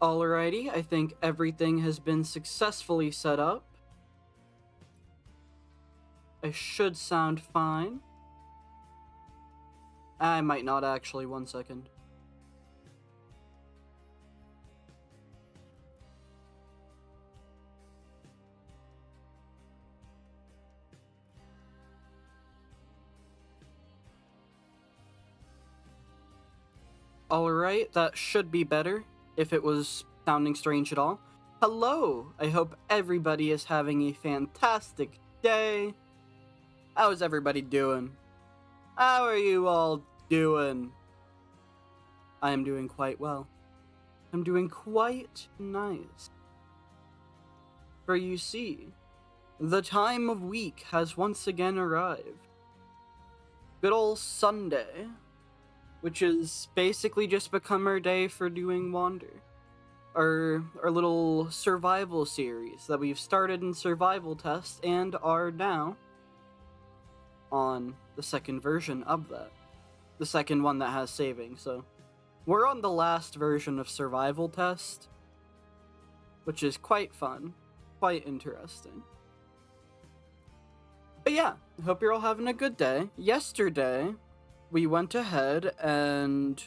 Alrighty, I think everything has been successfully set up. I should sound fine. I might not actually, 1 second. Alright, that should be better, if it was sounding strange at all. Hello! I hope everybody is having a fantastic day. How's everybody doing? How are you all doing? I am doing quite well. I'm doing quite nice. For you see, the time of week has once again arrived. Good old Sunday, which is basically just become our day for doing Wander. Our little survival series that we've started in survival test and are now on the second version of that. The second one that has saving, so we're on the last version of survival test, which is quite fun, quite interesting. But yeah, I hope you're all having a good day. Yesterday, we went ahead and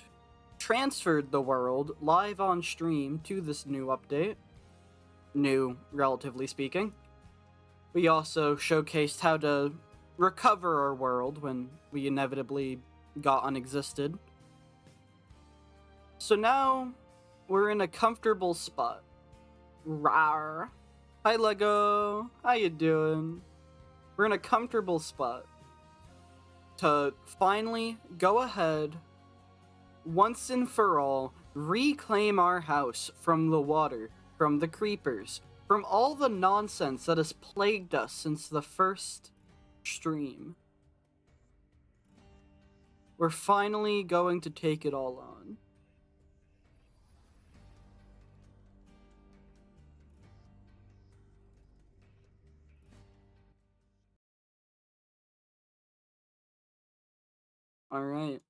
transferred the world live on stream to this new update. New, relatively speaking. We also showcased how to recover our world when we inevitably got unexisted. So now, we're in a comfortable spot. Rawr. Hi Lego, how you doing? We're in a comfortable spot to finally go ahead, once and for all, reclaim our house from the water, from the creepers, from all the nonsense that has plagued us since the first stream. We're finally going to take it all on. Alright.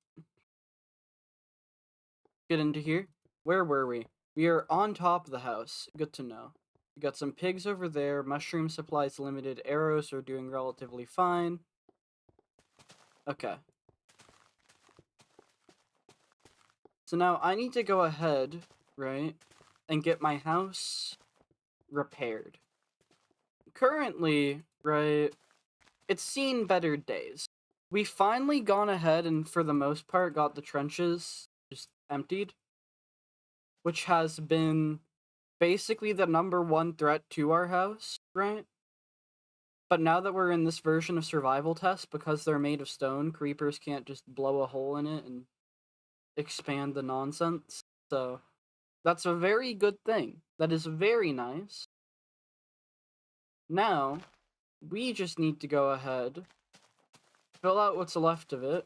Get into here. Where were we? We are on top of the house. Good to know. We got some pigs over there. Mushroom supplies limited. Arrows are doing relatively fine. Okay. So now I need to go ahead, right, and get my house repaired. Currently, right, it's seen better days. We finally gone ahead and, for the most part, got the trenches just emptied, which has been basically the #1 threat to our house, right? But now that we're in this version of survival test, because they're made of stone, creepers can't just blow a hole in it and expand the nonsense. So that's a very good thing. That is very nice. Now, we just need to go ahead, fill out what's left of it,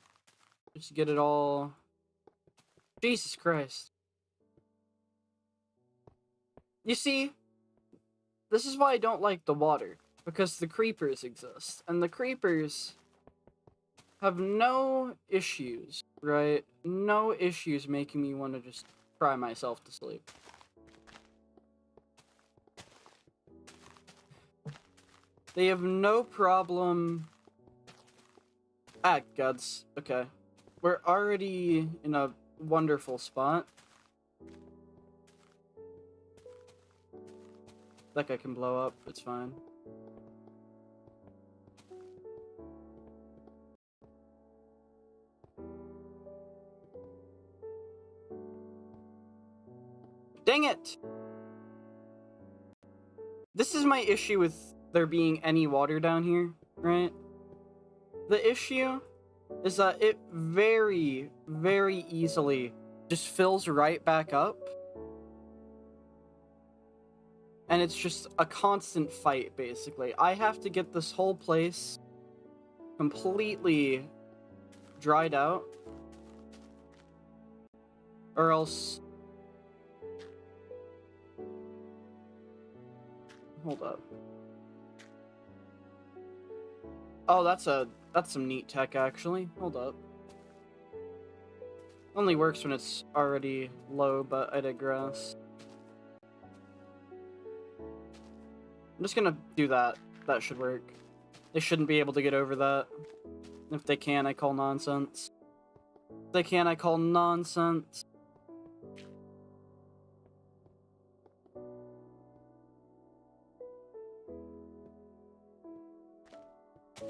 just get it all... Jesus Christ. You see, this is why I don't like the water, because the creepers exist, and the creepers have no issues, right? No issues making me want to just cry myself to sleep. They have no problem... Ah, guts. Okay. We're already in a wonderful spot. That guy can blow up, it's fine. Dang it! This is my issue with there being any water down here, right? The issue is that it very, very easily just fills right back up. And it's just a constant fight, basically. I have to get this whole place completely dried out, or else... Hold up. Oh, that's some neat tech, actually. Hold up. Only works when it's already low, but I digress. I'm just gonna do that. That should work. They shouldn't be able to get over that. If they can, I call nonsense. If they can, I call nonsense.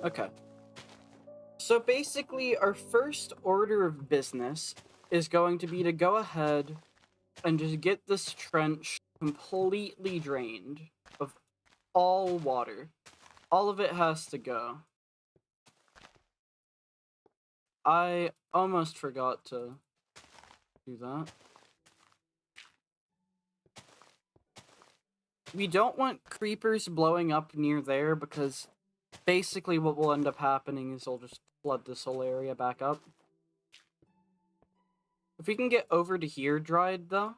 Okay. So basically, our first order of business is going to be to go ahead and just get this trench completely drained of all water. All of it has to go. I almost forgot to do that. We don't want creepers blowing up near there because basically what will end up happening is they'll just flood this whole area back up. If we can get over to here dried though,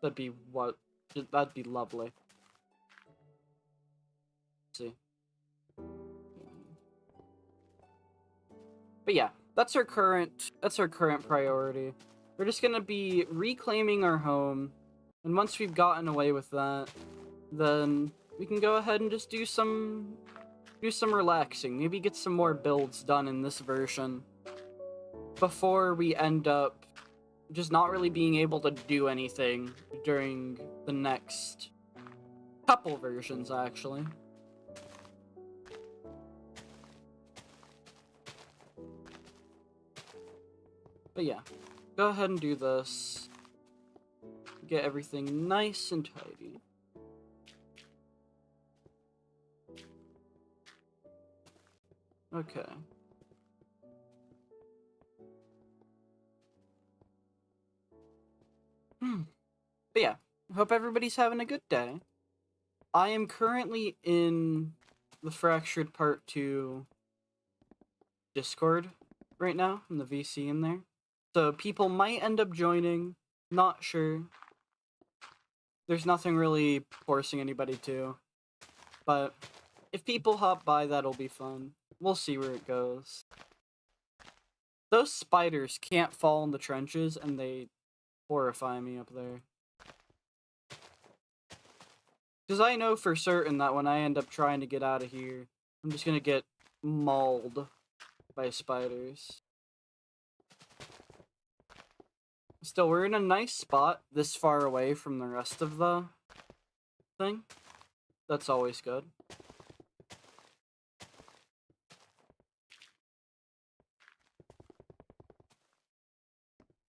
that'd be lovely. Let's see. But yeah, that's our current priority. We're just gonna be reclaiming our home, and once we've gotten away with that, then we can go ahead and just do some relaxing. Maybe get some more builds done in this version before we end up just not really being able to do anything during the next couple versions, actually. But yeah, go ahead and do this. Get everything nice and tidy. Okay. But yeah, hope everybody's having a good day. I am currently in the Fractured Part 2 Discord right now, in the VC in there. So people might end up joining, not sure. There's nothing really forcing anybody to. But if people hop by, that'll be fun. We'll see where it goes. Those spiders can't fall in the trenches, and they horrify me up there. Because I know for certain that when I end up trying to get out of here, I'm just gonna get mauled by spiders. Still, we're in a nice spot this far away from the rest of the thing. That's always good.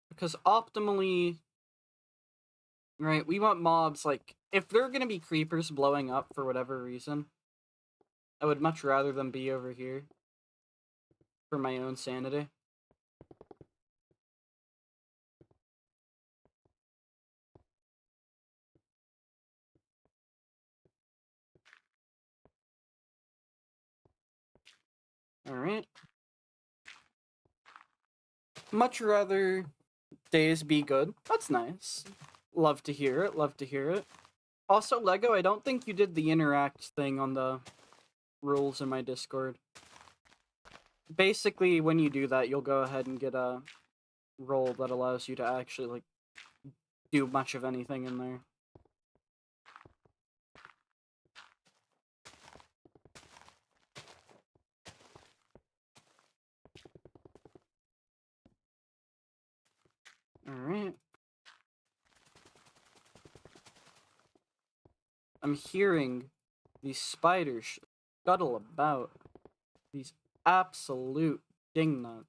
Because optimally, right, we want mobs, like, if they're gonna be creepers blowing up for whatever reason, I would much rather them be over here for my own sanity. Alright. Much rather days be good. That's nice. Love to hear it, love to hear it. Also, Lego, I don't think you did the interact thing on the rules in my Discord. Basically, when you do that, you'll go ahead and get a role that allows you to actually, like, do much of anything in there. Alright. I'm hearing these spiders scuttle about. These absolute dingnuts.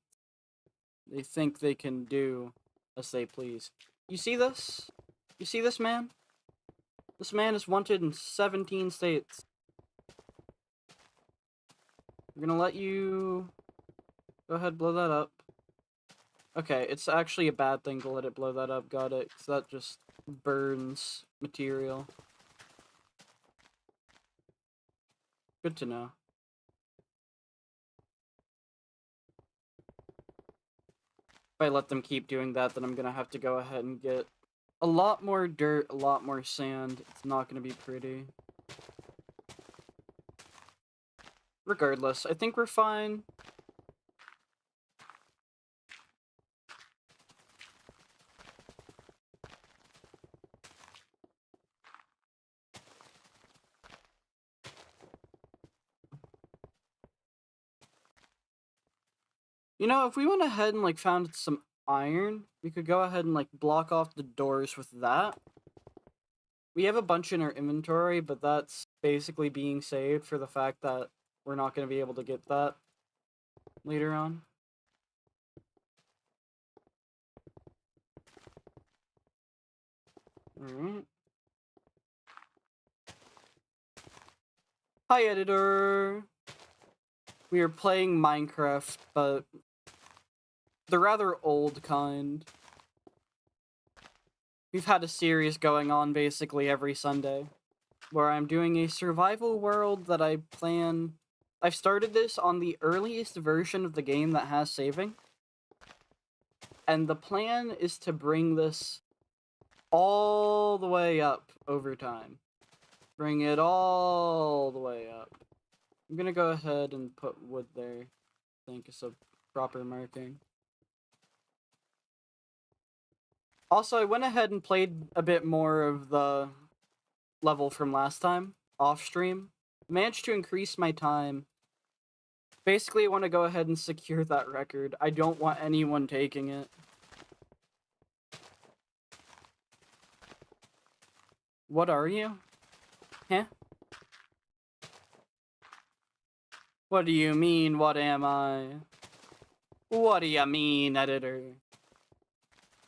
They think they can do as they please. You see this? You see this man? This man is wanted in 17 states. We're gonna let you go ahead, blow that up. Okay, it's actually a bad thing to let it blow that up, got it, because that just burns material. Good to know. If I let them keep doing that, then I'm gonna have to go ahead and get a lot more dirt, a lot more sand. It's not gonna be pretty. Regardless, I think we're fine. You know, if we went ahead and, like, found some iron, we could go ahead and, like, block off the doors with that. We have a bunch in our inventory, but that's basically being saved for the fact that we're not going to be able to get that later on. Alright. Hi, editor! We are playing Minecraft, but the rather old kind. We've had a series going on basically every Sunday, where I'm doing a survival world that I plan... I've started this on the earliest version of the game that has saving. And the plan is to bring this all the way up over time. Bring it all the way up. I'm gonna go ahead and put wood there. I think it's a proper marking. Also, I went ahead and played a bit more of the level from last time, off stream. Managed to increase my time. Basically, I want to go ahead and secure that record. I don't want anyone taking it. What are you? Huh? What do you mean, what am I? What do you mean, editor?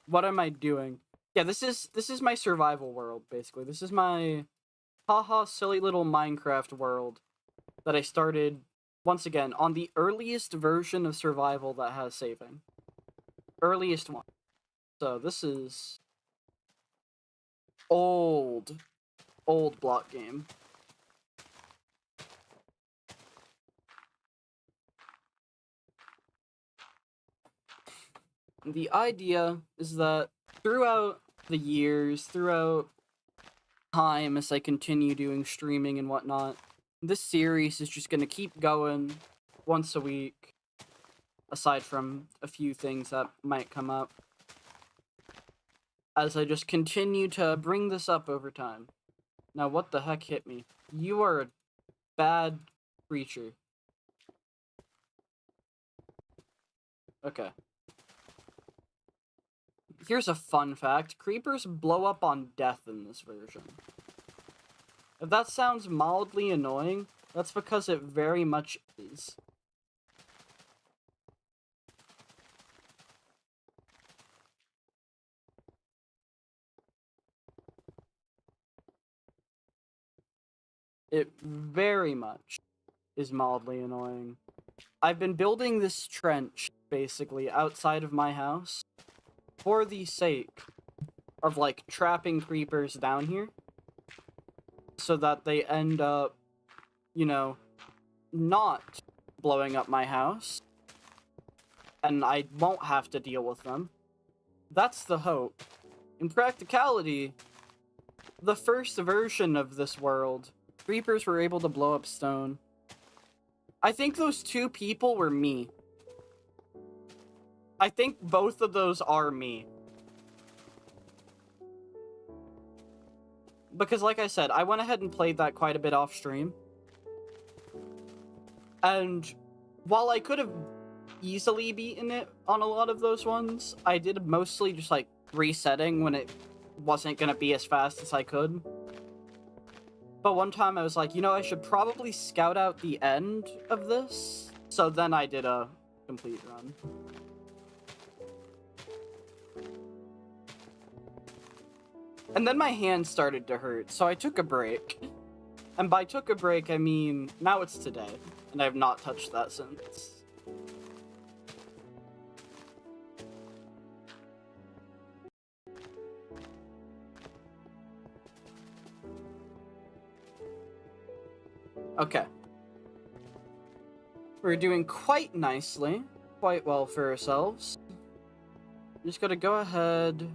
What am I doing? Yeah, this is my survival world, basically. This is my haha silly little Minecraft world that I started, once again, on the earliest version of survival that has saving. Earliest one. So this is old block game. The idea is that throughout the years, throughout time as I continue doing streaming and whatnot, this series is just gonna keep going once a week, aside from a few things that might come up, as I just continue to bring this up over time. Now, what the heck hit me? You are a bad creature. Okay. Here's a fun fact. Creepers blow up on death in this version. If that sounds mildly annoying, that's because it very much is. It very much is mildly annoying. I've been building this trench, basically, outside of my house for the sake of, like, trapping creepers down here so that they end up, you know, not blowing up my house and I won't have to deal with them. That's the hope. In practicality, the first version of this world, creepers were able to blow up stone. I think those two people were me. I think both of those are me. Because like I said, I went ahead and played that quite a bit off stream. And while I could have easily beaten it on a lot of those ones, I did mostly just like resetting when it wasn't gonna be as fast as I could. But one time I was like, you know, I should probably scout out the end of this. So then I did a complete run. And then my hand started to hurt, so I took a break. And by took a break, I mean, now it's today, and I have not touched that since. Okay. We're doing quite nicely, quite well for ourselves. Just gotta go ahead.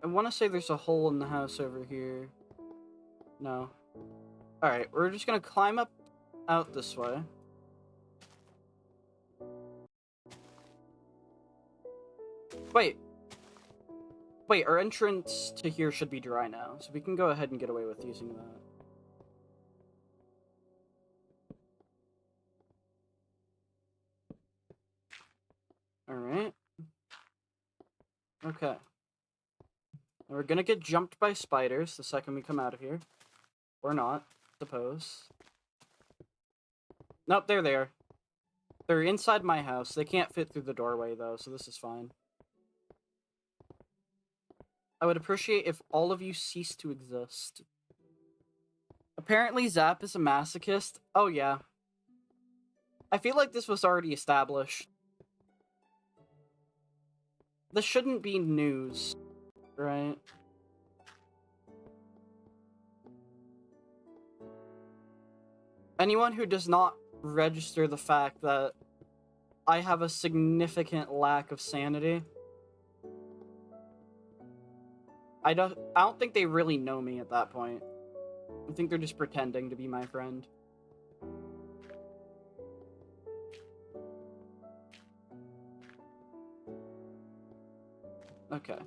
I want to say there's a hole in the house over here. No. Alright, we're just gonna climb up out this way. Wait. Wait, our entrance to here should be dry now, so we can go ahead and get away with using that. Okay. And we're gonna get jumped by spiders the second we come out of here. Or not, suppose. Nope, they're there. They're inside my house. They can't fit through the doorway, though, so this is fine. I would appreciate if all of you cease to exist. Apparently, Zap is a masochist. Oh, yeah. I feel like this was already established. This shouldn't be news, right? Anyone who does not register the fact that I have a significant lack of sanity, I don't think they really know me at that point. I think they're just pretending to be my friend. Okay.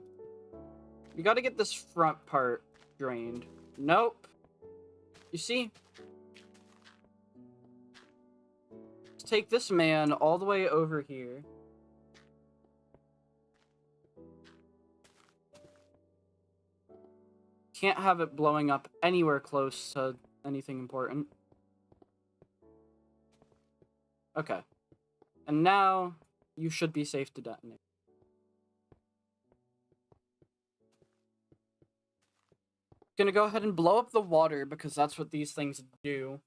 We gotta get this front part drained. Nope. You see? Let's take this man all the way over here. Can't have it blowing up anywhere close to anything important. Okay. And now, you should be safe to detonate. Gonna go ahead and blow up the water because that's what these things do.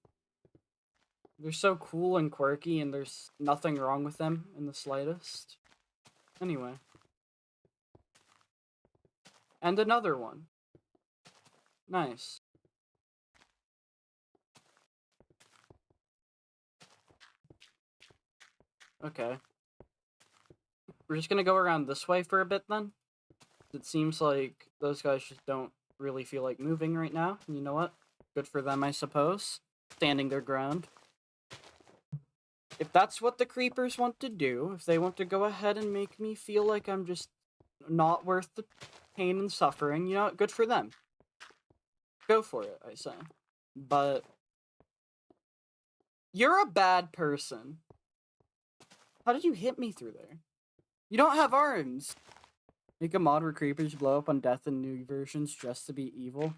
They're so cool and quirky and there's nothing wrong with them in the slightest. Anyway. And another one. Nice. Okay. We're just gonna go around this way for a bit then. It seems like those guys just don't really feel like moving right now. And you know what? Good for them, I suppose. Standing their ground. If that's what the creepers want to do, if they want to go ahead and make me feel like I'm just not worth the pain and suffering, you know what? Good for them. Go for it, I say. But you're a bad person. How did you hit me through there? You don't have arms. Make a mod where creepers blow up on death in new versions just to be evil.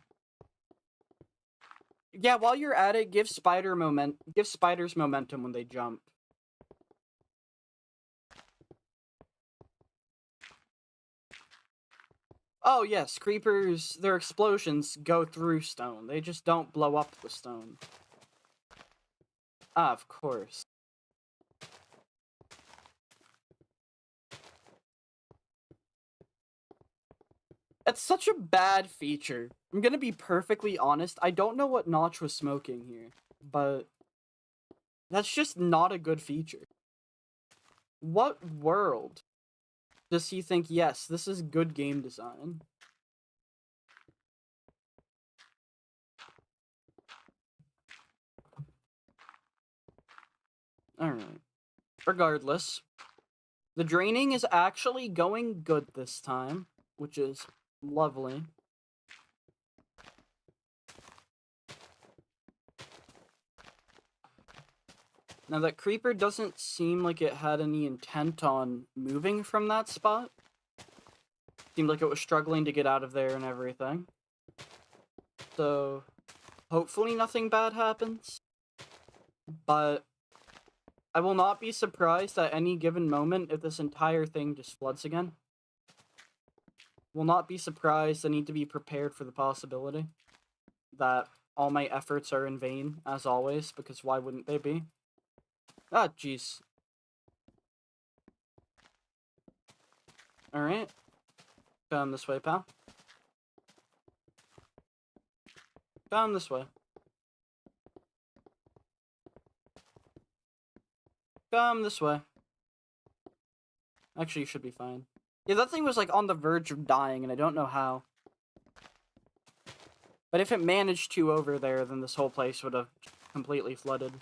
Yeah, while you're at it, give spiders momentum when they jump. Oh yes, creepers, their explosions go through stone. They just don't blow up the stone. Ah, of course. It's such a bad feature. I'm gonna be perfectly honest. I don't know what Notch was smoking here, but that's just not a good feature. What world does he think, yes, this is good game design? Alright. Regardless, the draining is actually going good this time, which is lovely. Now that creeper doesn't seem like it had any intent on moving from that spot. Seemed like it was struggling to get out of there and everything. So, hopefully nothing bad happens. But I will not be surprised at any given moment if this entire thing just floods again. Will not be surprised. I need to be prepared for the possibility that all my efforts are in vain, as always, because why wouldn't they be? Ah, jeez. Alright. Come this way, pal. Come this way. Come this way. Actually, you should be fine. Yeah, that thing was like on the verge of dying, and I don't know how. But if it managed to over there, then this whole place would have completely flooded.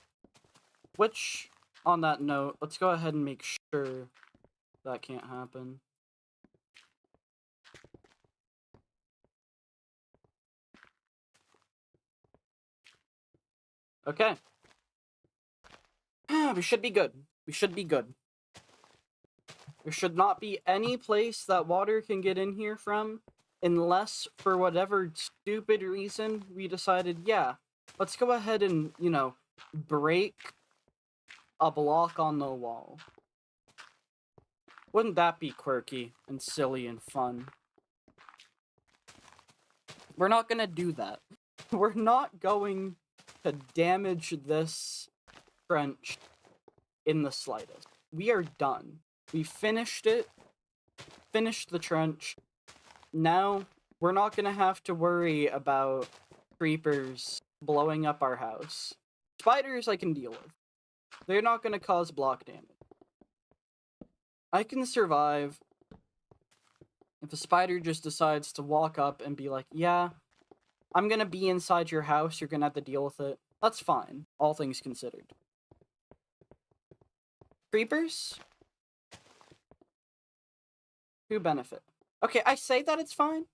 Which, on that note, let's go ahead and make sure that can't happen. Okay. We should be good. We should be good. There should not be any place that water can get in here from, unless, for whatever stupid reason, we decided, yeah, let's go ahead and, you know, break a block on the wall. Wouldn't that be quirky and silly and fun? We're not gonna do that. We're not going to damage this trench in the slightest. We are done. We finished it. Finished the trench. Now, we're not gonna have to worry about creepers blowing up our house. Spiders I can deal with. They're not gonna cause block damage. I can survive if a spider just decides to walk up and be like, yeah, I'm gonna be inside your house, you're gonna have to deal with it. That's fine, all things considered. Creepers? Who benefit? Okay, I say that it's fine.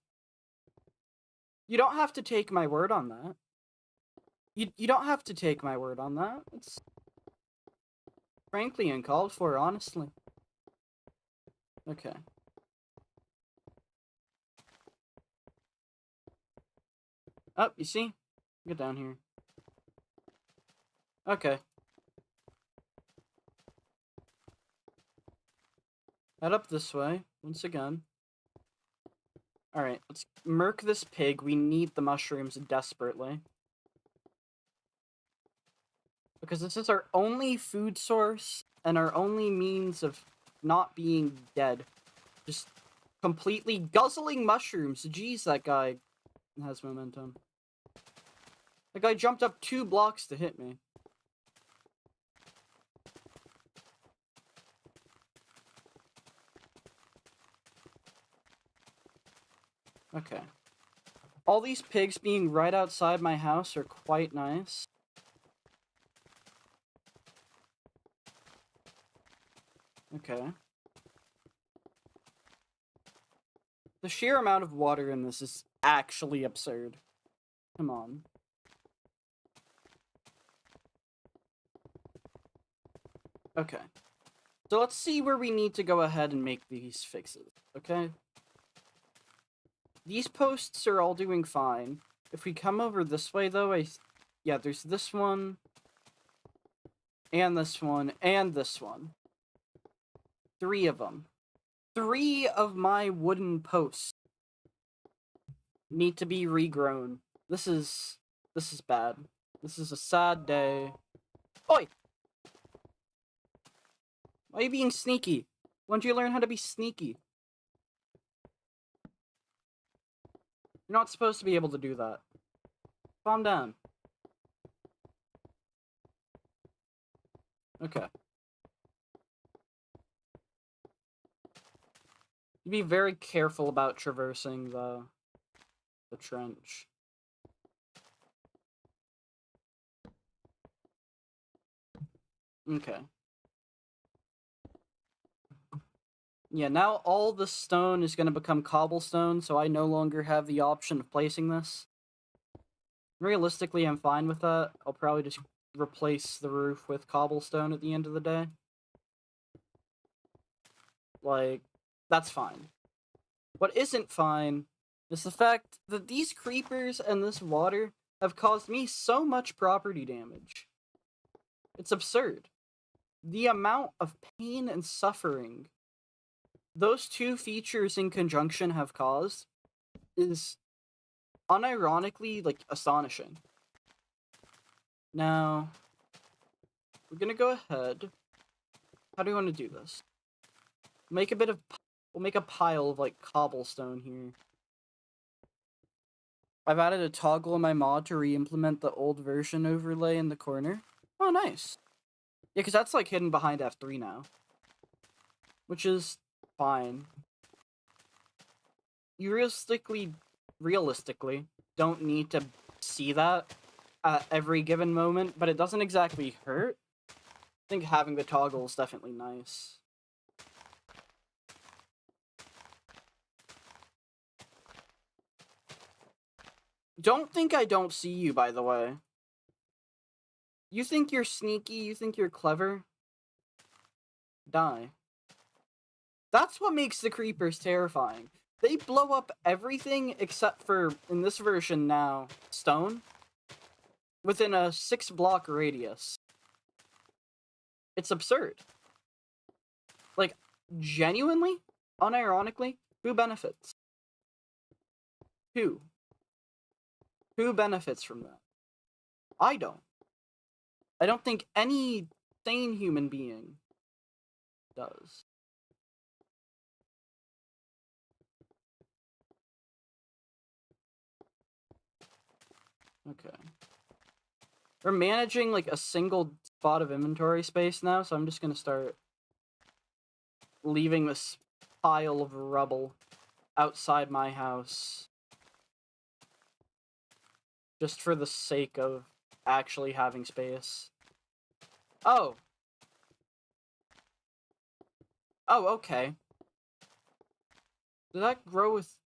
You don't have to take my word on that. You don't have to take my word on that. It's frankly uncalled for, honestly. Okay. Oh, you see? Get down here. Okay. Head up this way, once again. Alright, let's murk this pig. We need the mushrooms desperately. Because this is our only food source, and our only means of not being dead. Just completely guzzling mushrooms. Jeez, that guy has momentum. That guy jumped up 2 blocks to hit me. Okay. All these pigs being right outside my house are quite nice. Okay. The sheer amount of water in this is actually absurd. Come on. Okay. So let's see where we need to go ahead and make these fixes, okay? These posts are all doing fine. If we come over this way, though, yeah, there's this one, and this one, and this one. 3 of them. 3 of my wooden posts need to be regrown. This is bad. This is a sad day. Oi! Why are you being sneaky? When did you learn how to be sneaky? You're not supposed to be able to do that. Calm down. Okay. Be very careful about traversing the trench. Okay. Yeah, now all the stone is going to become cobblestone, so I no longer have the option of placing this. Realistically, I'm fine with that. I'll probably just replace the roof with cobblestone at the end of the day. Like, that's fine. What isn't fine is the fact that these creepers and this water have caused me so much property damage. It's absurd. The amount of pain and suffering those 2 features in conjunction have caused is unironically, like, astonishing. Now, we're gonna go ahead. How do we want to do this? We'll make a pile of, like, cobblestone here. I've added a toggle in my mod to re-implement the old version overlay in the corner. Oh, nice. Yeah, because that's, like, hidden behind F3 now. Which is fine. You realistically don't need to see that at every given moment, but it doesn't exactly hurt. I think having the toggle is definitely nice. Don't think I don't see you, by the way. You think you're sneaky, you think you're clever? Die. That's what makes the creepers terrifying. They blow up everything except for, in this version now, stone, within a 6-block radius. It's absurd. Like, genuinely, unironically, who benefits? Who? Who benefits from that? I don't. I don't think any sane human being does. Okay. We're managing, like, a single spot of inventory space now, so I'm just gonna start leaving this pile of rubble outside my house. Just for the sake of actually having space. Oh! Oh, okay. Did that grow with...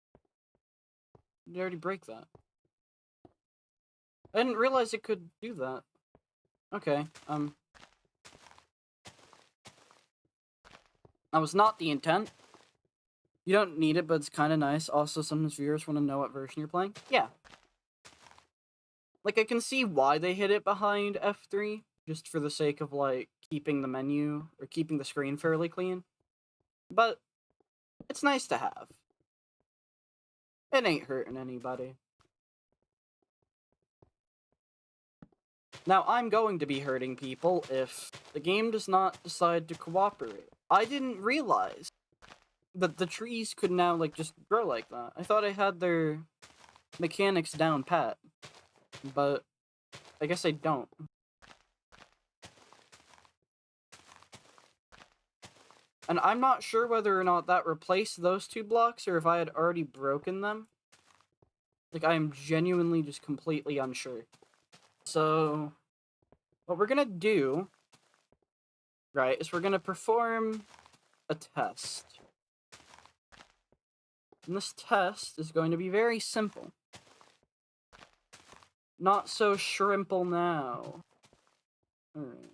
Did you already break that? I didn't realize it could do that. Okay, that was not the intent. You don't need it, but it's kind of nice. Also, sometimes viewers want to know what version you're playing. Yeah. Like, I can see why they hid it behind F3, just for the sake of, like, keeping the menu, or keeping the screen fairly clean. But, it's nice to have. It ain't hurting anybody. Now, I'm going to be hurting people if the game does not decide to cooperate. I didn't realize that the trees could now, like, just grow like that. I thought I had their mechanics down pat, but I guess I don't. And I'm not sure whether or not that replaced those 2 blocks or if I had already broken them. Like, I am genuinely just completely unsure. So, what we're gonna do, right, is we're gonna perform a test. And this test is going to be very simple. Not so shrimple now. Alright.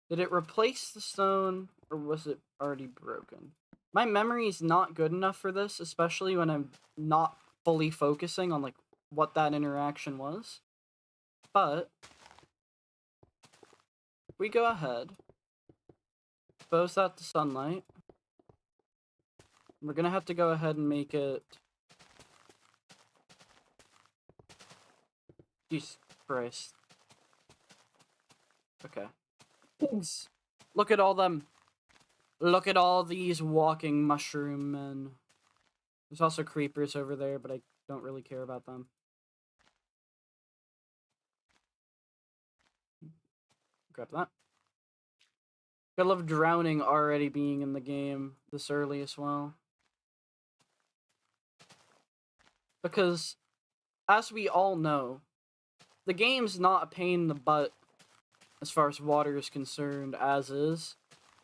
Did it replace the stone, or was it already broken? My memory is not good enough for this, especially when I'm not fully focusing on, like, what that interaction was. But we go ahead, expose that to sunlight. We're gonna have to go ahead and make it... Jesus Christ. Okay. Thanks. Look at all them. Look at all these walking mushroom men. There's also creepers over there, but I don't really care about them. Grab that. I love drowning already being in the game this early as well. Because, as we all know, the game's not a pain in the butt as far as water is concerned, as is.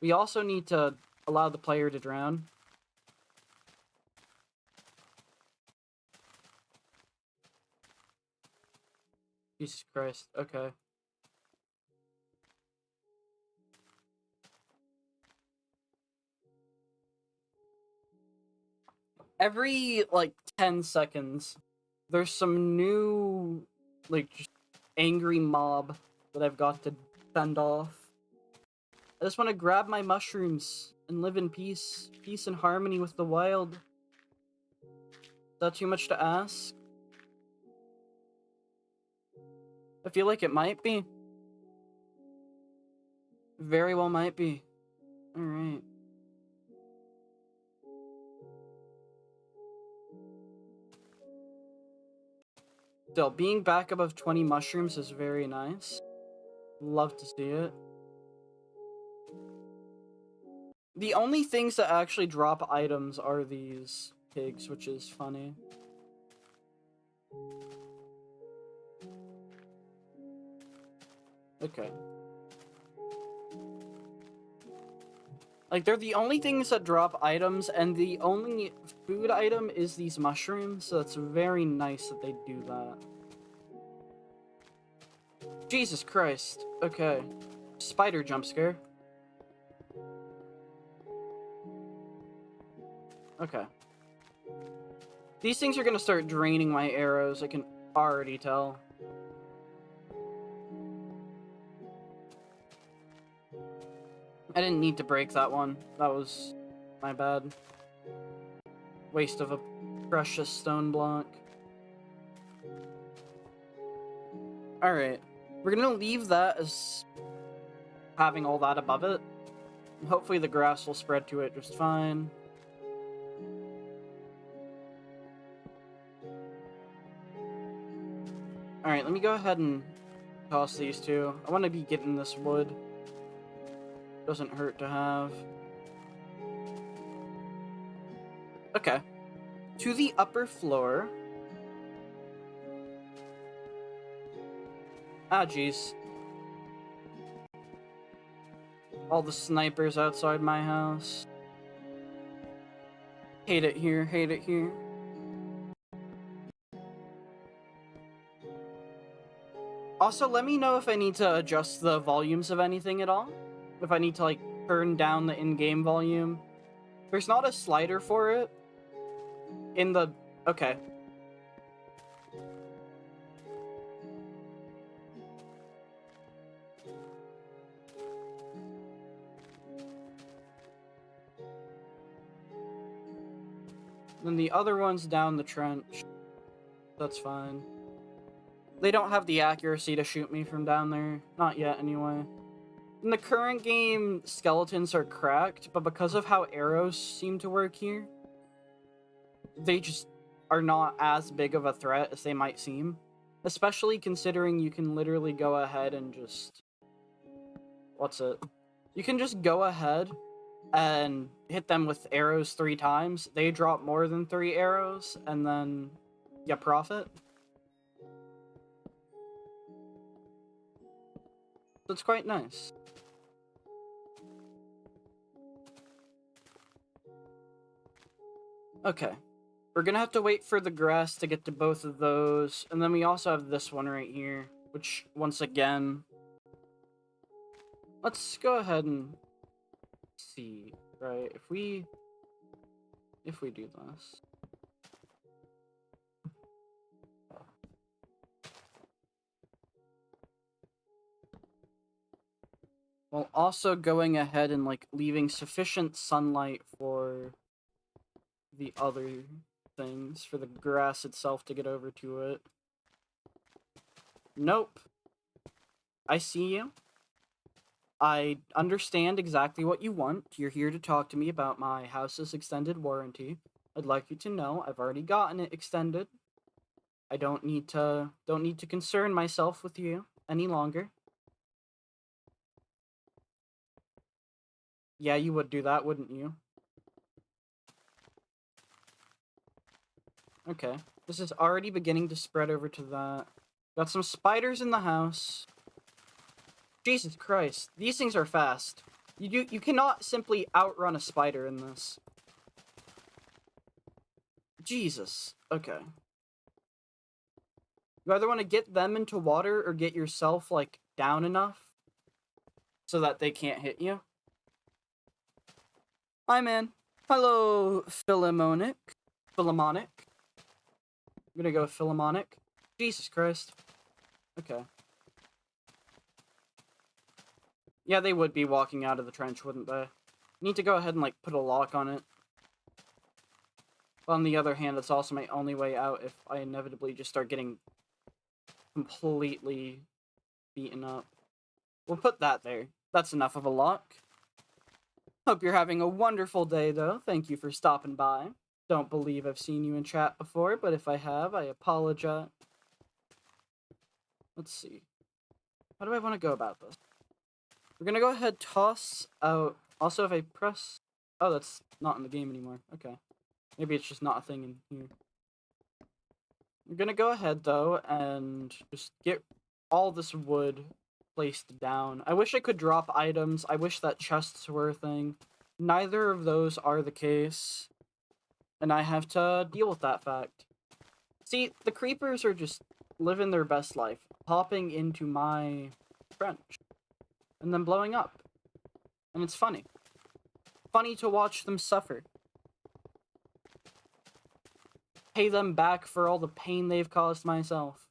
We also need to allow the player to drown. Jesus Christ, okay. Every, like, 10 seconds, there's some new, like, just angry mob that I've got to fend off. I just want to grab my mushrooms and live in peace. Peace and harmony with the wild. Is that too much to ask? I feel like it might be. Very well might be. Alright. Still, being back above 20 mushrooms is very nice. Love to see it. The only things that actually drop items are these pigs, which is funny. Okay. Like, they're the only things that drop items, and the only food item is these mushrooms, so it's very nice that they do that. Jesus Christ. Okay. spider jump scare. Okay. These things are gonna start draining my arrows, I can already tell. I didn't need to break that one. That was my bad. Waste of a precious stone block. Alright. We're gonna leave that as having all that above it. Hopefully the grass will spread to it just fine. Alright, let me go ahead and toss these two. I want to be getting this wood. Doesn't hurt to have. Okay. To the upper floor. Ah, jeez. All the snipers outside my house. Hate it here, hate it here. Also, let me know if I need to adjust the volumes of anything at all. If I need to, like, turn down the in-game volume. There's not a slider for it. In the... Okay. Then the other one's down the trench. That's fine. They don't have the accuracy to shoot me from down there. Not yet, anyway. In the current game, skeletons are cracked, but because of how arrows seem to work here, they just are not as big of a threat as they might seem. Especially considering you can literally go ahead and just... What's it? You can just go ahead and hit them with arrows 3 times. They drop more than 3 arrows, and then you profit. So it's quite nice. Okay. We're gonna have to wait for the grass to get to both of those, and then we also have this one right here, which, once again... Let's go ahead and see, right? If we do this... While also going ahead and, like, leaving sufficient sunlight for the other things, for the grass itself to get over to it. Nope. I see you. I understand exactly what you want. You're here to talk to me about my house's extended warranty. I'd like you to know I've already gotten it extended. I don't need to concern myself with you any longer. Yeah, you would do that, wouldn't you? Okay. This is already beginning to spread over to that. Got some spiders in the house. Jesus Christ. These things are fast. You cannot simply outrun a spider in this. Jesus. Okay. You either want to get them into water or get yourself, like, down enough so that they can't hit you. Hi, man. Hello, Philemonic. Philemonic. I'm gonna go with Philemonic. Jesus Christ. Okay. Yeah, they would be walking out of the trench, wouldn't they? Need to go ahead and, like, put a lock on it. But on the other hand, it's also my only way out if I inevitably just start getting completely beaten up. We'll put that there. That's enough of a lock. Hope you're having a wonderful day, though. Thank you for stopping by. Don't believe I've seen you in chat before, but if I have, I apologize. Let's see. How do I want to go about this? We're gonna go ahead, toss out... Also, if I press... Oh, that's not in the game anymore. Okay. Maybe it's just not a thing in here. I'm gonna go ahead, though, and just get all this wood placed down. I wish I could drop items. I wish that chests were a thing. Neither of those are the case. And I have to deal with that fact. See, the creepers are just living their best life. Popping into my trench. and then blowing up. And it's funny. Funny to watch them suffer. Pay them back for all the pain they've caused myself.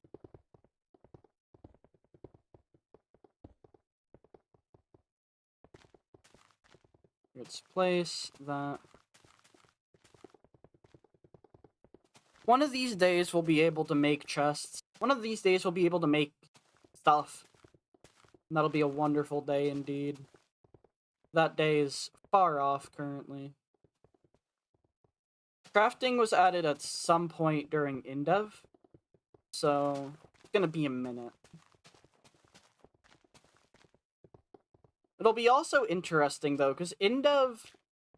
Let's place that. One of these days we'll be able to make chests. One of these days we'll be able to make stuff. And that'll be a wonderful day indeed. That day is far off currently. Crafting was added at some point during InDev, so it's gonna be a minute. It'll be also interesting though, because InDev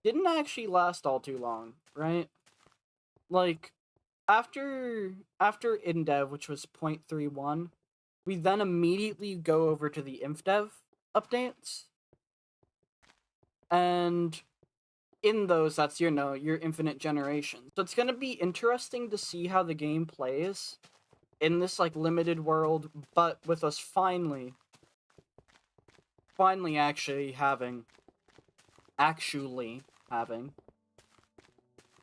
didn't actually last all too long, right? Like, after InDev, which was 0.31, we then immediately go over to the InfDev updates. And in those, that's your infinite generation. So it's gonna be interesting to see how the game plays in this like limited world, but with us finally actually having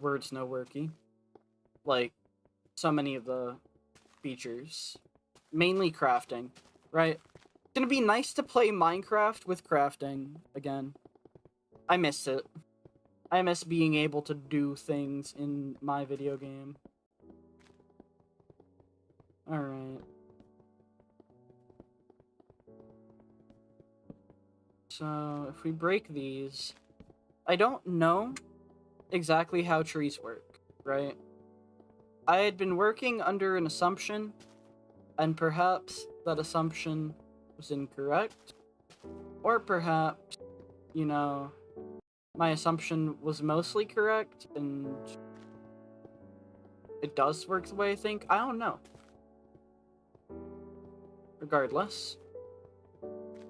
words no worky, like so many of the features, mainly crafting, right? It's gonna be nice to play Minecraft with crafting again. I miss it. I miss being able to do things in my video game. Alright. So, if we break these... I don't know exactly how trees work, right? I had been working under an assumption, and perhaps that assumption was incorrect. Or perhaps, you know, my assumption was mostly correct, and it does work the way I think. I don't know. Regardless,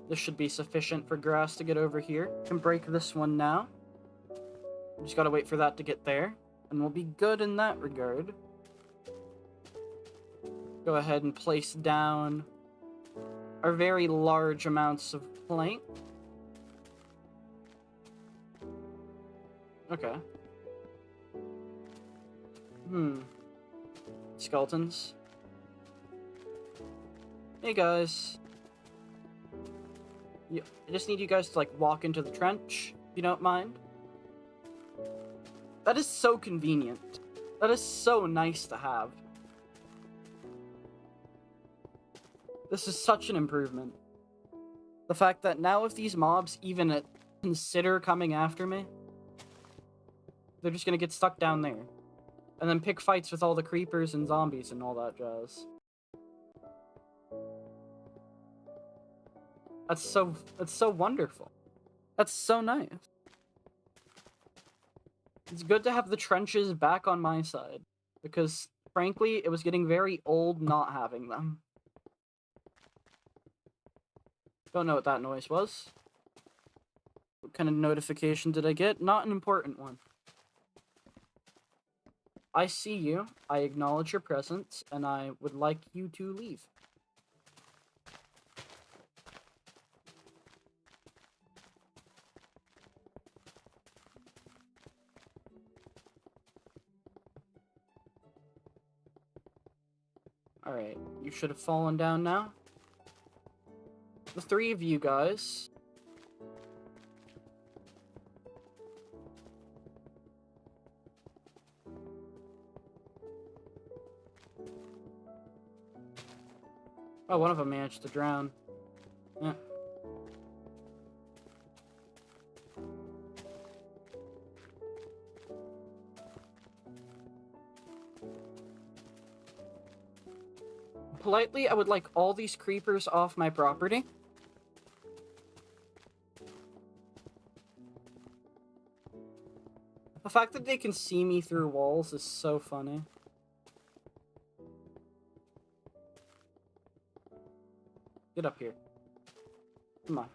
this should be sufficient for grass to get over here. I can break this one now. Just gotta wait for that to get there, and we'll be good in that regard. Go ahead and place down our very large amounts of plank. Okay. Skeletons. Hey guys. I just need you guys to like walk into the trench, if you don't mind. That is so convenient. That is so nice to have. This is such an improvement. The fact that now if these mobs even consider coming after me, they're just gonna get stuck down there. And then pick fights with all the creepers and zombies and all that jazz. That's so wonderful. That's so nice. It's good to have the trenches back on my side, because frankly, it was getting very old not having them. Don't know what that noise was. What kind of notification did I get? Not an important one. I see you, I acknowledge your presence, and I would like you to leave. Alright, you should have fallen down now. The three of you guys. Oh, one of them managed to drown. Yeah. Politely, I would like all these creepers off my property. The fact that they can see me through walls is so funny. Get up here. Come on.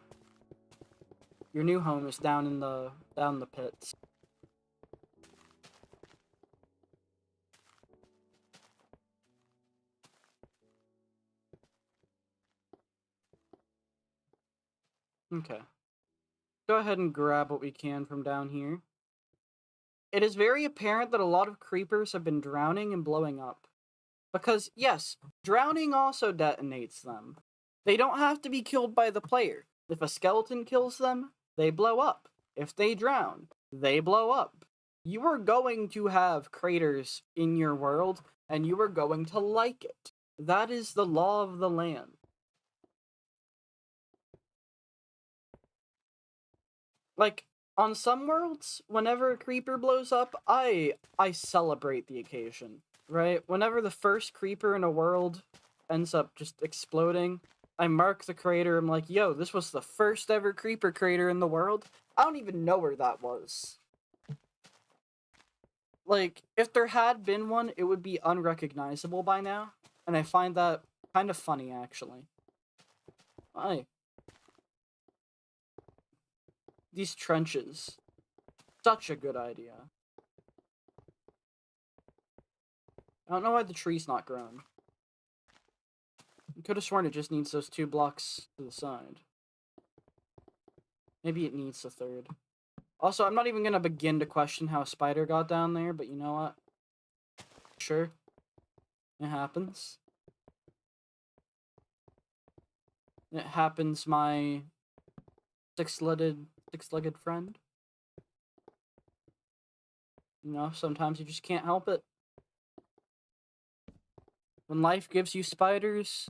Your new home is down in the pits. Okay. Go ahead and grab what we can from down here. It is very apparent that a lot of creepers have been drowning and blowing up. Because, yes, drowning also detonates them. They don't have to be killed by the player. If a skeleton kills them, they blow up. If they drown, they blow up. You are going to have craters in your world, and you are going to like it. That is the law of the land. Like, on some worlds, whenever a creeper blows up, I celebrate the occasion, right? Whenever the first creeper in a world ends up just exploding, I mark the crater. I'm like, yo, this was the first ever creeper crater in the world. I don't even know where that was. Like, if there had been one, it would be unrecognizable by now. And I find that kind of funny, actually. Why? These trenches. Such a good idea. I don't know why the tree's not grown. I could have sworn it just needs those 2 blocks to the side. Maybe it needs the 3rd. Also, I'm not even gonna begin to question how a spider got down there, but you know what? Sure. It happens. It happens, my six-legged friend. You know, sometimes you just can't help it. When life gives you spiders,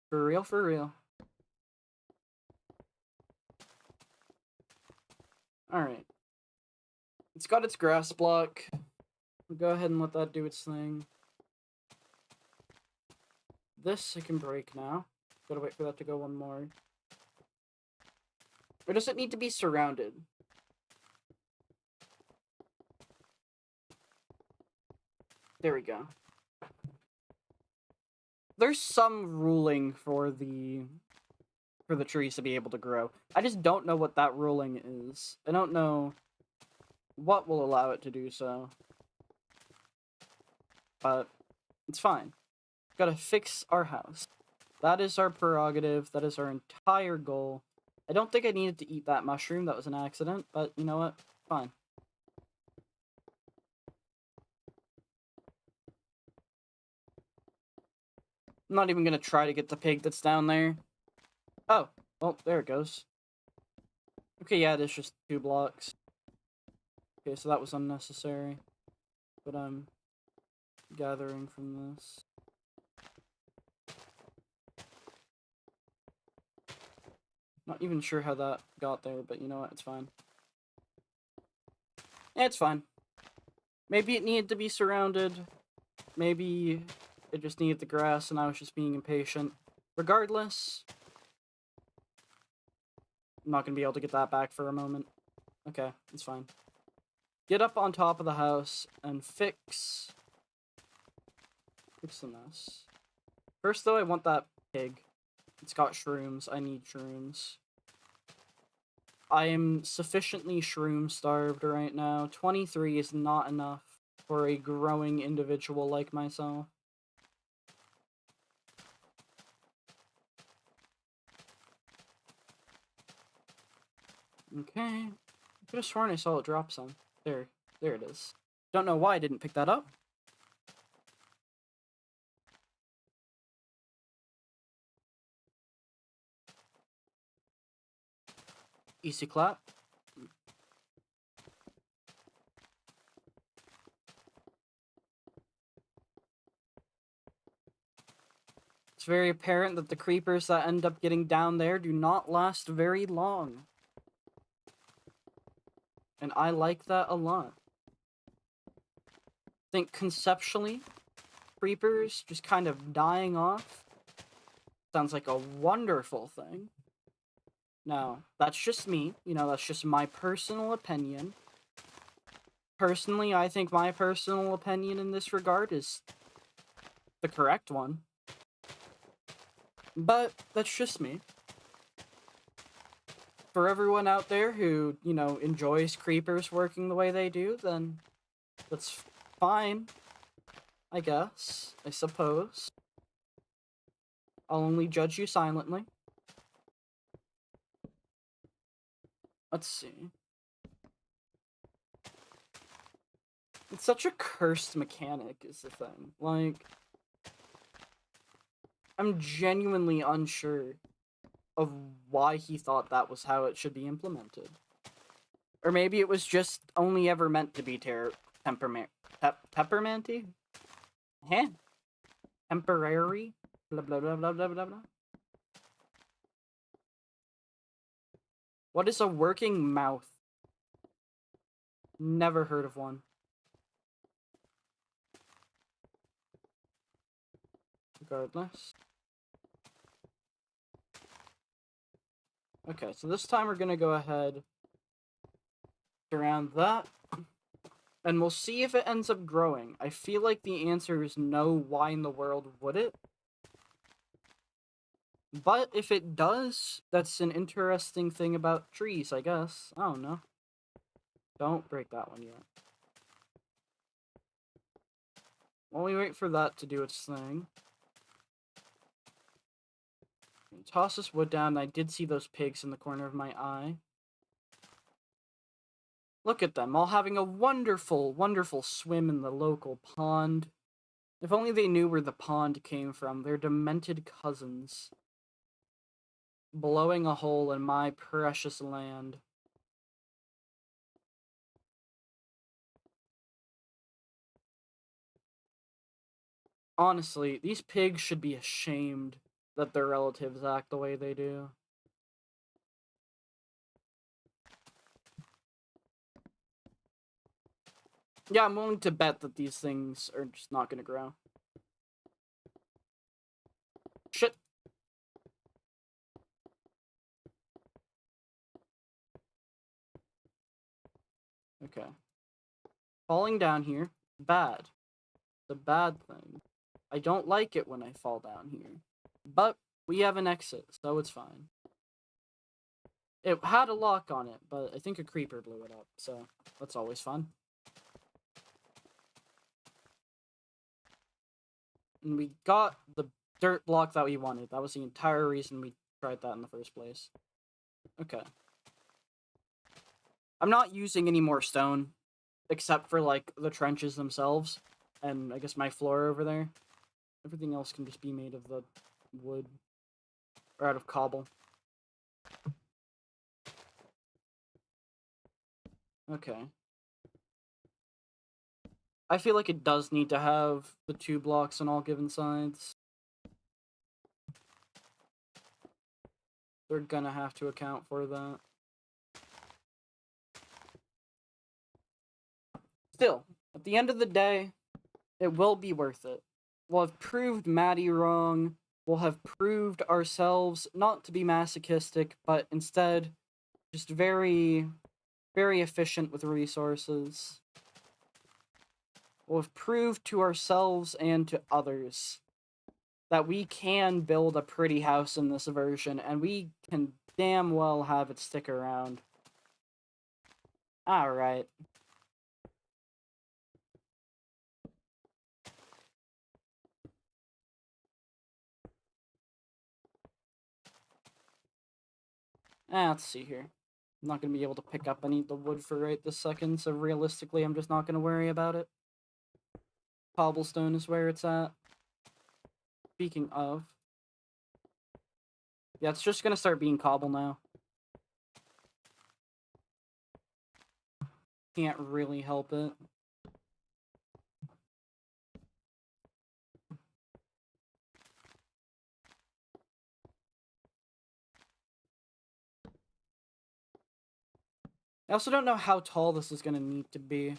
for real, for real. Alright. It's got its grass block. We'll go ahead and let that do its thing. This I can break now. Gotta wait for that to go one more. Or does it need to be surrounded? There we go. There's some ruling for the trees to be able to grow. I just don't know what that ruling is. I don't know what will allow it to do so. But it's fine. Gotta fix our house. That is our prerogative. That is our entire goal. I don't think I needed to eat that mushroom. That was an accident. But you know what? Fine. I'm not even gonna try to get the pig that's down there. Oh, well, there it goes. Okay, yeah, there's just 2 blocks. Okay, so that was unnecessary. But I'm gathering from this. Not even sure how that got there, but you know what? It's fine. Yeah, it's fine. Maybe it needed to be surrounded. Maybe it just needed the grass and I was just being impatient. Regardless, I'm not going to be able to get that back for a moment. Okay, it's fine. Get up on top of the house and fix the mess. First, though, I want that pig. It's got shrooms. I need shrooms. I am sufficiently shroom starved right now. 23 is not enough for a growing individual like myself. Okay. I could have sworn I saw it drop some. There it is. Don't know why I didn't pick that up. Easy clap. It's very apparent that the creepers that end up getting down there do not last very long. And I like that a lot. I think conceptually, creepers just kind of dying off sounds like a wonderful thing. Now, that's just me. You know, that's just my personal opinion. Personally, I think my personal opinion in this regard is the correct one. But that's just me. For everyone out there who, you know, enjoys creepers working the way they do, then that's fine. I guess. I suppose. I'll only judge you silently. Let's see. It's such a cursed mechanic is the thing. Like, I'm genuinely unsure of why he thought that was how it should be implemented. Or maybe it was just only ever meant to be temperamenty? Huh? Temporary? Blah, blah, blah, blah, blah, blah, blah. What is a working mouth? Never heard of one. Regardless. Okay, so this time we're gonna go ahead around that, and we'll see if it ends up growing. I feel like the answer is no. Why in the world would it? But if it does, that's an interesting thing about trees, I guess. I don't know. Don't break that one yet. While we wait for that to do its thing. Toss this wood down. I did see those pigs in the corner of my eye. Look at them, all having a wonderful, wonderful swim in the local pond. If only they knew where the pond came from. Their demented cousins. Blowing a hole in my precious land. Honestly, these pigs should be ashamed that their relatives act the way they do. Yeah, I'm willing to bet that these things are just not gonna grow. Shit. Okay. Falling down here, bad. The bad thing. I don't like it when I fall down here. But we have an exit, so it's fine. It had a lock on it, but I think a creeper blew it up, so that's always fun. And we got the dirt block that we wanted. That was the entire reason we tried that in the first place. Okay. I'm not using any more stone, except for, like, the trenches themselves, and I guess my floor over there. Everything else can just be made of the wood, or out of cobble. Okay. I feel like it does need to have the 2 blocks on all given sides. They're gonna have to account for that. Still, at the end of the day, it will be worth it. We'll have proved Maddie wrong. We'll have proved ourselves not to be masochistic, but instead just very, very efficient with resources. We'll have proved to ourselves and to others that we can build a pretty house in this version, and we can damn well have it stick around. Alright. Let's see here. I'm not going to be able to pick up any of the wood for right this second, so realistically I'm just not going to worry about it. Cobblestone is where it's at. Speaking of... yeah, it's just going to start being cobble now. Can't really help it. I also don't know how tall this is going to need to be.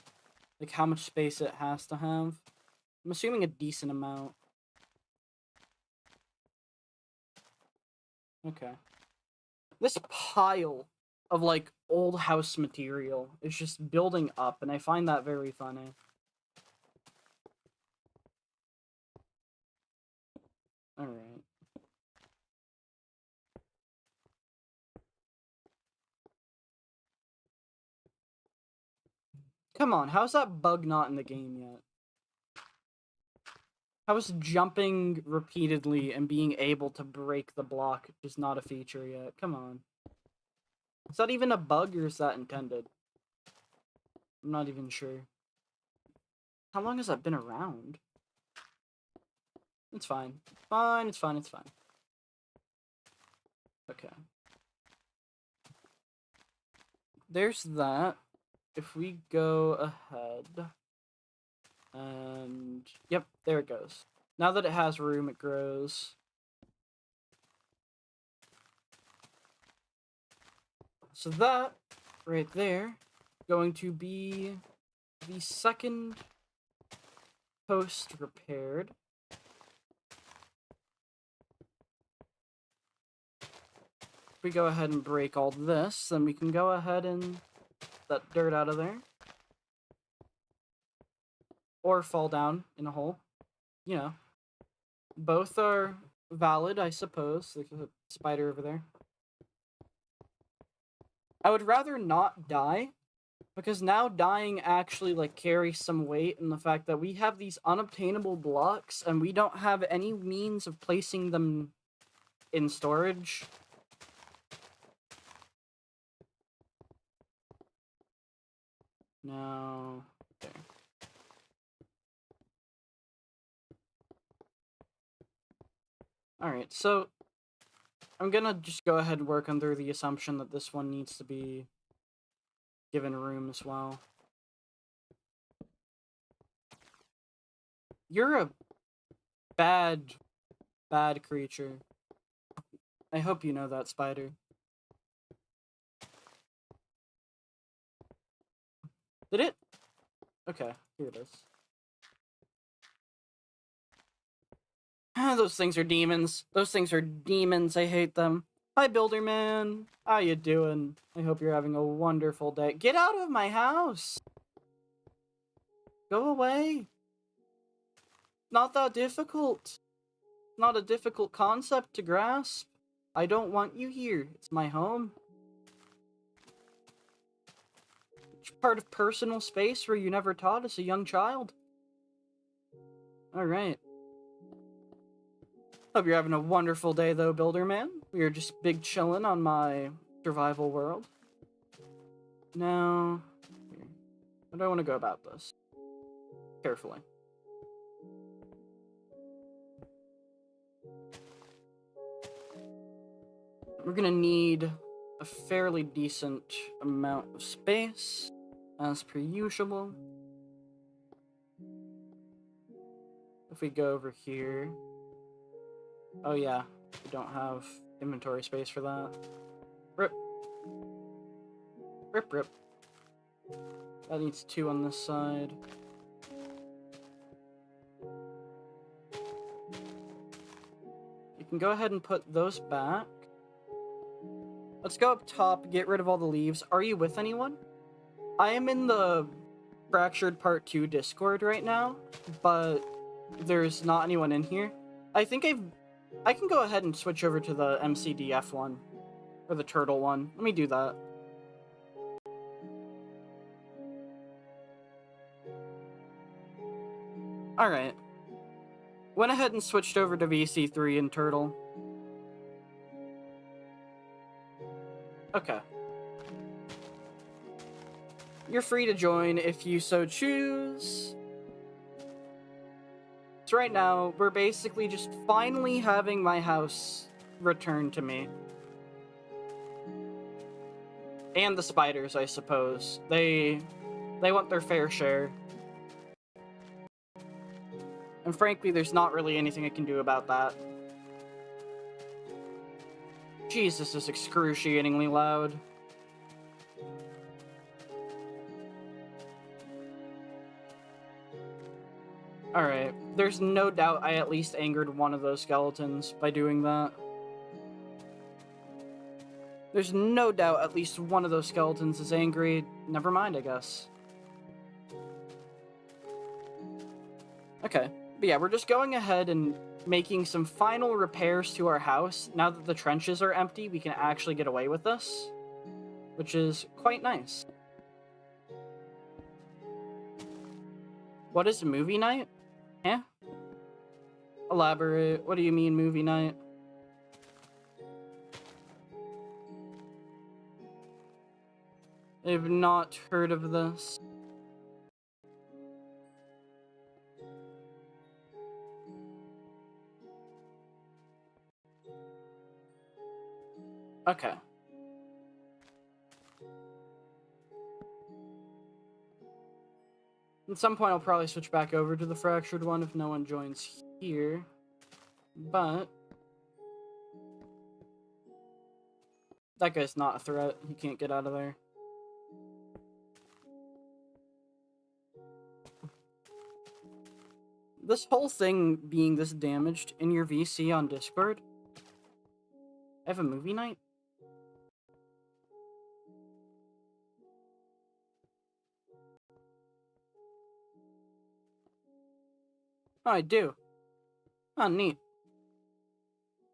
Like, how much space it has to have. I'm assuming a decent amount. Okay. This pile of, like, old house material is just building up, and I find that very funny. Alright. Come on, how's that bug not in the game yet? How is jumping repeatedly and being able to break the block just not a feature yet? Come on. Is that even a bug or is that intended? I'm not even sure. How long has that been around? It's fine. Fine, it's fine, it's fine. Okay. There's that. If we go ahead... And... Yep, there it goes. Now that it has room, it grows. So that, right there, going to be the second post repaired. If we go ahead and break all this, then we can go ahead and get that dirt out of there. Or fall down in a hole. You know. Both are valid, I suppose. There's a spider over there. I would rather not die, because now dying actually, like, carries some weight in the fact that we have these unobtainable blocks, and we don't have any means of placing them in storage. No. There. Alright, so I'm gonna just go ahead and work under the assumption that this one needs to be given room as well. You're a bad creature. I hope you know that, spider. Did it? Okay, here it is. Those things are demons. Those things are demons. I hate them. Hi, Builder Man. How you doing? I hope you're having a wonderful day. Get out of my house! Go away. Not that difficult. Not a difficult concept to grasp. I don't want you here. It's my home. It's part of personal space where you never taught as a young child. Alright. Hope you're having a wonderful day, though, Builder Man. We are just big chillin' on my survival world. Now, how do I want to go about this? Carefully. We're gonna need a fairly decent amount of space, as per usual. If we go over here... Oh yeah, we don't have inventory space for that. Rip. Rip, rip. That needs 2 on this side. You can go ahead and put those back. Let's go up top, get rid of all the leaves. Are you with anyone? I am in the Fractured Part 2 Discord right now, but there's not anyone in here. I think I can go ahead and switch over to the MCDF one, or the turtle one. Let me do that. Alright. Went ahead and switched over to VC3 and turtle. Okay. You're free to join if you so choose. So right now, we're basically just finally having my house returned to me. And the spiders, I suppose. They want their fair share. And frankly, there's not really anything I can do about that. Jesus, this is excruciatingly loud. Alright, there's no doubt I at least angered one of those skeletons by doing that. There's no doubt at least one of those skeletons is angry. Never mind, I guess. Okay, but yeah, we're just going ahead and making some final repairs to our house. Now that the trenches are empty, we can actually get away with this, which is quite nice. What is movie night? Eh? Elaborate. What do you mean, movie night? I've not heard of this. Okay. At some point, I'll probably switch back over to the fractured one if no one joins here. But that guy's not a threat. He can't get out of there. This whole thing being this damaged in your VC on Discord. I have a movie night? Oh, I do. Oh, neat.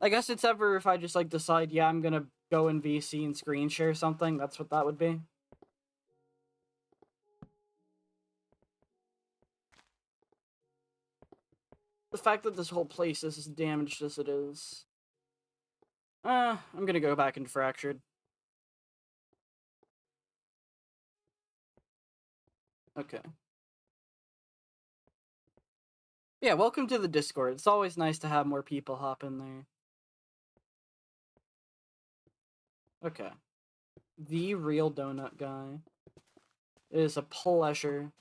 I guess it's ever if I just, like, decide, yeah, I'm gonna go in VC and screen share something, that's what that would be. The fact that this whole place is as damaged as it is. I'm gonna go back into Fractured. Okay. Yeah, welcome to the Discord. It's always nice to have more people hop in there. Okay. The real donut guy. It is a pleasure.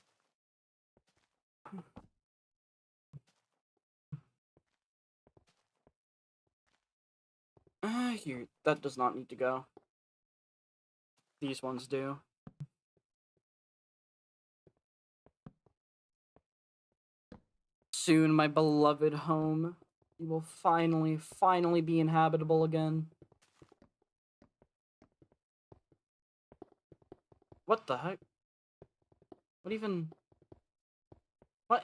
Here. That does not need to go. These ones do. Soon, my beloved home. You will finally be inhabitable again. What the heck? What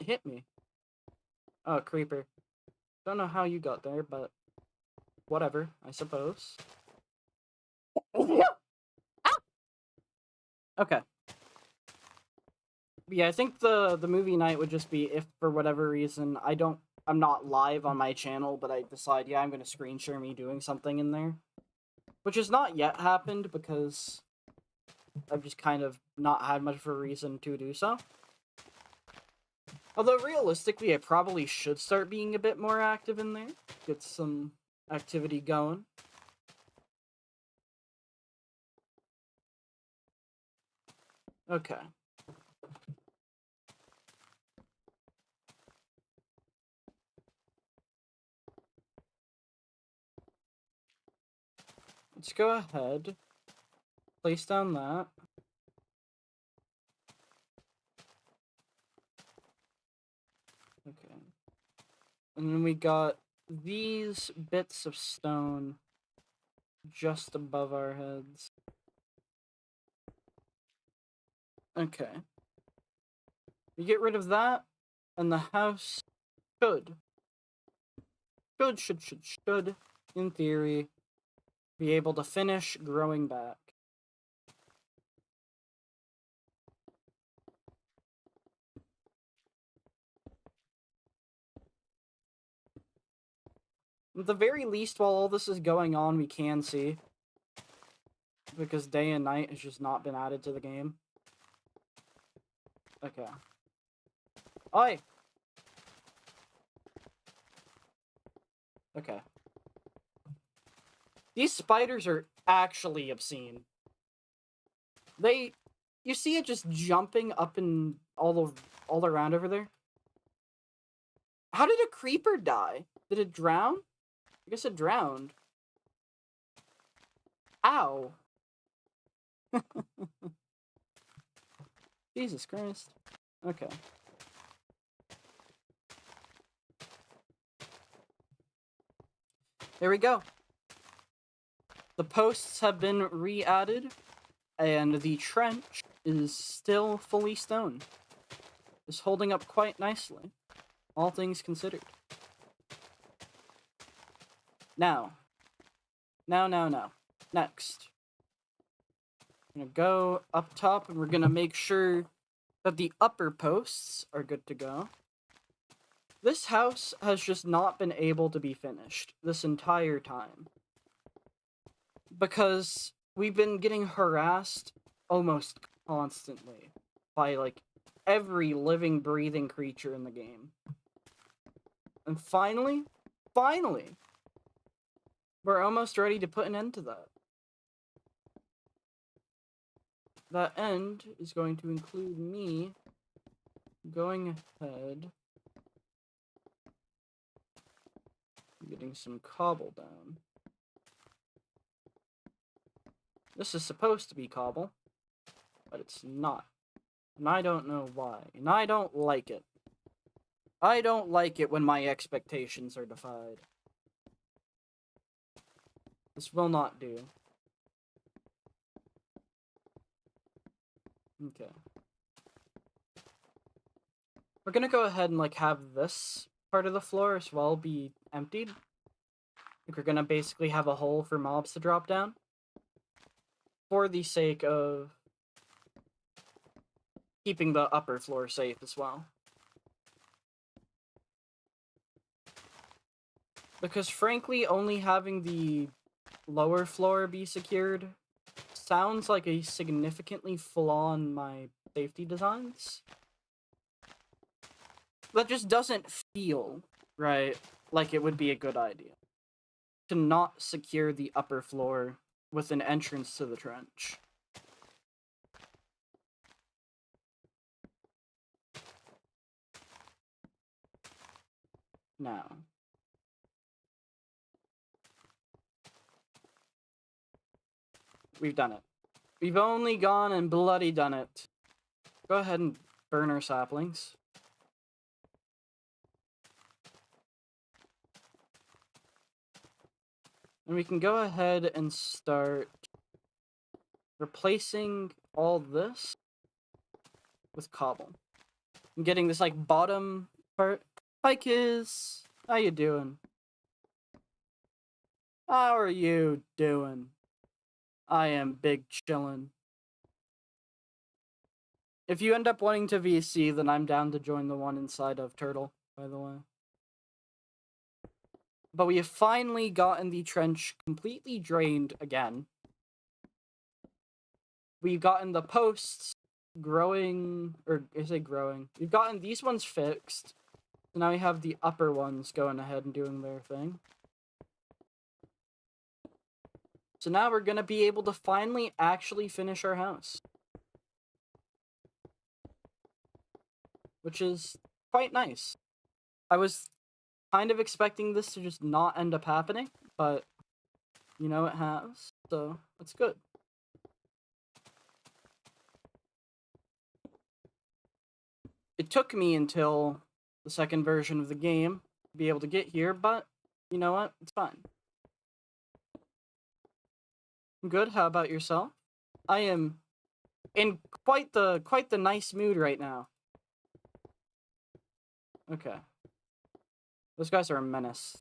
hit me? Oh, creeper. Don't know how you got there, but whatever, I suppose. Okay. Yeah, I think the movie night would just be if for whatever reason I'm not live on my channel, but I decide, yeah, I'm gonna screen share me doing something in there. Which has not yet happened because I've just kind of not had much of a reason to do so. Although realistically, I probably should start being a bit more active in there. Get some activity going. Okay. Let's go ahead. Place down that. Okay. And then we got these bits of stone just above our heads. Okay. We get rid of that, and the house should, in theory, be able to finish growing back. At the very least, while all this is going on, we can see. Because day and night has just not been added to the game. Okay. Oi! Okay. These spiders are actually obscene. You see it just jumping up and all around over there? How did a creeper die? Did it drown? I guess it drowned. Ow. Jesus Christ. Okay. There we go. The posts have been re-added, and the trench is still fully stone. It's holding up quite nicely, all things considered. Now. Next. I'm gonna go up top, and we're gonna make sure that the upper posts are good to go. This house has just not been able to be finished this entire time. Because we've been getting harassed almost constantly by, like, every living, breathing creature in the game. And finally, we're almost ready to put an end to that. That end is going to include me going ahead, getting some cobble down. This is supposed to be cobble, but it's not. And I don't know why. And I don't like it. I don't like it when my expectations are defied. This will not do. Okay. We're gonna go ahead and, like, have this part of the floor as well be emptied. Like, we're gonna basically have a hole for mobs to drop down. For the sake of keeping the upper floor safe as well. Because frankly, only having the lower floor be secured sounds like a significantly flaw in my safety designs. That just doesn't feel, right, like it would be a good idea to not secure the upper floor with an entrance to the trench. Now, we've done it. We've only gone and bloody done it. Go ahead and burn our saplings. And we can go ahead and start replacing all this with cobble. I'm getting this, like, bottom part. Hi, Kiz. How you doing? How are you doing? I am big chillin'. If you end up wanting to VC, then I'm down to join the one inside of Turtle, by the way. But we have finally gotten the trench completely drained again. We've gotten the posts growing, or is it growing? We've gotten these ones fixed. So now we have the upper ones going ahead and doing their thing. So now we're gonna be able to finally actually finish our house. Which is quite nice. I was kind of expecting this to just not end up happening, but, you know, it has, so that's good. It took me until the second version of the game to be able to get here, but you know what? It's fine. I'm good. How about yourself? I am in quite the nice mood right now. Okay. Those guys are a menace.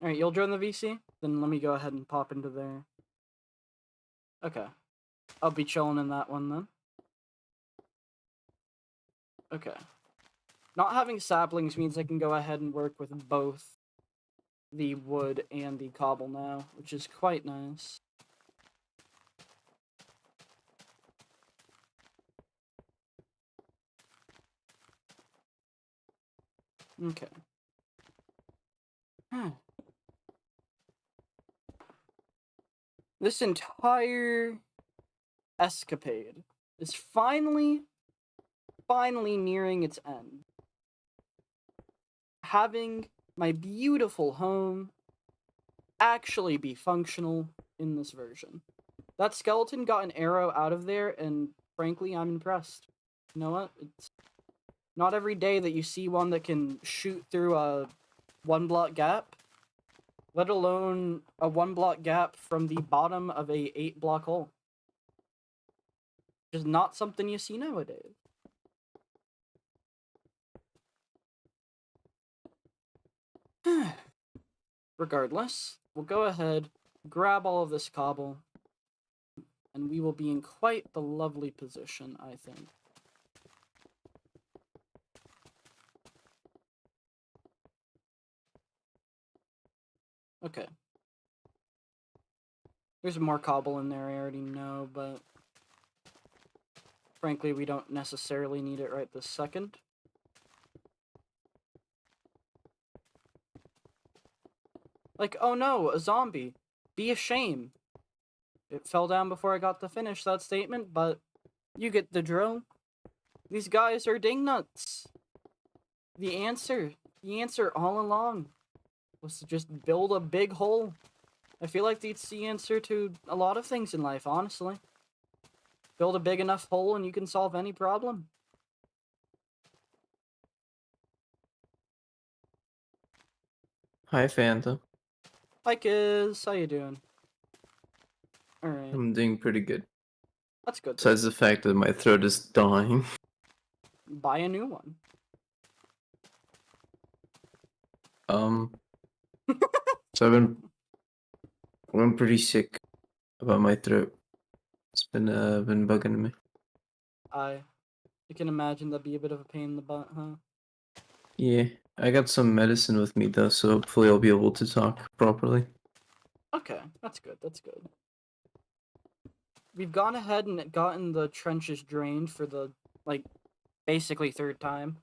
Alright, you'll join the VC? Then let me go ahead and pop into there. Okay. I'll be chilling in that one then. Okay. Not having saplings means I can go ahead and work with both the wood and the cobble now, which is quite nice. Okay. This entire escapade is finally nearing its end. Having my beautiful home actually be functional in this version. That skeleton got an arrow out of there, and frankly, I'm impressed. You know what? It's not every day that you see one that can shoot through a 1-block gap, let alone a 1-block gap from the bottom of a 8-block hole. Just not something you see nowadays. Regardless, we'll go ahead, grab all of this cobble, and we will be in quite the lovely position, I think. Okay. There's more cobble in there, I already know, but frankly, we don't necessarily need it right this second. Like, oh no, a zombie. Be a shame. It fell down before I got to finish that statement, but you get the drill. These guys are dingnuts. The answer all along was to just build a big hole. I feel like that's the answer to a lot of things in life, honestly. Build a big enough hole and you can solve any problem. Hi, Fanta. Hi, Kiz. How you doing? Alright. I'm doing pretty good. That's good. Besides the fact that my throat is dying. Buy a new one. So I'm pretty sick about my throat. It's been bugging me. You can imagine that'd be a bit of a pain in the butt, huh? Yeah, I got some medicine with me though, so hopefully I'll be able to talk properly. Okay, that's good. That's good. We've gone ahead and gotten the trenches drained for the, like, basically third time.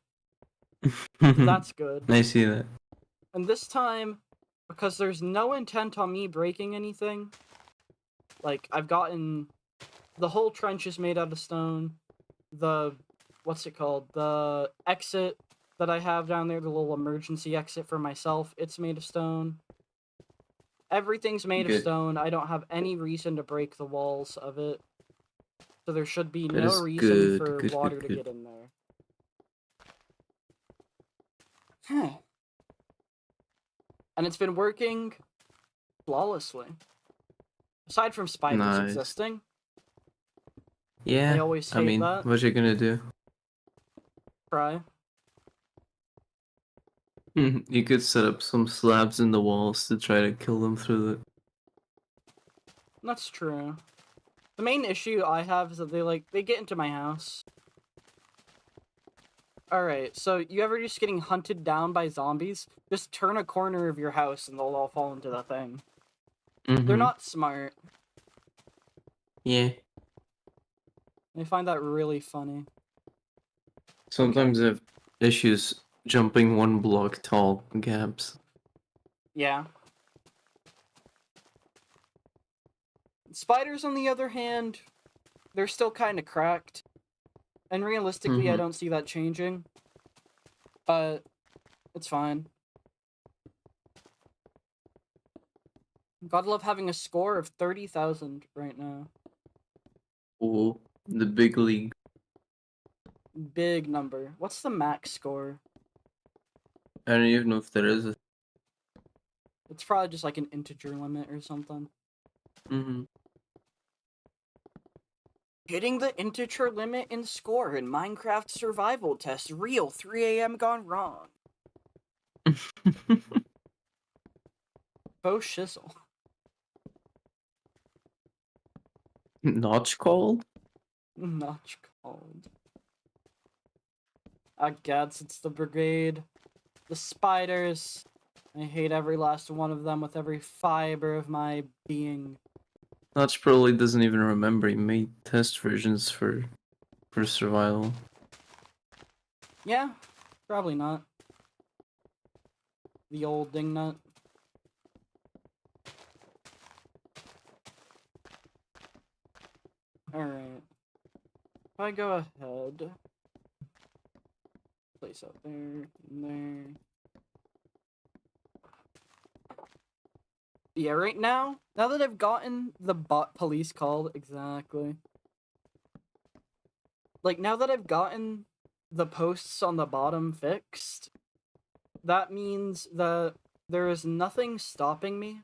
That's good. I see that. And this time, because there's no intent on me breaking anything, like, I've gotten the whole trench is made out of stone. The, what's it called? The exit that I have down there, the little emergency exit for myself, it's made of stone. Everything's made of Good. stone. I don't have any reason to break the walls of it. So there should be That no is reason good. for Good, water good, to good. get in there. Huh. And it's been working flawlessly. Aside from spiders Nice. existing. Yeah, I always I hate mean, that. what you gonna do? Try. You could set up some slabs in the walls to try to kill them through it. That's true. The main issue I have is that they get into my house. Alright, so you ever just getting hunted down by zombies? Just turn a corner of your house and they'll all fall into the thing. They're not smart. Yeah. I find that really funny. Sometimes I have issues jumping one block tall gaps. Yeah. Spiders, on the other hand, they're still kind of cracked. And realistically, I don't see that changing. But it's fine. Gotta love having a score of 30,000 right now. Oh, the big league. Big number. What's the max score? I don't even know if there is a. It's probably just like an integer limit or something. Hitting the integer limit in score in Minecraft survival test. Real 3 a.m. gone wrong. Bo shizzle. Notch called? Notch called. I guess it's the brigade. The spiders. I hate every last one of them with every fiber of my being. Notch probably doesn't even remember he made test versions for survival. Yeah, probably not. The old dingnut. Alright. If I go ahead... Place out there, and there... Yeah, right now that I've gotten the bot police called, exactly. Like, now that I've gotten the posts on the bottom fixed, that means that there is nothing stopping me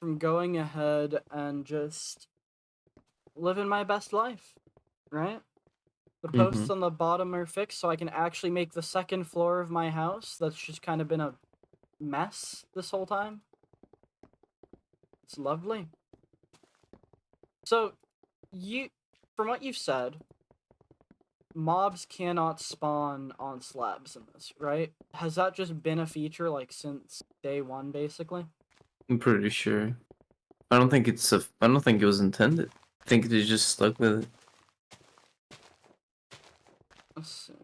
from going ahead and just living my best life, right? The posts on the bottom are fixed so I can actually make the second floor of my house that's just kind of been a mess this whole time. It's lovely. So, from what you've said, mobs cannot spawn on slabs in this, right? Has that just been a feature, like, since day one, basically? I'm pretty sure. I don't think it was intended. I think they just stuck with it. Let's see.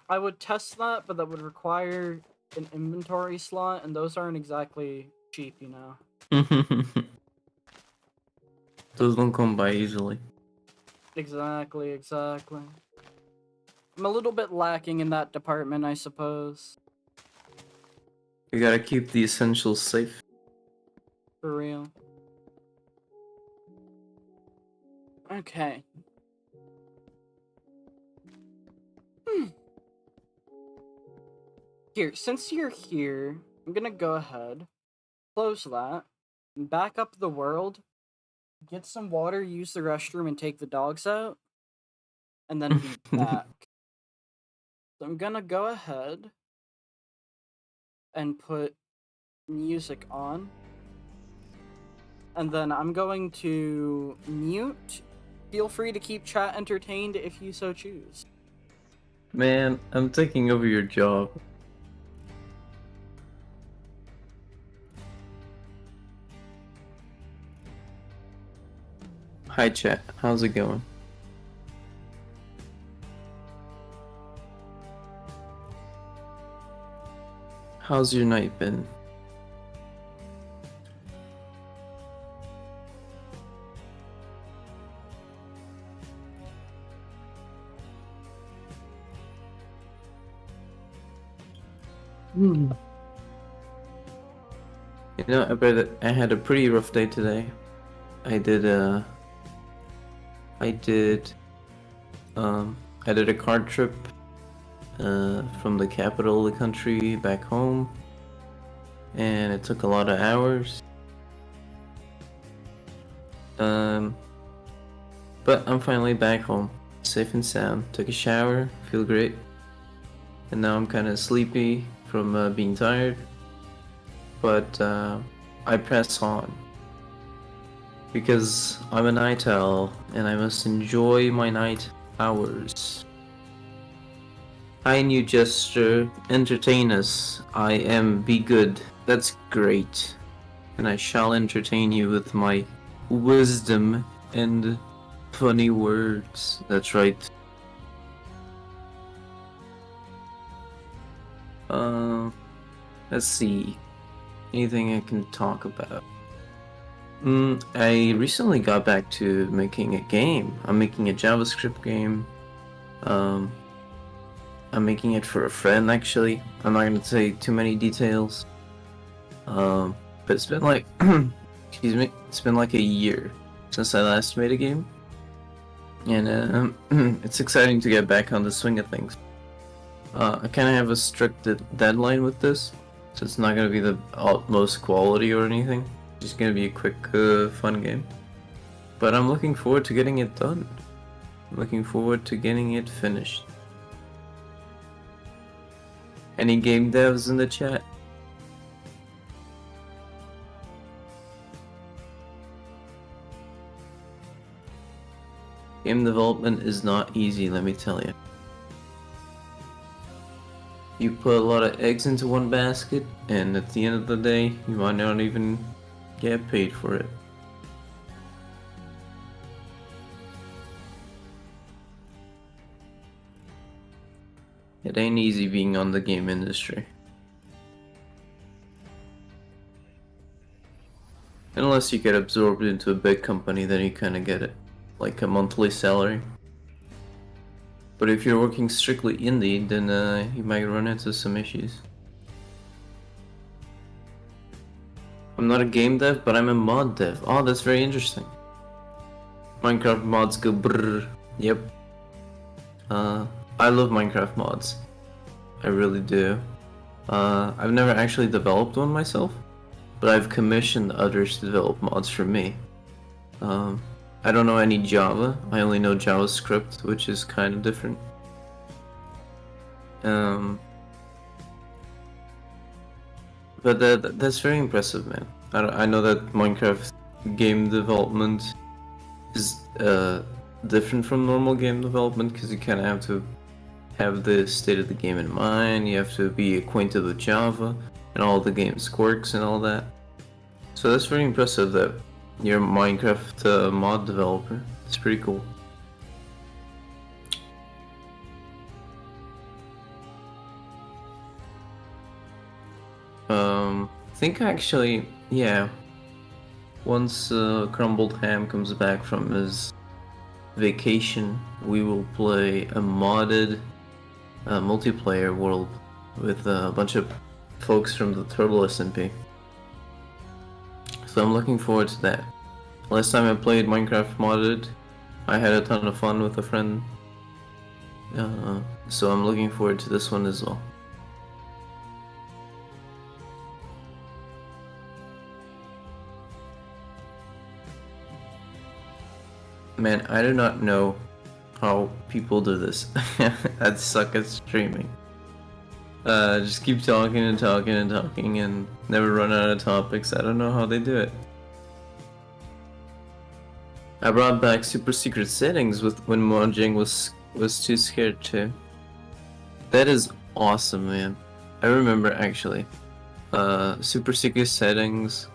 I would test that, but that would require an inventory slot, and those aren't exactly cheap, you know. Those don't come by easily. Exactly. I'm a little bit lacking in that department, I suppose. You gotta keep the essentials safe. For real. Okay. Here, since you're here, I'm gonna go ahead, close that, and back up the world, get some water, use the restroom, and take the dogs out, and then be back. So I'm gonna go ahead and put music on, and then I'm going to mute. Feel free to keep chat entertained if you so choose. Man, I'm taking over your job. Hi chat, how's it going? How's your night been? You know, I had a pretty rough day today. I did a car trip from the capital of the country back home, and it took a lot of hours. But I'm finally back home, safe and sound. Took a shower, feel great, and now I'm kind of sleepy from being tired. But I press on because I'm a night owl and I must enjoy my night hours. Hi, new gesture, entertain us. I am be good. That's great, and I shall entertain you with my wisdom and funny words. That's right. Let's see. Anything I can talk about? I recently got back to making a game. I'm making a JavaScript game. I'm making it for a friend, actually. I'm not gonna say too many details. But it's been like, excuse me, it's been like a year since I last made a game. And it's exciting to get back on the swing of things. I kind of have a strict deadline with this, so it's not gonna be the utmost quality or anything. It's just gonna be a quick, fun game. But I'm looking forward to getting it done. I'm looking forward to getting it finished. Any game devs in the chat? Game development is not easy, let me tell you. You put a lot of eggs into one basket, and at the end of the day, you might not even get paid for it. It ain't easy being on the game industry. Unless you get absorbed into a big company, then you kinda get it. Like a monthly salary. But if you're working strictly indie, then you might run into some issues. I'm not a game dev, but I'm a mod dev. Oh, that's very interesting. Minecraft mods go brrr. Yep. I love Minecraft mods. I really do. I've never actually developed one myself, but I've commissioned others to develop mods for me. I don't know any Java. I only know JavaScript, which is kind of different. But that's very impressive, man. I know that Minecraft game development is different from normal game development because you kind of have to have the state of the game in mind. You have to be acquainted with Java and all the game's quirks and all that. So that's very impressive that you're a Minecraft mod developer. It's pretty cool. I think actually, yeah. Once Crumbled Ham comes back from his vacation, we will play a modded multiplayer world with a bunch of folks from the Turtle SMP. So I'm looking forward to that. Last time I played Minecraft modded, I had a ton of fun with a friend. So I'm looking forward to this one as well. Man, I do not know how people do this. I suck at streaming. Just keep talking and talking and talking and never run out of topics. I don't know how they do it. I brought back super secret settings when Mojang was too scared to. That is awesome, man. I remember actually. Super secret settings,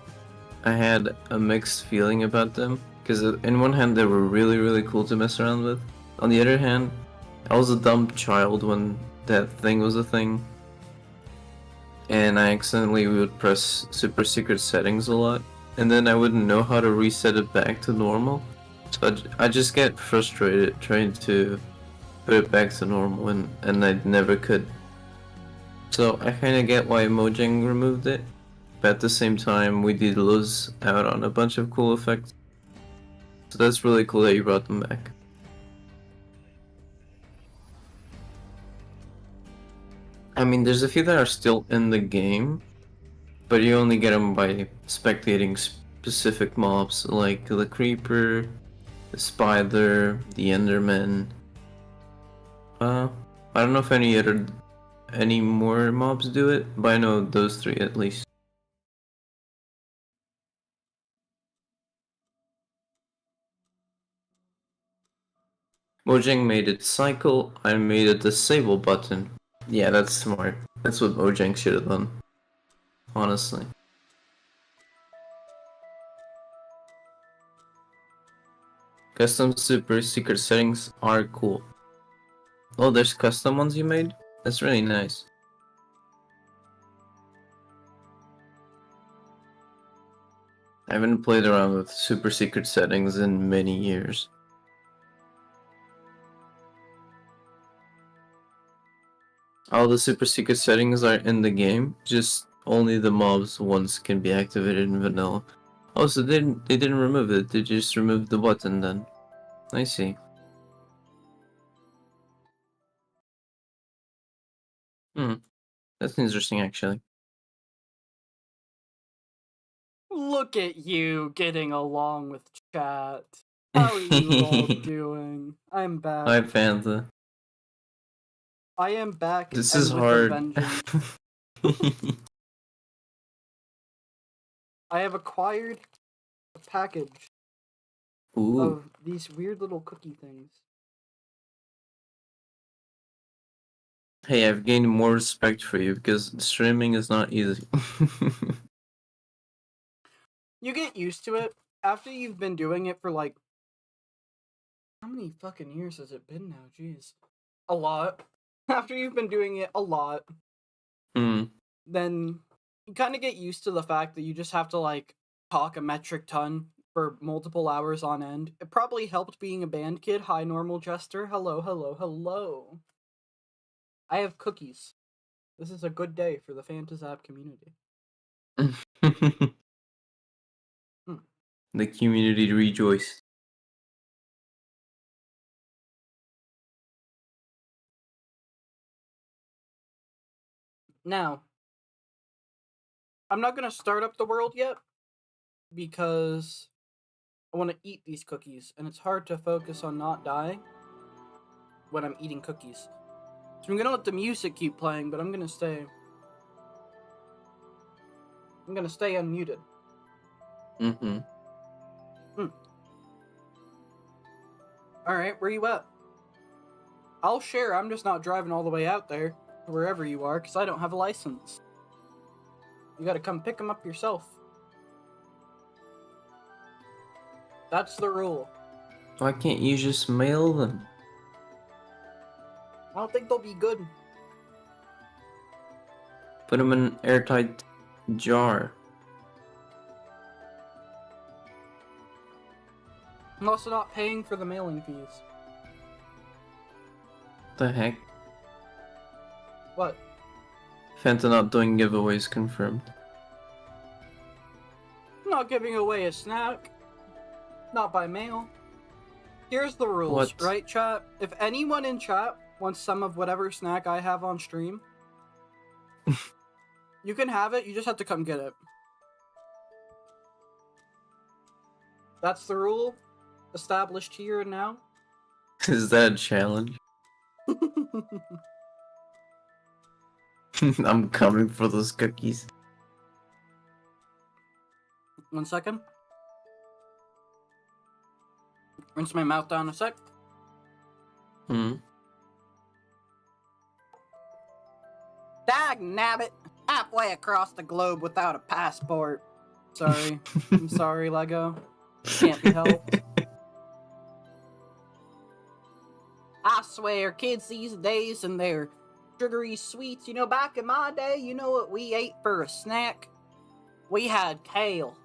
I had a mixed feeling about them. Because in one hand they were really, really cool to mess around with. On the other hand, I was a dumb child when that thing was a thing. And I accidentally would press super secret settings a lot. And then I wouldn't know how to reset it back to normal. So I just get frustrated trying to put it back to normal and I never could. So I kinda get why Mojang removed it. But at the same time, we did lose out on a bunch of cool effects. So that's really cool that you brought them back. I mean, there's a few that are still in the game, but you only get them by spectating specific mobs, like the Creeper, the Spider, the Enderman. I don't know if any more mobs do it, but I know those three at least. Mojang made it cycle, I made a disable button. Yeah, that's smart. That's what Mojang should have done. Honestly. Custom super secret settings are cool. Oh, there's custom ones you made? That's really nice. I haven't played around with super secret settings in many years. All the super secret settings are in the game, just only the mobs ones can be activated in vanilla. Oh, so they didn't remove it, they just removed the button then. I see. That's interesting actually. Look at you getting along with chat. How are you all doing? I'm back. Hi, Panther. I am back This and is with hard. a vengeance. I have acquired a package Ooh. of these weird little cookie things. Hey, I've gained more respect for you because streaming is not easy. You get used to it after you've been doing it for like, how many fucking years has it been now? Jeez. A lot. After you've been doing it a lot, then you kind of get used to the fact that you just have to like talk a metric ton for multiple hours on end. It probably helped being a band kid. Hi, Normal Jester. Hello, hello, hello. I have cookies. This is a good day for the Phantasap community. The community rejoiced. Now, I'm not going to start up the world yet because I want to eat these cookies, and it's hard to focus on not dying when I'm eating cookies. So I'm going to let the music keep playing, but I'm going to stay unmuted. Alright, where you at? I'll share. I'm just not driving all the way out there, wherever you are, because I don't have a license. You gotta come pick them up yourself. That's the rule. Why can't you just mail them? I don't think they'll be good. Put them in an airtight jar. I'm also not paying for the mailing fees. What the heck? What? Fanta not doing giveaways confirmed. I'm not giving away a snack. Not by mail. Here's the rules, What? right, chat? If anyone in chat wants some of whatever snack I have on stream, you can have it, you just have to come get it. That's the rule, established here and now. Is that a challenge? I'm coming for those cookies. 1 second. Rinse my mouth down a sec. Dag nabbit! Halfway across the globe without a passport. Sorry. I'm sorry, Lego. Can't be helped. I swear, kids these days and their sugary sweets, back in my day, you know what we ate for a snack? We had kale.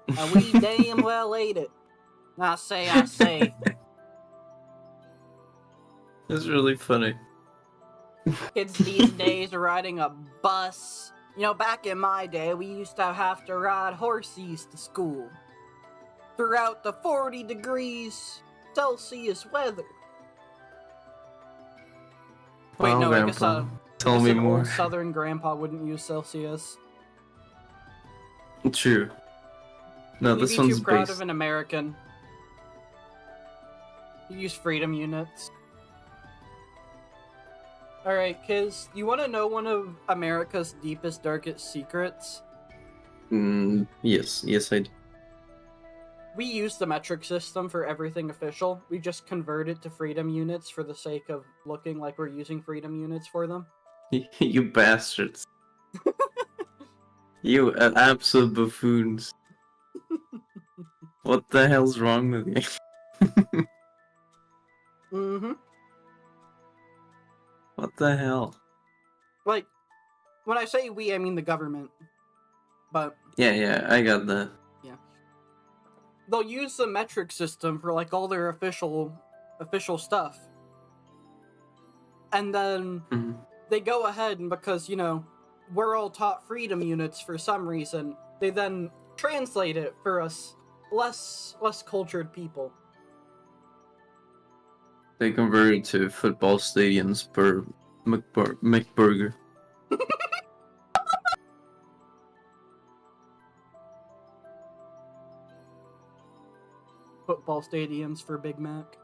And we damn well ate it. I say. It's really funny. Kids these days are riding a bus. Back in my day, we used to have to ride horses to school. Throughout the 40 degrees Celsius weather. Wait, Wow, no, Grandpa. Tell I guess me an more. old Southern grandpa wouldn't use Celsius. True. No, You'd this be one's too proud based. of an American. You use freedom units. Alright, Kiz, you want to know one of America's deepest, darkest secrets? Yes, I do. We use the metric system for everything official. We just convert it to freedom units for the sake of looking like we're using freedom units for them. You bastards. You absolute buffoons. What the hell's wrong with you? Mm-hmm. What the hell? Like, when I say we, I mean the government. But Yeah, I got that. they'll use the metric system for like all their official stuff. And then they go ahead and because, we're all taught freedom units for some reason, they then translate it for us less cultured people. They converted to football stadiums per McBurger. Football stadiums for Big Mac.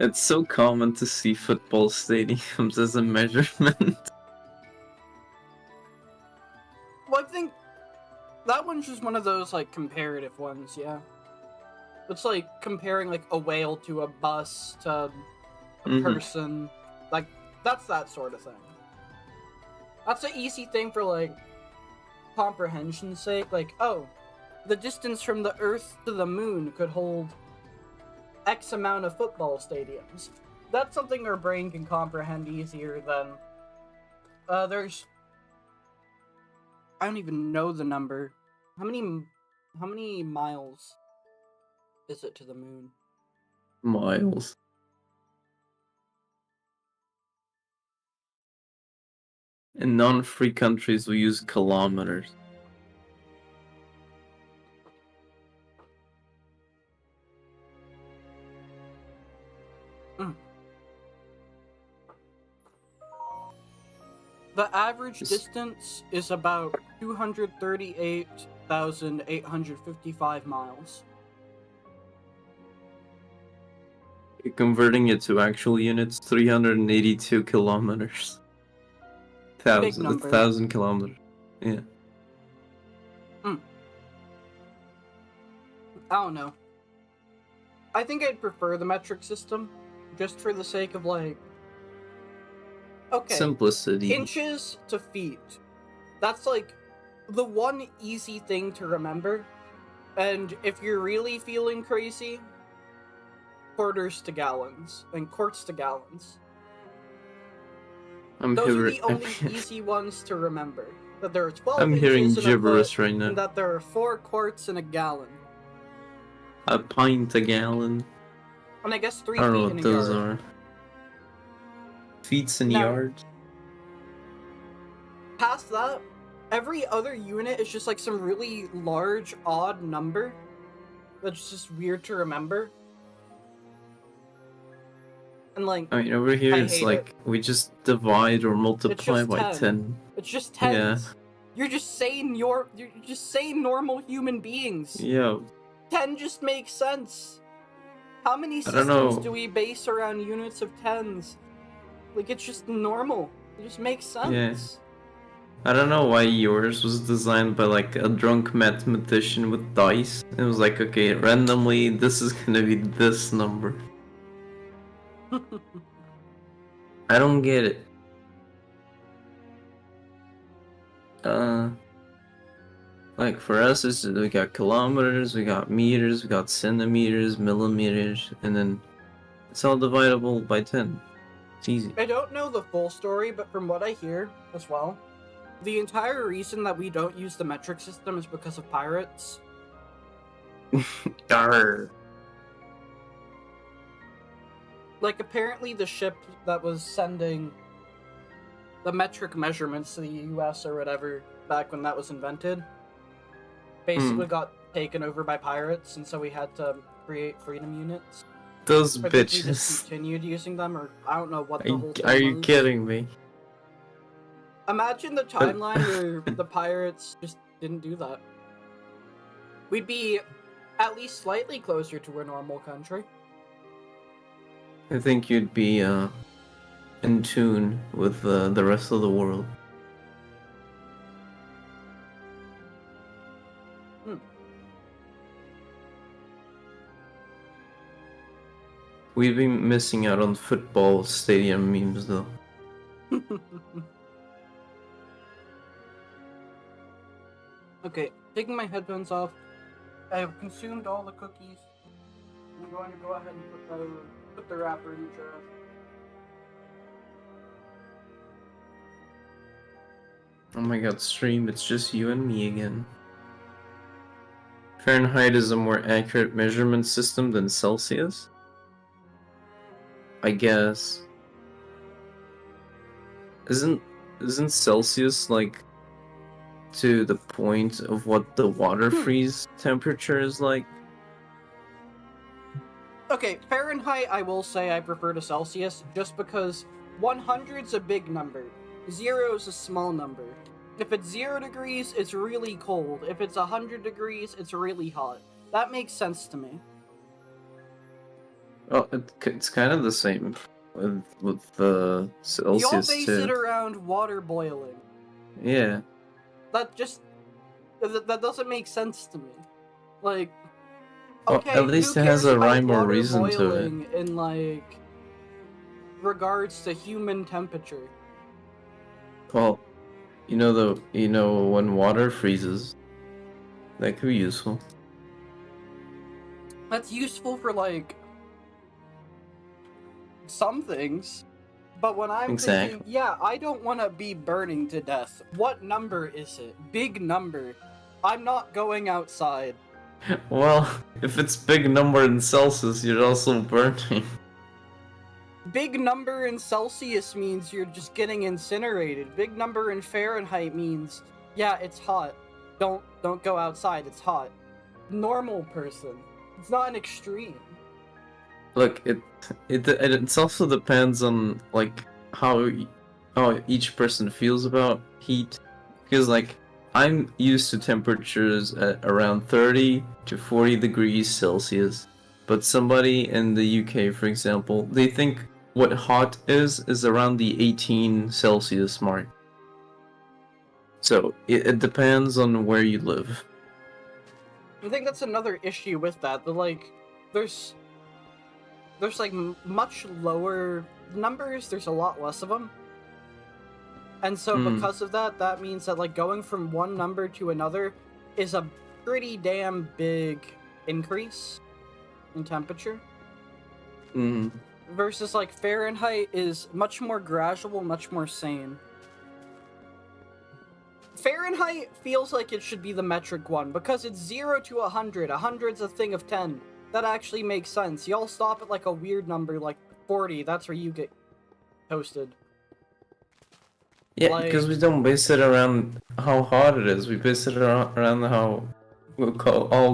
It's so common to see football stadiums as a measurement. Well, I think that one's just one of those, like, comparative ones, yeah. It's like comparing, like, a whale to a bus to a person. Like, that's that sort of thing. That's an easy thing for, like, comprehension's sake. Like, oh, the distance from the Earth to the Moon could hold X amount of football stadiums. That's something our brain can comprehend easier than... there's... I don't even know the number. How many miles is it to the moon? Miles. In non-free countries, we use kilometers. The average distance is about 238,855 miles. Converting it to actual units, 382 kilometers. Big number. 1,000 kilometers. Yeah. I don't know. I think I'd prefer the metric system, just for the sake of like, okay, Simplicity. inches to feet. That's like the one easy thing to remember. And if you're really feeling crazy, quarters to gallons and quarts to gallons. Those are the only easy ones to remember. That there are 12 I'm hearing inches in a gibberish foot, right now. and that there are 4 quarts in a gallon. A pint a gallon. And I guess 3 I don't know feet what in a those yard. are. Feet in Now- yards. Past that, every other unit is just like some really large, odd number that's just weird to remember. And like, I mean, over here I it's hate like we just divide or multiply just by 10. 10. it's just Yeah. tens. You're just saying normal human beings. Yeah. 10 just makes sense. How many I don't systems know. do we base around units of tens? Like, it's just normal. It just makes sense. Yeah. I don't know why yours was designed by like a drunk mathematician with dice. It was like, okay, randomly this is gonna be this number. I don't get it. Like for us, we got kilometers, we got meters, we got centimeters, millimeters, and then it's all dividable by 10. It's easy. I don't know the full story, but from what I hear as well, the entire reason that we don't use the metric system is because of pirates. Arr. Like, apparently the ship that was sending the metric measurements to the US or whatever back when that was invented basically got taken over by pirates, and so we had to create freedom units. Those I think we bitches. just continued using them, or I don't know what the whole thing Are you was. kidding me? Imagine the timeline where the pirates just didn't do that. We'd be at least slightly closer to a normal country. I think you'd be in tune with the rest of the world. We'd be missing out on football stadium memes though. Okay, taking my headphones off. I have consumed all the cookies. I'm going to go ahead and put the wrapper in the trash. Oh my god, stream, it's just you and me again. Fahrenheit is a more accurate measurement system than Celsius? I guess. Isn't Celsius like to the point of what the water freeze temperature is like? Okay, Fahrenheit, I will say I prefer to Celsius, just because 100's a big number, 0's a small number. If it's 0 degrees, it's really cold. If it's 100 degrees, it's really hot. That makes sense to me. Oh, it's kind of the same with the Celsius Y'all base too. it around water boiling. Yeah. That doesn't make sense to me. Like, Well, okay, at least who it has cares a about rhyme or water reason to it. boiling in like regards to human temperature? Well, you know when water freezes, that could be useful. That's useful for like some things. But when I'm Exactly. thinking, yeah, I don't want to be burning to death. What number is it? Big number. I'm not going outside. Well, if it's big number in Celsius, you're also burning. Big number in Celsius means you're just getting incinerated. Big number in Fahrenheit means, yeah, it's hot. Don't go outside, it's hot. Normal person. It's not an extreme. Look, it also depends on like how each person feels about heat, because like I'm used to temperatures at around 30 to 40 degrees Celsius, but somebody in the UK, for example, they think what hot is around the 18 Celsius mark. So it depends on where you live. I think that's another issue with that. Like, there's there's like much lower numbers. There's a lot less of them, and so because of that, that means that like going from one number to another is a pretty damn big increase in temperature. Versus like Fahrenheit is much more gradual, much more sane. Fahrenheit feels like it should be the metric one because it's 0 to 100. 100's a thing of 10. That actually makes sense. Y'all stop at like a weird number like 40. That's where you get toasted. Yeah, Like- because we don't base it around how hot it is. We base it around how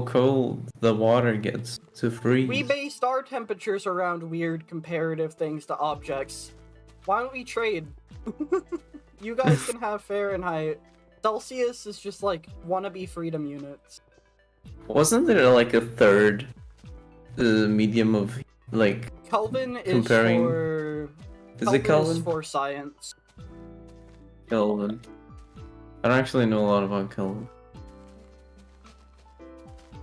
cold the water gets to freeze. We based our temperatures around weird comparative things to objects. Why don't we trade? You guys can have Fahrenheit. Celsius is just like wannabe freedom units. Wasn't there like a third medium of like Kelvin is comparing? for... Is it Kelvin? Is for science. Kelvin. I don't actually know a lot about Kelvin.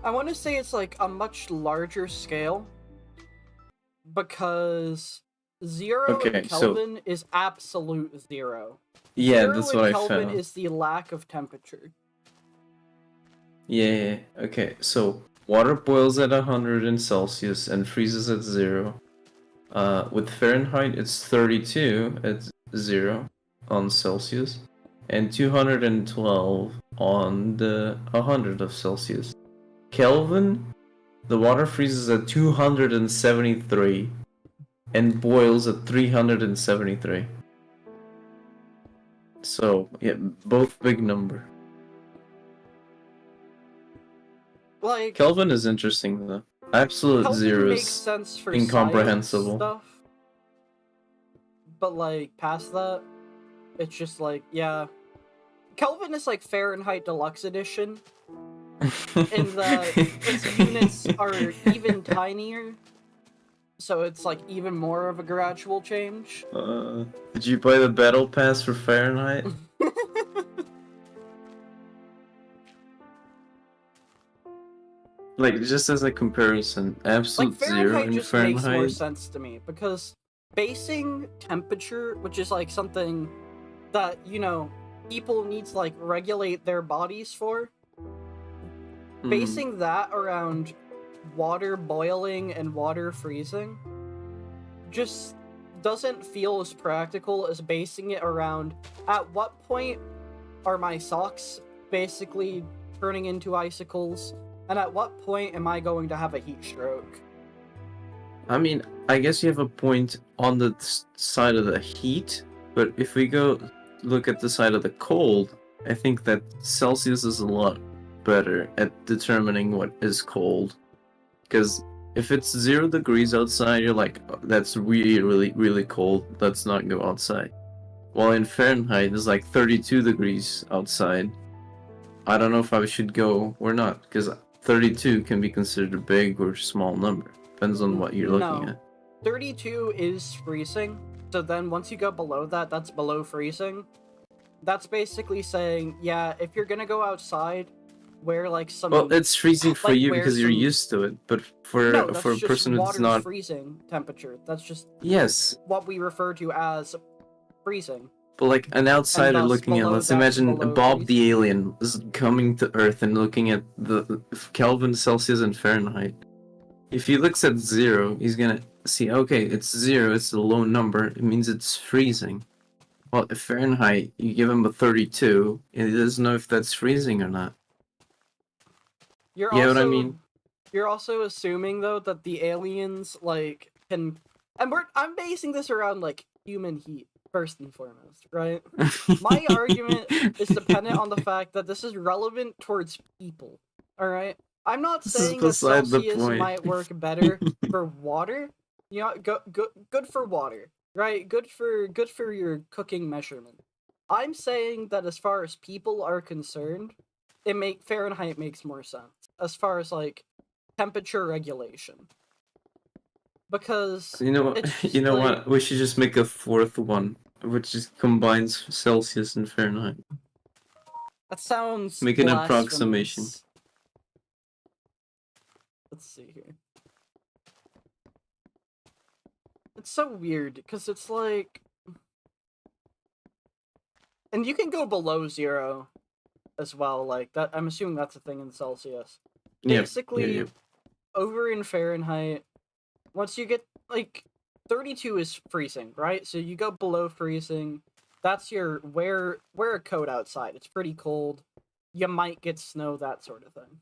I want to say it's like a much larger scale because 0 in Kelvin is absolute 0. Yeah, 0 that's in what I Kelvin found. is the lack of temperature. Yeah, okay, so water boils at 100 in Celsius and freezes at 0. With Fahrenheit, it's 32 at 0 on Celsius, and 212 on the 100 of Celsius. Kelvin, the water freezes at 273 and boils at 373. So, yeah, both big number. Like Kelvin is interesting though. Absolute Kelvin zero makes is sense for incomprehensible. science stuff, but like past that, it's just like yeah. Kelvin is like Fahrenheit Deluxe Edition, in that its units are even tinier, so it's like even more of a gradual change. Did you buy the battle pass for Fahrenheit? Like, just as a comparison, absolute Like zero Fahrenheit in just makes more Fahrenheit. sense to me because basing temperature, which is like something that, you know, people need to like regulate their bodies for, basing that around water boiling and water freezing just doesn't feel as practical as basing it around at what point are my socks basically turning into icicles, and at what point am I going to have a heat stroke? I mean, I guess you have a point on the side of the heat, but if we go look at the side of the cold, I think that Celsius is a lot better at determining what is cold. Because if it's 0 degrees outside, you're like, oh, that's really, really, really cold, let's not go outside. While in Fahrenheit, it's like 32 degrees outside. I don't know if I should go or not, because 32 can be considered a big or small number. Depends on what you're looking at. 32 is freezing, so then once you go below that, that's below freezing. That's basically saying, yeah, if you're gonna go outside, wear like some... Well, it's freezing for like, you wear because you're some- used to it, but for No, that's a just person who's water not... freezing temperature. That's just Yes, what we refer to as freezing. but like an outsider thus looking at, below let's that, imagine below Bob the freezing. alien is coming to Earth and looking at the Kelvin, Celsius, and Fahrenheit. If he looks at 0, he's gonna see, okay, it's 0, it's a low number, it means it's freezing. Well, if Fahrenheit, you give him a 32, and he doesn't know if that's freezing or not. You're You know also, what I mean? You're also assuming though that the aliens like can, and I'm basing this around like human heat first and foremost, right? My argument is dependent on the fact that this is relevant towards people. All right, I'm not This is saying that beside the Celsius point. might work better for water. You know, good for water, right? Good for your cooking measurement. I'm saying that as far as people are concerned, Fahrenheit makes more sense as far as like temperature regulation. Because You know what? it's just You know like- what? We should just make a fourth one, which just combines Celsius and Fahrenheit. that sounds Make an blasphemous. approximation. Let's see here. it's so weird because it's like, and you can go below 0 as well. Like that, I'm assuming that's a thing in Celsius. Yep. Basically, Yep. over in Fahrenheit, once you get like 32 is freezing, right? So you go below freezing. That's your wear a coat outside. It's pretty cold. You might get snow, that sort of thing.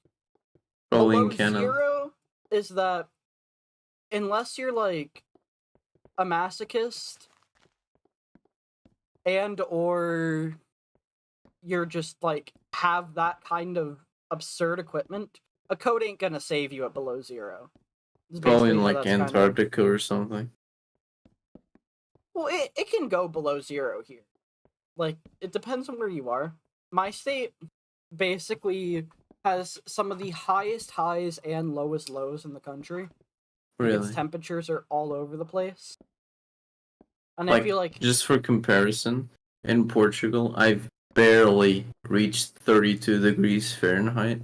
Probably in Below Canada. 0 is that unless you're like a masochist and or you're just like have that kind of absurd equipment, a coat ain't gonna save you at below 0. Is Probably basically in how like that's kind of. Antarctica or something. Well, it can go below 0 here. Like, it depends on where you are. My state basically has some of the highest highs and lowest lows in the country. Like, its Really. temperatures are all over the place. And I Like, feel like, just for comparison, in Portugal, I've barely reached 32 degrees Fahrenheit.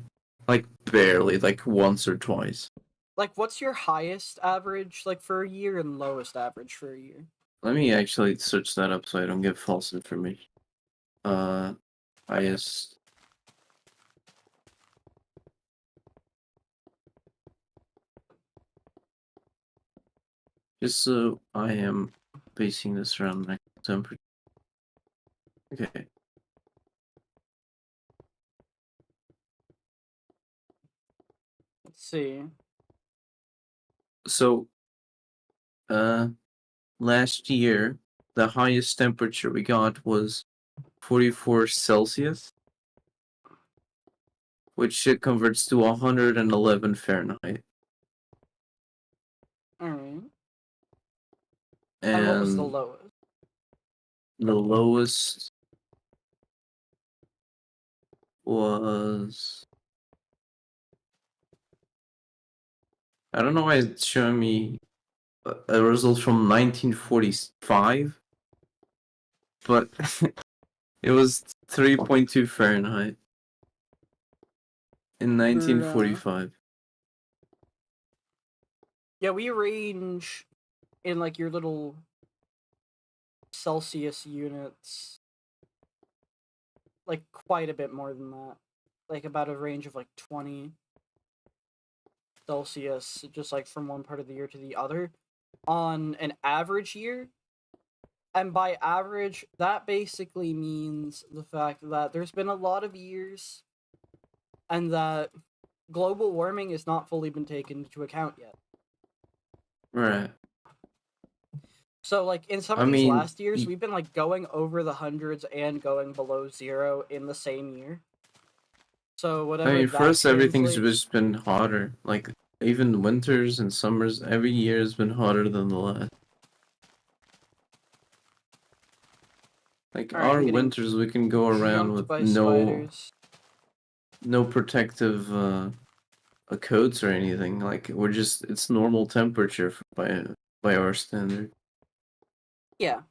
Like, barely, like once or twice. what's your highest average, like, for a year and lowest average for a year? Let me actually search that up so I don't give false information. Highest. Just so I am basing this around my temperature. Okay. Let's see. So, last year, the highest temperature we got was 44 Celsius, which converts to 111 Fahrenheit. Alright. And And what was the lowest? the lowest was, I don't know why it's showing me a result from 1945, but it was 3.2 Fahrenheit in 1945. Yeah, we range in, like, your little Celsius units, like, quite a bit more than that. Like, about a range of, like, 20 Celsius, just, like, from one part of the year to the other, on an average year. And by average, that basically means the fact that there's been a lot of years and that global warming has not fully been taken into account yet. Right. So, like, in some I of these mean, last years, we've been, like, going over the hundreds and going below 0 in the same year. So, whatever that first everything's translates. just been hotter. Like, even winters and summers, every year has been hotter than the last. Like, Alright, I'm our getting winters, we can go around jumped with by no spiders. protective coats or anything. Like, it's normal temperature by our standard. Yeah.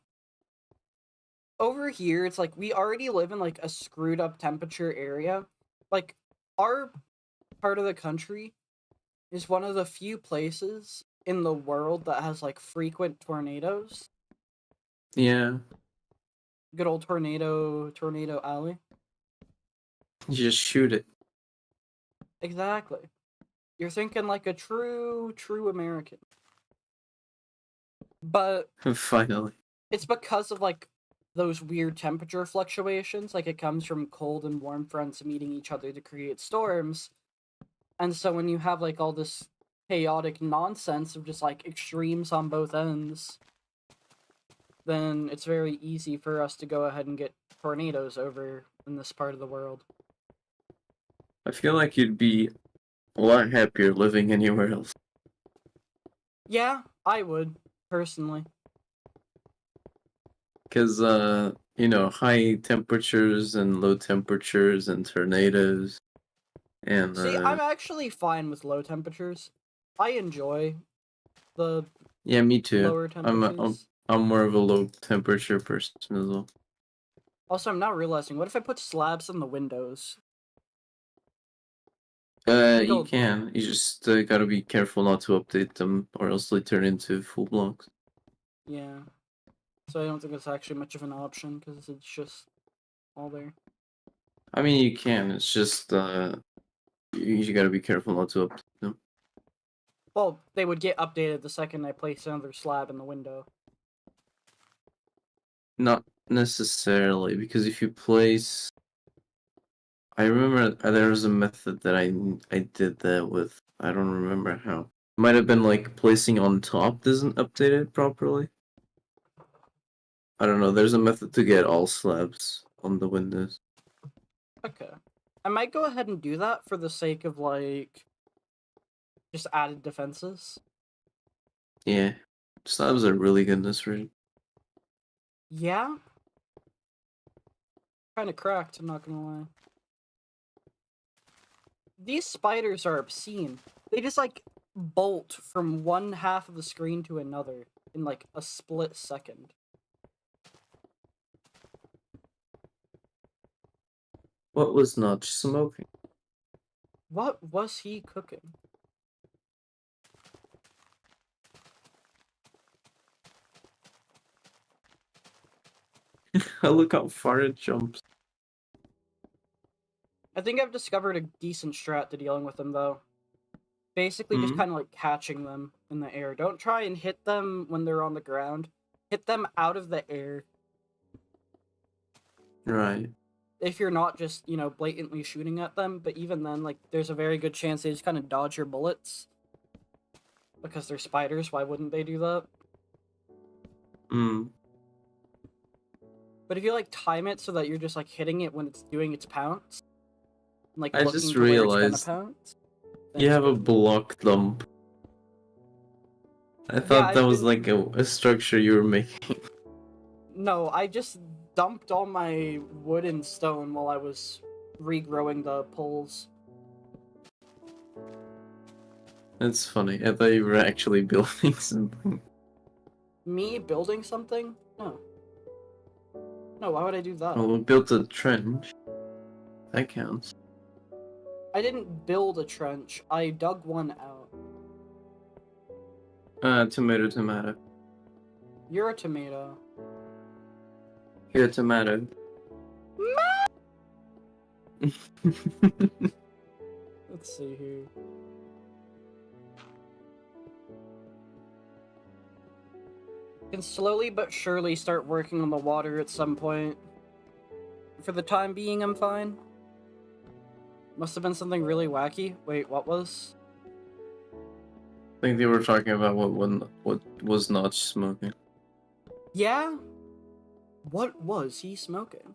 Over here, it's like we already live in, like, a screwed up temperature area. Like, our part of the country is one of the few places in the world that has, like, frequent tornadoes. Yeah, Good old tornado alley. you just shoot it. Exactly. You're thinking like a true American. But Finally. it's because of, like, those weird temperature fluctuations. Like, it comes from cold and warm fronts meeting each other to create storms. And so when you have, like, all this chaotic nonsense of just, like, extremes on both ends, then it's very easy for us to go ahead and get tornadoes over in this part of the world. I feel like you'd be a lot happier living anywhere else. Yeah, I would, personally. Because, high temperatures and low temperatures and tornadoes. And, See, I'm actually fine with low temperatures. I enjoy the yeah, me too. lower temperatures. I'm more of a low temperature person as well. Also, I'm now realizing, what if I put slabs on the windows? You can. You just gotta be careful not to update them, or else they turn into full blocks. Yeah. So I don't think it's actually much of an option because it's just all there. I mean, you can. It's just you gotta be careful not to update them. Well, they would get updated the second I place another slab in the window. Not necessarily, because if you place, I remember there was a method that I did that with. I don't remember how. Might have been like placing on top doesn't update it properly. I don't know. There's a method to get all slabs on the windows. Okay. I might go ahead and do that for the sake of, like, just added defenses. Yeah, slabs are really good in this version. Yeah? Kinda cracked, I'm not gonna lie. These spiders are obscene. They just, like, bolt from one half of the screen to another in, like, a split second. What was not smoking? What was he cooking? Look how far it jumps. I think I've discovered a decent strat to dealing with them, though. Basically, just kind of like catching them in the air. Don't try and hit them when they're on the ground. Hit them out of the air. Right. If you're not just, you know, blatantly shooting at them, but even then, like, there's a very good chance they just kind of dodge your bullets. Because they're spiders, why wouldn't they do that? Hmm. But if you, like, time it so that you're just, like, hitting it when it's doing its pounce, and, like, I looking just to where it's realized gonna pounce, then you it's have a good. block dump. I Yeah, thought that I've was been... like a structure you were making. No, I just dumped all my wood and stone while I was regrowing the poles. That's funny. I thought you were actually building something. Me building something? No. No, why would I do that? Well, we built a trench. That counts. I didn't build a trench, I dug one out. Tomato, tomato. You're a tomato. Here, tomato. Let's see here. Can slowly but surely start working on the water at some point. For the time being, I'm fine. Must have been something really wacky. Wait, what was? I think they were talking about what was not smoking. Yeah? What was he smoking?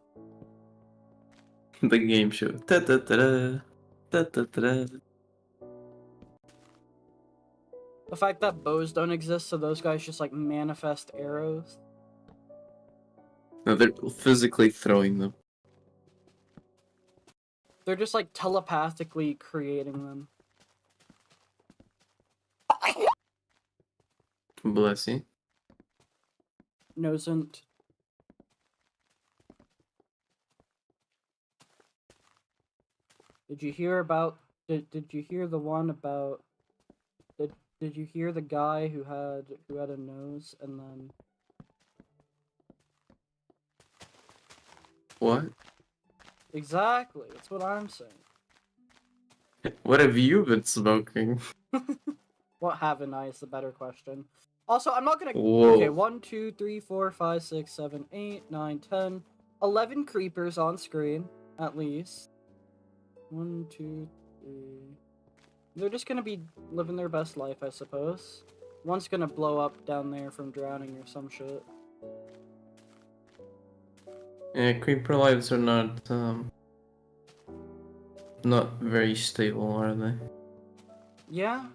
The game show. Da, da, da, da. Da, da, da, da. The fact that bows don't exist, so those guys just like manifest arrows. No, they're physically throwing them. They're just like telepathically creating them. Bless you. Nosent. Did you hear about? Did you hear the one about? Did you hear the guy who had a nose and then? What? Exactly. That's what I'm saying. What have you been smoking? What haven't I is the better question. Also, I'm not gonna. Whoa. Okay, 1, 2, 3, 4, 5, 6, 7, 8, 9, 10, 11 creepers on screen at least. 1, 2, 3. They're just gonna be living their best life, I suppose. One's gonna blow up down there from drowning or some shit. Yeah, creeper lives are not very stable, are they? Yeah.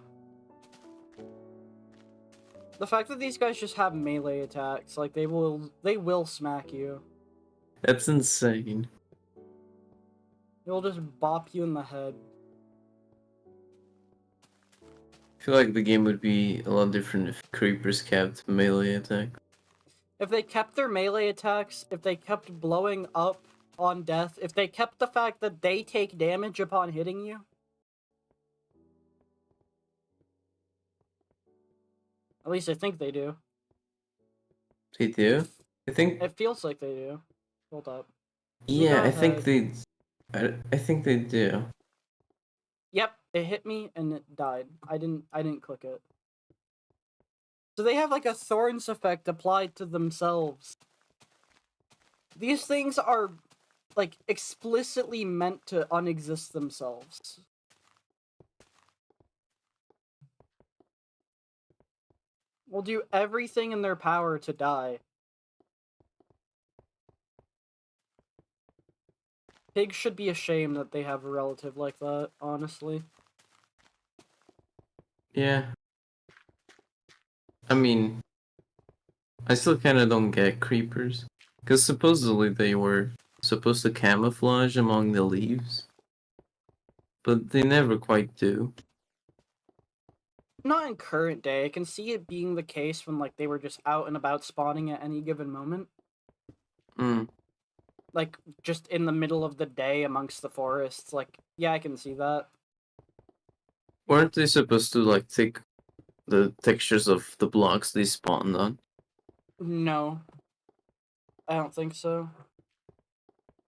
The fact that these guys just have melee attacks, like they will smack you. That's insane. They'll just bop you in the head. I feel like the game would be a lot different if creepers kept melee attack. If they kept their melee attacks, if they kept blowing up on death, if they kept the fact that they take damage upon hitting you. At least I think they do. They do? I think, It feels like they do. Hold up. yeah, Go I think ahead. I think they do. Yep, it hit me and it died. I didn't click it. So they have like a thorns effect applied to themselves. These things are like explicitly meant to unexist themselves. Will do everything in their power to die. Pigs should be ashamed that they have a relative like that, honestly. Yeah. I mean, I still kind of don't get creepers. Because supposedly they were supposed to camouflage among the leaves. But they never quite do. Not in current day. I can see it being the case when like they were just out and about spawning at any given moment. Mm. Like just in the middle of the day amongst the forests. Like, yeah, I can see that. Weren't they supposed to, like, take the textures of the blocks they spawned on? No, I don't think so.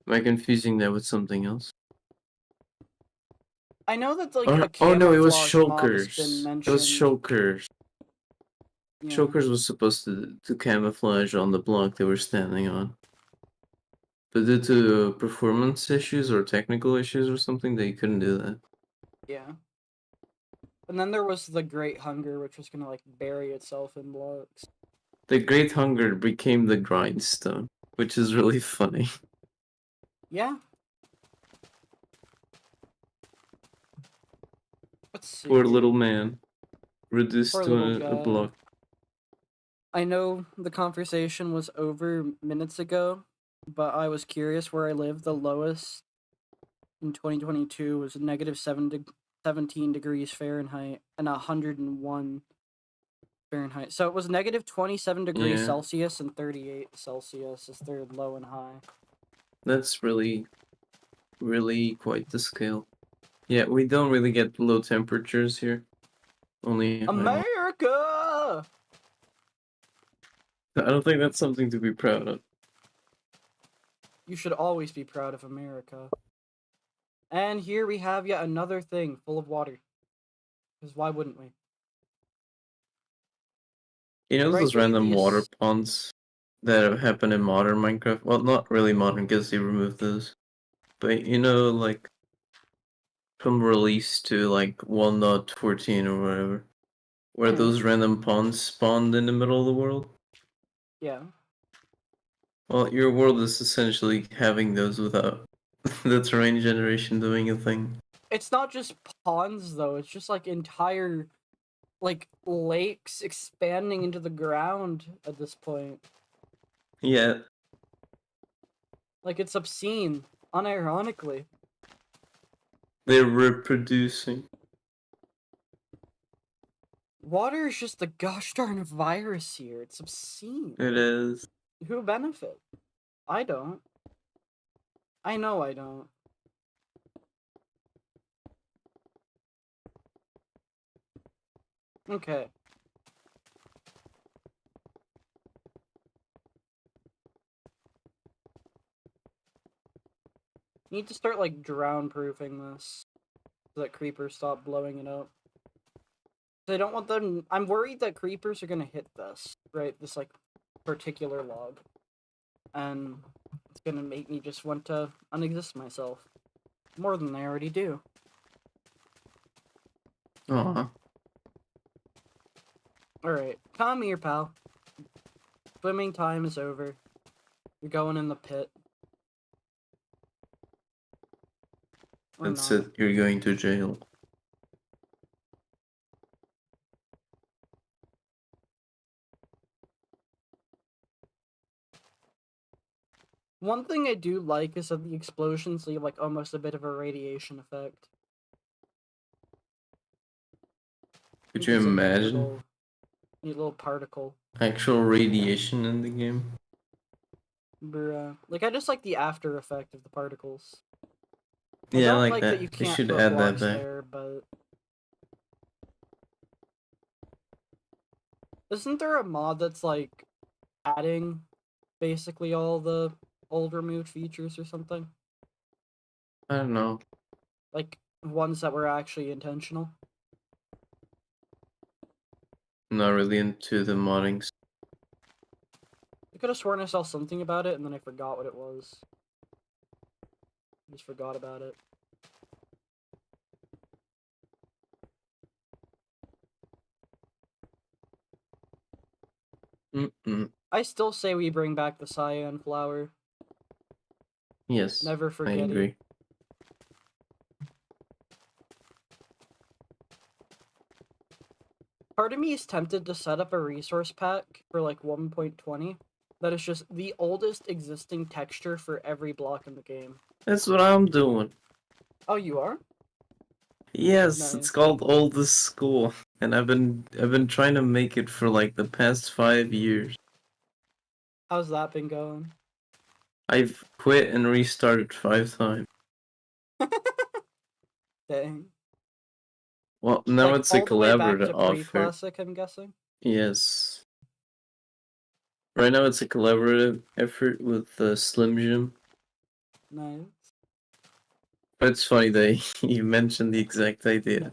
Am I confusing that with something else? I know that like Or, a oh no, it was camouflage mob has been Shulkers. It was mentioned. Shulkers. Yeah. Shulkers was supposed to camouflage on the block they were standing on. But due to performance issues or technical issues or something, they couldn't do that. Yeah. And then there was the Great Hunger, which was gonna like bury itself in blocks. The Great Hunger became the Grindstone, which is really funny. Yeah. Let's see. Poor little man, reduced Poor to little a guy. block. I know the conversation was over minutes ago, but I was curious where I live. The lowest in 2022 was negative 17 degrees Fahrenheit and 101 Fahrenheit. So it was negative 27 degrees Yeah, Celsius and 38 Celsius is their low and high. that's really, really quite the scale. Yeah, we don't really get low temperatures here. Only high ones. America! I don't think that's something to be proud of. You should always be proud of America. And here we have yet another thing full of water. Because why wouldn't we? You know those Frankly, random water these... ponds that happen in modern Minecraft? Well, not really modern because they removed those. But you know, like from release to like 1.14 or whatever, where those random ponds spawned in the middle of the world. Yeah. Well, your world is essentially having those without the terrain generation doing a thing. It's not just ponds, though. It's just, like, entire, like, lakes expanding into the ground at this point. Yeah, Like, it's obscene, unironically. they're reproducing. Water is just a gosh darn virus here. It's obscene. It is. Who benefit? I don't. I know I don't. Okay. Need to start, like, drown-proofing this. So that creepers stop blowing it up. I don't want them... I'm worried that creepers are gonna hit this, right? This, like, particular log. And it's gonna make me just want to unexist myself. More than I already do. Aw. Alright, come here, pal. Swimming time is over. You're going in the pit. Or That's not. it. You're going to jail. One thing I do like is that the explosions leave, like, almost a bit of a radiation effect. Could you Which is a imagine neat little particle. actual radiation in the game? Bruh. Like, I just like the after effect of the particles. I Yeah, I don't like like that you that. They can't should put add that blocks back. there, but... Isn't there a mod that's like adding basically all the old removed features or something? I don't know. Like ones that were actually intentional? I'm not really into the modding. I could have sworn I saw something about it and then I forgot what it was. Just forgot about it. I still say we bring back the cyan flower. Yes, Never I forget it. agree. Part of me is tempted to set up a resource pack for like 1.20 that is just the oldest existing texture for every block in the game. That's what I'm doing. Oh, you are? Yes, Nice. it's called Oldest School, and I've been trying to make it for like the past 5 years. How's that been going? I've quit and restarted 5 times. Dang. Well, now Like it's a all the way back collaborative to offer. pre-classic, I'm guessing? Yes. Right now it's a collaborative effort with Slim Jim. Nice. But it's funny that you mentioned the exact idea.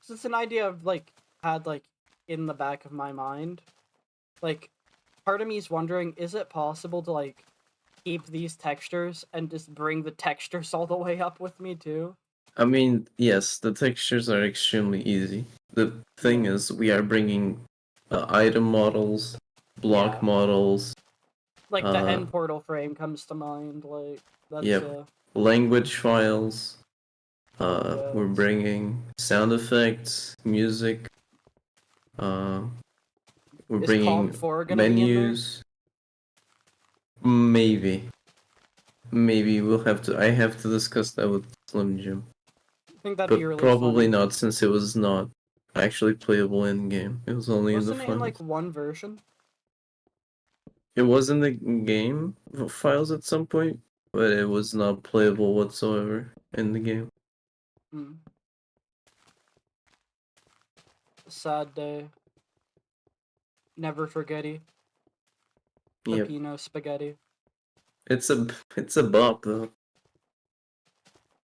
So it's an idea I've like had like in the back of my mind. Like part of me is wondering, is it possible to like keep these textures and just bring the textures all the way up with me too? I mean, yes, the textures are extremely easy. The thing Yeah. is, we are bringing item models, block Yeah. models, Like the end portal frame comes to mind. Like that's yep, language files. yes. We're bringing sound effects, music. We're Is bringing Calm 4 gonna be in there? menus. Maybe. Maybe we'll have to. I have to discuss that with Slim Jim. I think that'd be But really probably funny. not, since it was not actually playable in game. It was only in the Wasn't it in files. like one version? It was in the game files at some point, but it was not playable whatsoever in the game. Hmm. Sad day. Never forgetty. Yep. Peppino spaghetti. It's a bop though.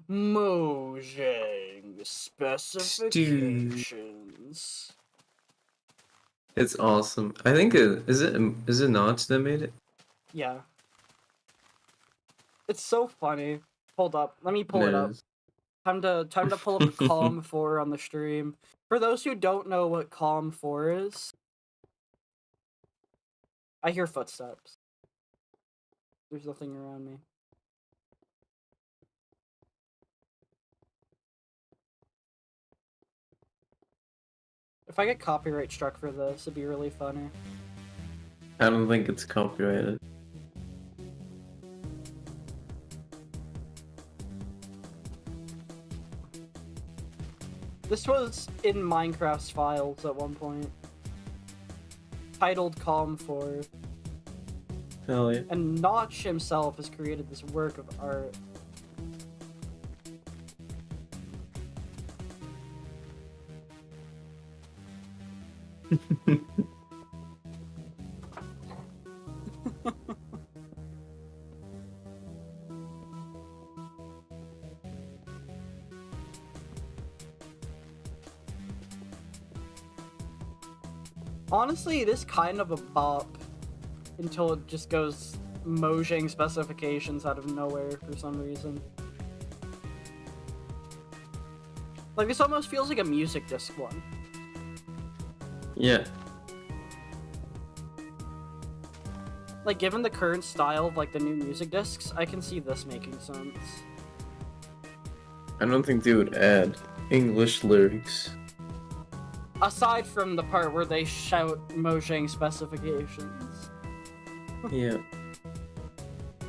Mojang specifications. It's awesome. I think is it Notch that made it? Yeah. It's so funny. Hold up. Let me pull it up. is. Time to pull up Calm 4 on the stream. For those who don't know what Calm 4 is, I hear footsteps. There's nothing around me. If I get copyright struck for this, it'd be really funny. I don't think it's copyrighted. This was in Minecraft's files at one point. Titled Calm 4. Hell yeah. And Notch himself has created this work of art. Honestly, it is kind of a bop until it just goes Mojang specifications out of nowhere for some reason. Like, this almost feels like a music disc one. Yeah. Like, given the current style of, like, the new music discs, I can see this making sense. I don't think they would add English lyrics. Aside from the part where they shout Mojang specifications. Yeah.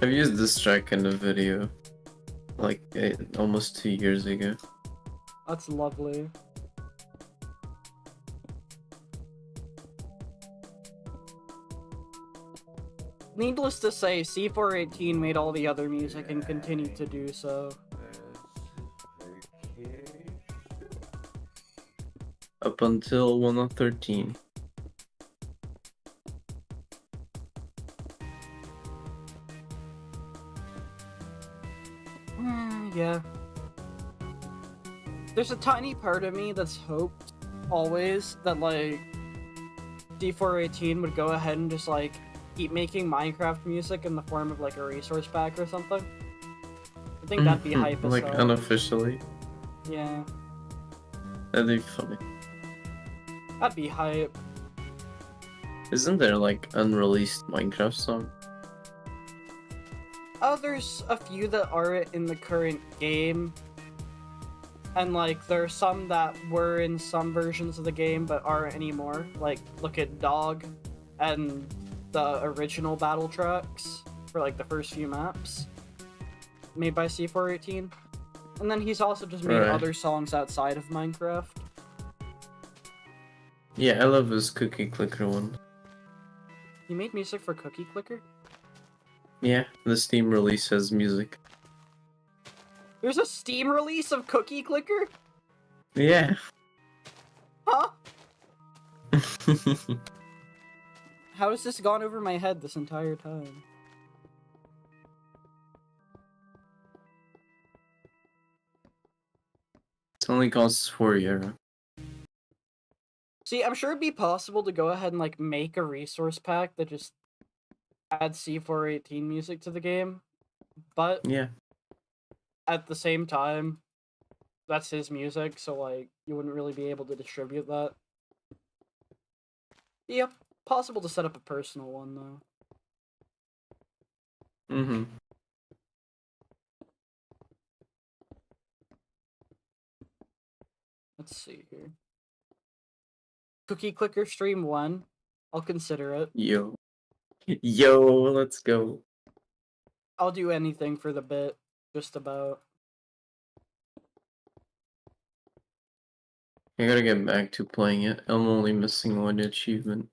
I've used this track in a video, like, almost 2 years ago. That's lovely. Needless to say, C418 made all the other music and continued to do so. Up until 1.13. Yeah. There's a tiny part of me that's hoped always that like D418 would go ahead and just like keep making Minecraft music in the form of like a resource pack or something. I think that'd be hype as like hell. unofficially. Yeah. That'd be funny. That'd be hype. Isn't there like unreleased Minecraft song? Oh, there's a few that are in the current game. And like there are some that were in some versions of the game but aren't anymore. Like look at Dog and the original battle tracks for like the first few maps made by C418. And then he's also just made Right. other songs outside of Minecraft. Yeah, I love his Cookie Clicker one. He made music for Cookie Clicker? Yeah, the Steam release has music. There's a Steam release of Cookie Clicker? Yeah. Huh? How has this gone over my head this entire time? It only costs €4. See, I'm sure it'd be possible to go ahead and like make a resource pack that just adds C418 music to the game, but Yeah. at the same time, that's his music, so like you wouldn't really be able to distribute that. Yeah, possible to set up a personal one though. Mm-hmm. Let's see here. Cookie Clicker Stream 1. I'll consider it. Yo. Yo, let's go. I'll do anything for the bit, just about. I gotta get back to playing it. I'm only missing one achievement.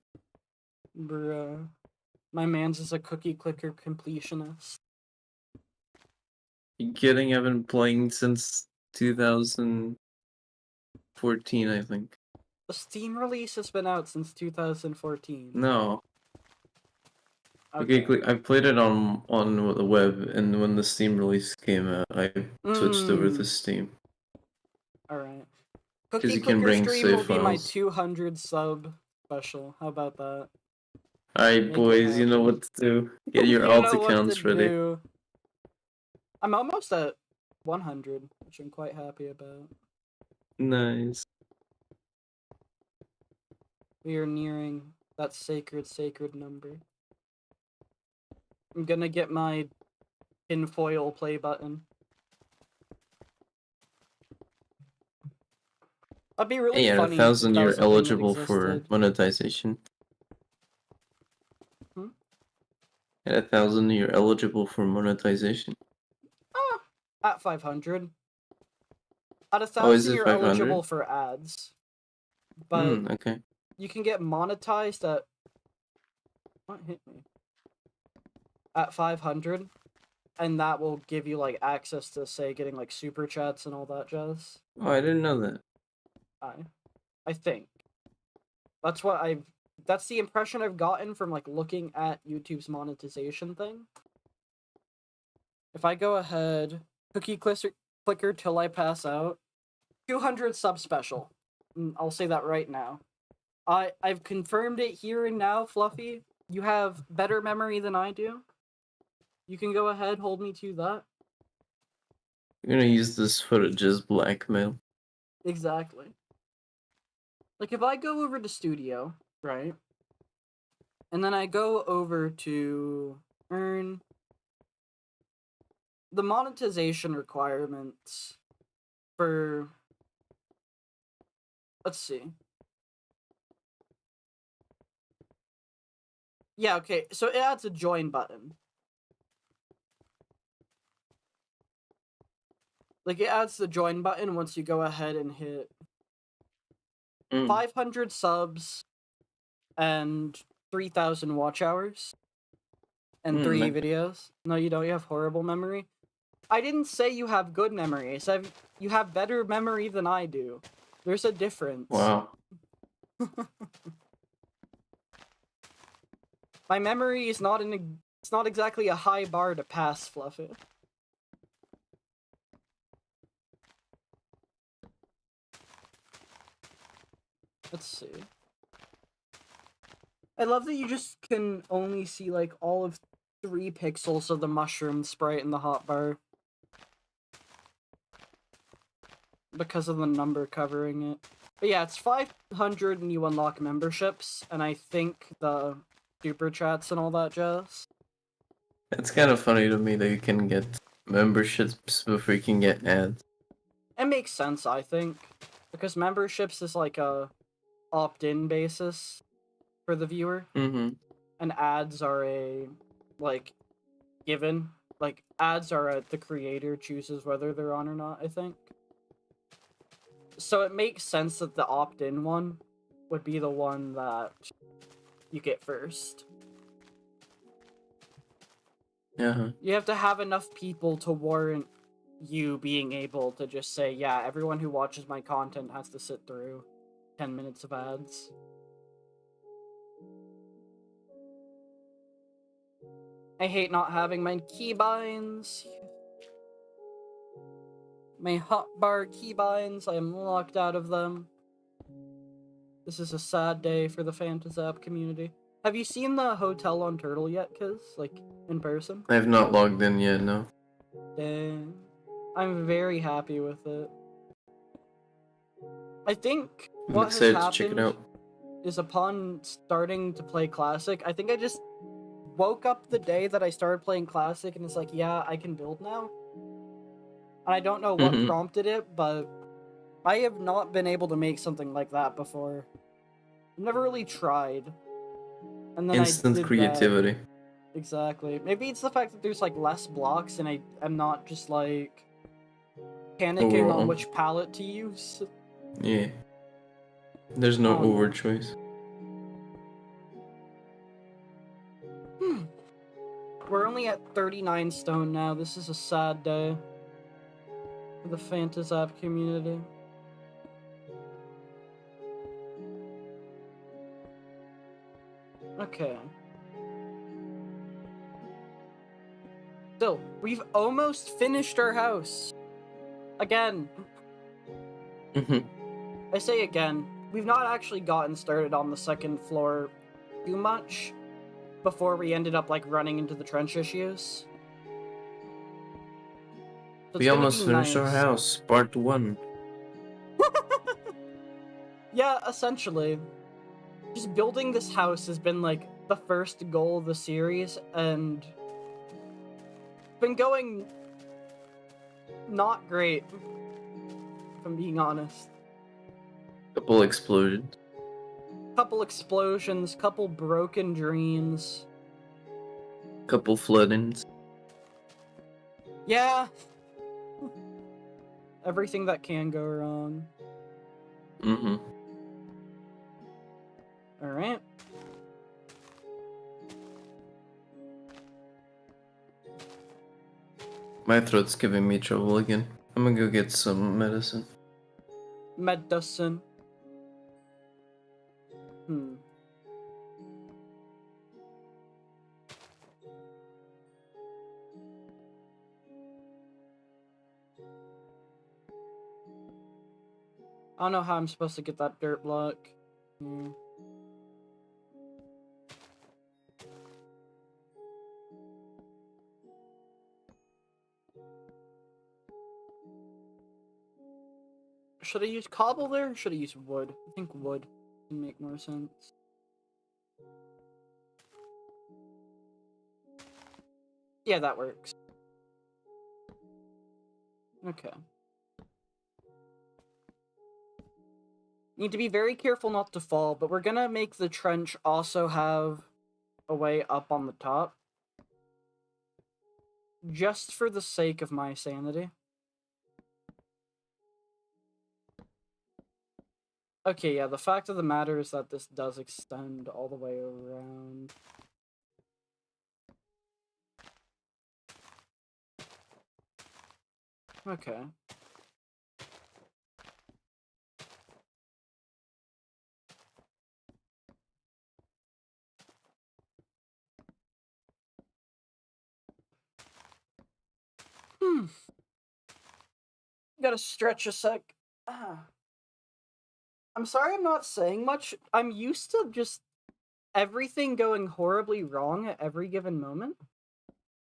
Bruh. My man's is a Cookie Clicker completionist. You kidding? I've been playing since 2014, I think. The Steam release has been out since 2014. No. Okay. I played it on the web, and when the Steam release came out, I switched over to Steam. Alright. 'Cause Cookie you can Clicker bring stream save will be my files. 200 sub special. How about that? Alright, Make it boys, you know happen. what to do. Get your You alt know what accounts to ready. do. I'm almost at 100, which I'm quite happy about. Nice. We are nearing that sacred number. I'm gonna get my tinfoil play button. That'd be really Hey, at funny. 1,000, if that you're was a thing that eligible for existed. monetization. Hmm? At 1,000, you're eligible for monetization. At 500. At Oh, is 1,000, it you're 500? eligible for ads. But Okay. you can get monetized at... What hit me? At 500. And that will give you, like, access to, say, getting, like, super chats and all that jazz. Oh, I didn't know that. I think. That's what I've... That's the impression I've gotten from, like, looking at YouTube's monetization thing. If I go ahead... Cookie clicker till I pass out. 200 sub special. I'll say that right now. I've confirmed it here and now, Fluffy. You have better memory than I do. You can go ahead, hold me to that. You're gonna use this footage as blackmail. Exactly. Like, if I go over to Studio, right? And then I go over to earn... The monetization requirements for... Let's see. Yeah, okay, so it adds a join button. Like, it adds the join button once you go ahead and hit 500 subs and 3,000 watch hours and 3 videos. No, you don't. You have horrible memory. I didn't say you have good memory. I said you have better memory than I do. There's a difference. Wow. My memory is not it's not exactly a high bar to pass, Fluffy. Let's see. I love that you just can only see like all of 3 pixels of the mushroom sprite in the hotbar because of the number covering it. But yeah, it's 500 and you unlock memberships, and I think the super chats and all that jazz. It's kind of funny to me that you can get memberships before you can get ads. It makes sense, I think, because memberships is like a opt-in basis for the viewer, Mm-hmm. and ads are a like given. Like ads are the creator chooses whether they're on or not, I think. So it makes sense that the opt-in one would be the one that you get first. Uh-huh. You have to have enough people to warrant you being able to just say, yeah, everyone who watches my content has to sit through 10 minutes of ads. I hate not having my keybinds. My hotbar keybinds, I am locked out of them. This is a sad day for the Phantasap community. Have you seen the hotel on Turtle yet, Kiz? Like, in person? I have not logged in yet, no. Dang. I'm very happy with it. I think I'm what has excited to check it happened out. is upon starting to play Classic, I think I just woke up the day that I started playing Classic and it's like, yeah, I can build now. And I don't know what Mhm. prompted it, but I have not been able to make something like that before. I've never really tried. And then I Instant did creativity. that. Exactly. Maybe it's the fact that there's like less blocks and I'm not just like panicking on Overall. which palette to use. Yeah. There's no Oh, no. over choice. We're only at 39 stone now. This is a sad day for the Phantasap community. Okay. Still, we've almost finished our house. Again. Mhm. I say again. We've not actually gotten started on the second floor too much before we ended up like running into the trench issues. So We almost finished our house, part 1. Yeah, essentially. Just building this house has been like the first goal of the series, and it's been going not great, if I'm being honest. Couple explosions. Couple explosions, couple broken dreams. Couple floodings. Yeah. Everything that can go wrong. Mm-hmm. Alright. My throat's giving me trouble again. I'm gonna go get some medicine. Medicine. I don't know how I'm supposed to get that dirt block. Should I use cobble there? Or should I use wood? I think wood can make more sense. Yeah, that works. Okay. Need to be very careful not to fall, but we're gonna make the trench also have a way up on the top. Just for the sake of my sanity. Okay, yeah, the fact of the matter is that this does extend all the way around. Okay. Gotta stretch a sec. I'm I'm sorry I'm not saying much. I'm used to just everything going horribly wrong at every given moment,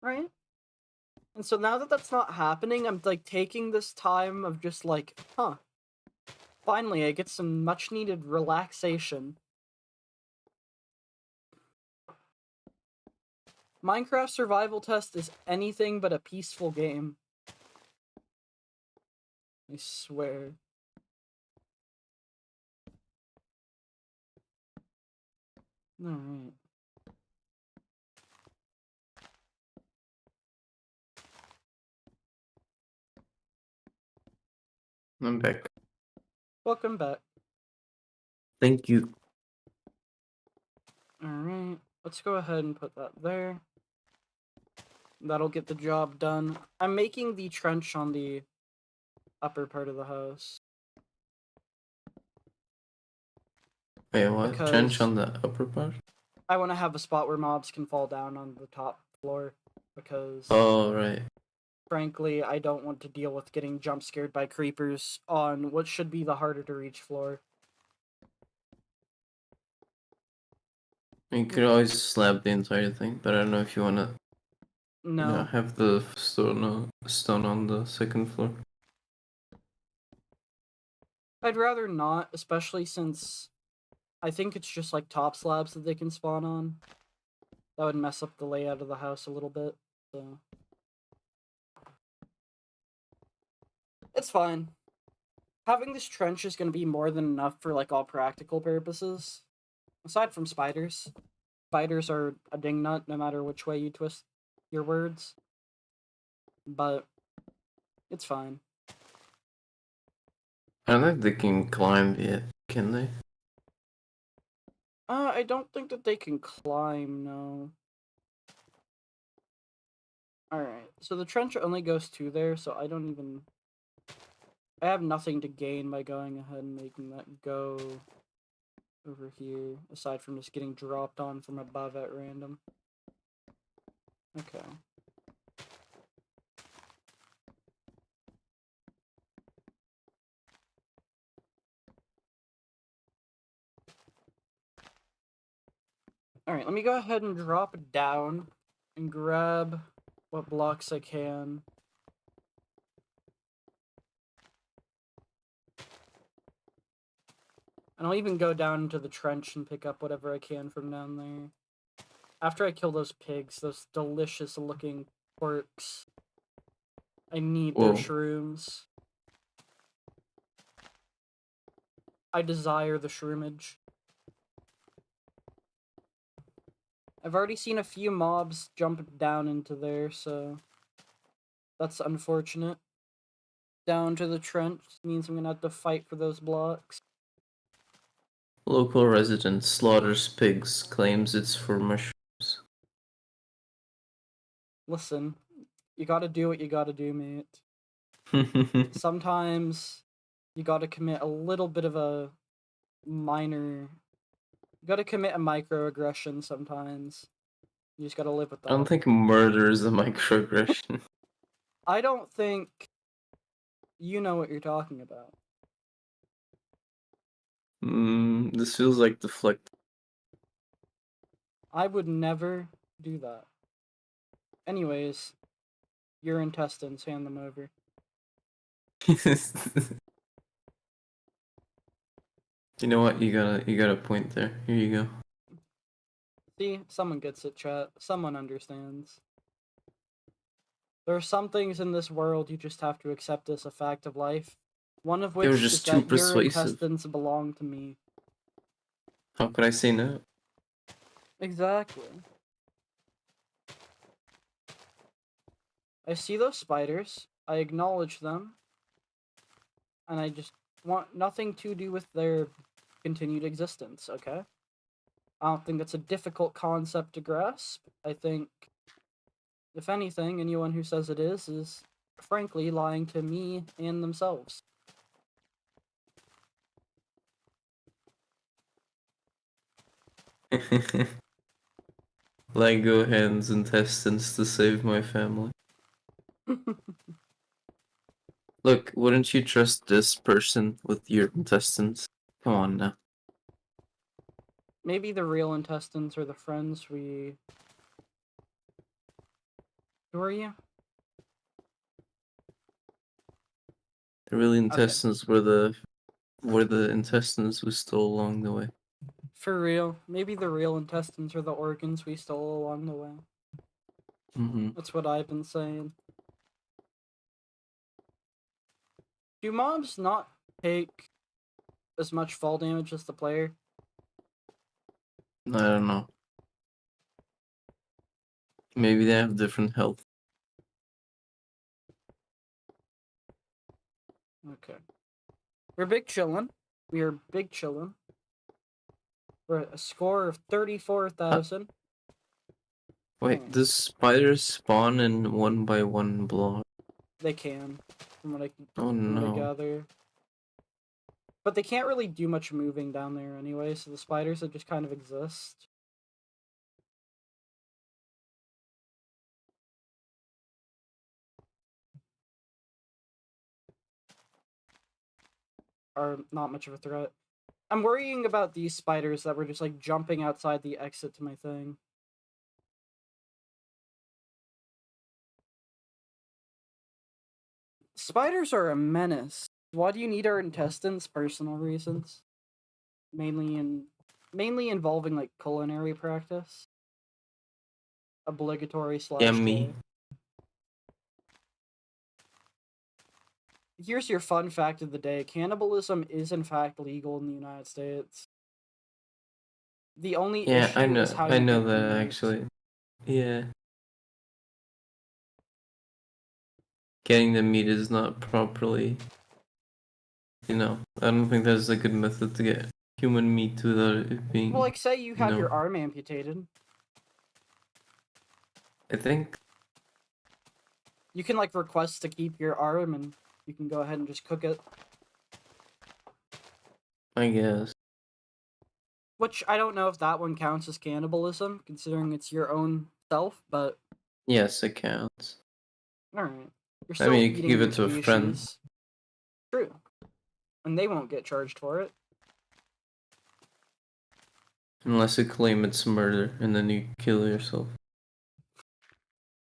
right? And so now that that's not happening, I'm like taking this time of just like, finally I get some much needed relaxation. Minecraft Survival Test is anything but a peaceful game. I swear. Alright. I'm back. Welcome back. Thank you. Alright, let's go ahead and put that there. That'll get the job done. I'm making the trench on the upper part of the house. Wait, what? Because Trench on the upper part? I want to have a spot where mobs can fall down on the top floor. Because, Oh, right. frankly, I don't want to deal with getting jump scared by creepers on what should be the harder to reach floor. You could always slab the entire thing, but I don't know if you wanna No. have the stone on the second floor. I'd rather not, especially since I think it's just like top slabs that they can spawn on. That would mess up the layout of the house a little bit, so. It's fine. Having this trench is going to be more than enough for like all practical purposes. Aside from spiders. Spiders are a dingnut no matter which way you twist your words. But it's fine. I don't think they can climb yet, can they? I don't think that they can climb, no. Alright, so the trench only goes to there, so I don't even... I have nothing to gain by going ahead and making that go over here, aside from just getting dropped on from above at random. Okay. Alright, let me go ahead and drop down and grab what blocks I can. And I'll even go down into the trench and pick up whatever I can from down there. After I kill those pigs, those delicious looking porks, I need their shrooms. I desire the shroomage. I've already seen a few mobs jump down into there, so that's unfortunate. Down to the trench means I'm gonna have to fight for those blocks. Local resident slaughters pigs, claims it's for mushrooms. Listen, you gotta do what you gotta do, mate. Sometimes you gotta commit a little bit of a minor... You gotta commit a microaggression sometimes. You just gotta live with that. I don't think murder is a microaggression. I don't think you know what you're talking about. This feels like deflect. I would never do that. Anyways, your intestines, hand them over. You know what? You got a point there. Here you go. See, someone gets it, chat. Someone understands. There are some things in this world you just have to accept as a fact of life. One of which is that your intestines belong to me. How could I say no? Exactly. I see those spiders, I acknowledge them, and I just want nothing to do with their continued existence, okay? I don't think that's a difficult concept to grasp. I think, if anything, anyone who says it is frankly lying to me and themselves. Lego hands intestines to save my family. Look, wouldn't you trust this person with your intestines? Come on now. Maybe the real intestines are the friends we... Who are you? The real intestines were the intestines we stole along the way. For real. Maybe the real intestines are the organs we stole along the way. Mm-hmm. That's what I've been saying. Do mobs not take as much fall damage as the player? I don't know. Maybe they have different health. Okay. We're big chillin'. We are big chillin'. We're at a score of 34,000. Wait, does spiders spawn in 1x1 block? They can, from what I Oh no. gather. But they can't really do much moving down there anyway, so the spiders that just kind of exist. Are not much of a threat. I'm worrying about these spiders that were just like jumping outside the exit to my thing. Spiders are a menace. Why do you need our intestines? Personal reasons. Mainly involving like culinary practice. Obligatory / Yummy. Here's your fun fact of the day. Cannibalism is in fact legal in the United States. The only issue is how I you know get that meat. actually. Yeah. Getting the meat is not properly, I don't think there's a good method to get human meat without it being, Well, like say you have your arm amputated. I think. You can like request to keep your arm and you can go ahead and just cook it. I guess. Which I don't know if that one counts as cannibalism, considering it's your own self, but... Yes, it counts. Alright. You're I still mean, you could eating give your it to a friend. species. True. And they won't get charged for it. Unless you claim it's murder and then you kill yourself.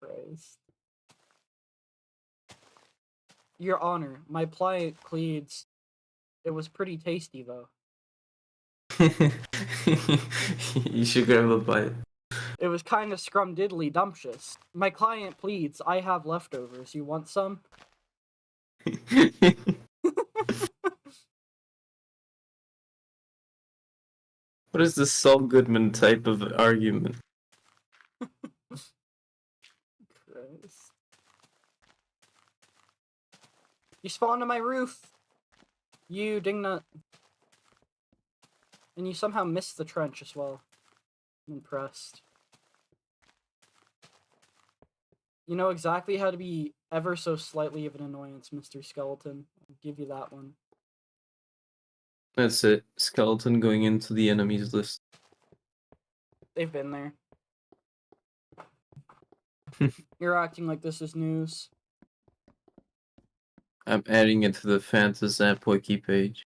Christ. Your Honor, my client pleads. It was pretty tasty, though. You should grab a bite. It was kind of scrumdiddly-dumptious. My client pleads, I have leftovers. You want some? What is this Saul Goodman type of argument? Christ. You spawned on my roof! You dingnut. And you somehow missed the trench as well. I'm impressed. You know exactly how to be ever so slightly of an annoyance, Mr. Skeleton. I'll give you that one. That's it. Skeleton going into the enemies list. They've been there. You're acting like this is news. I'm adding it to the Fantasap wiki page.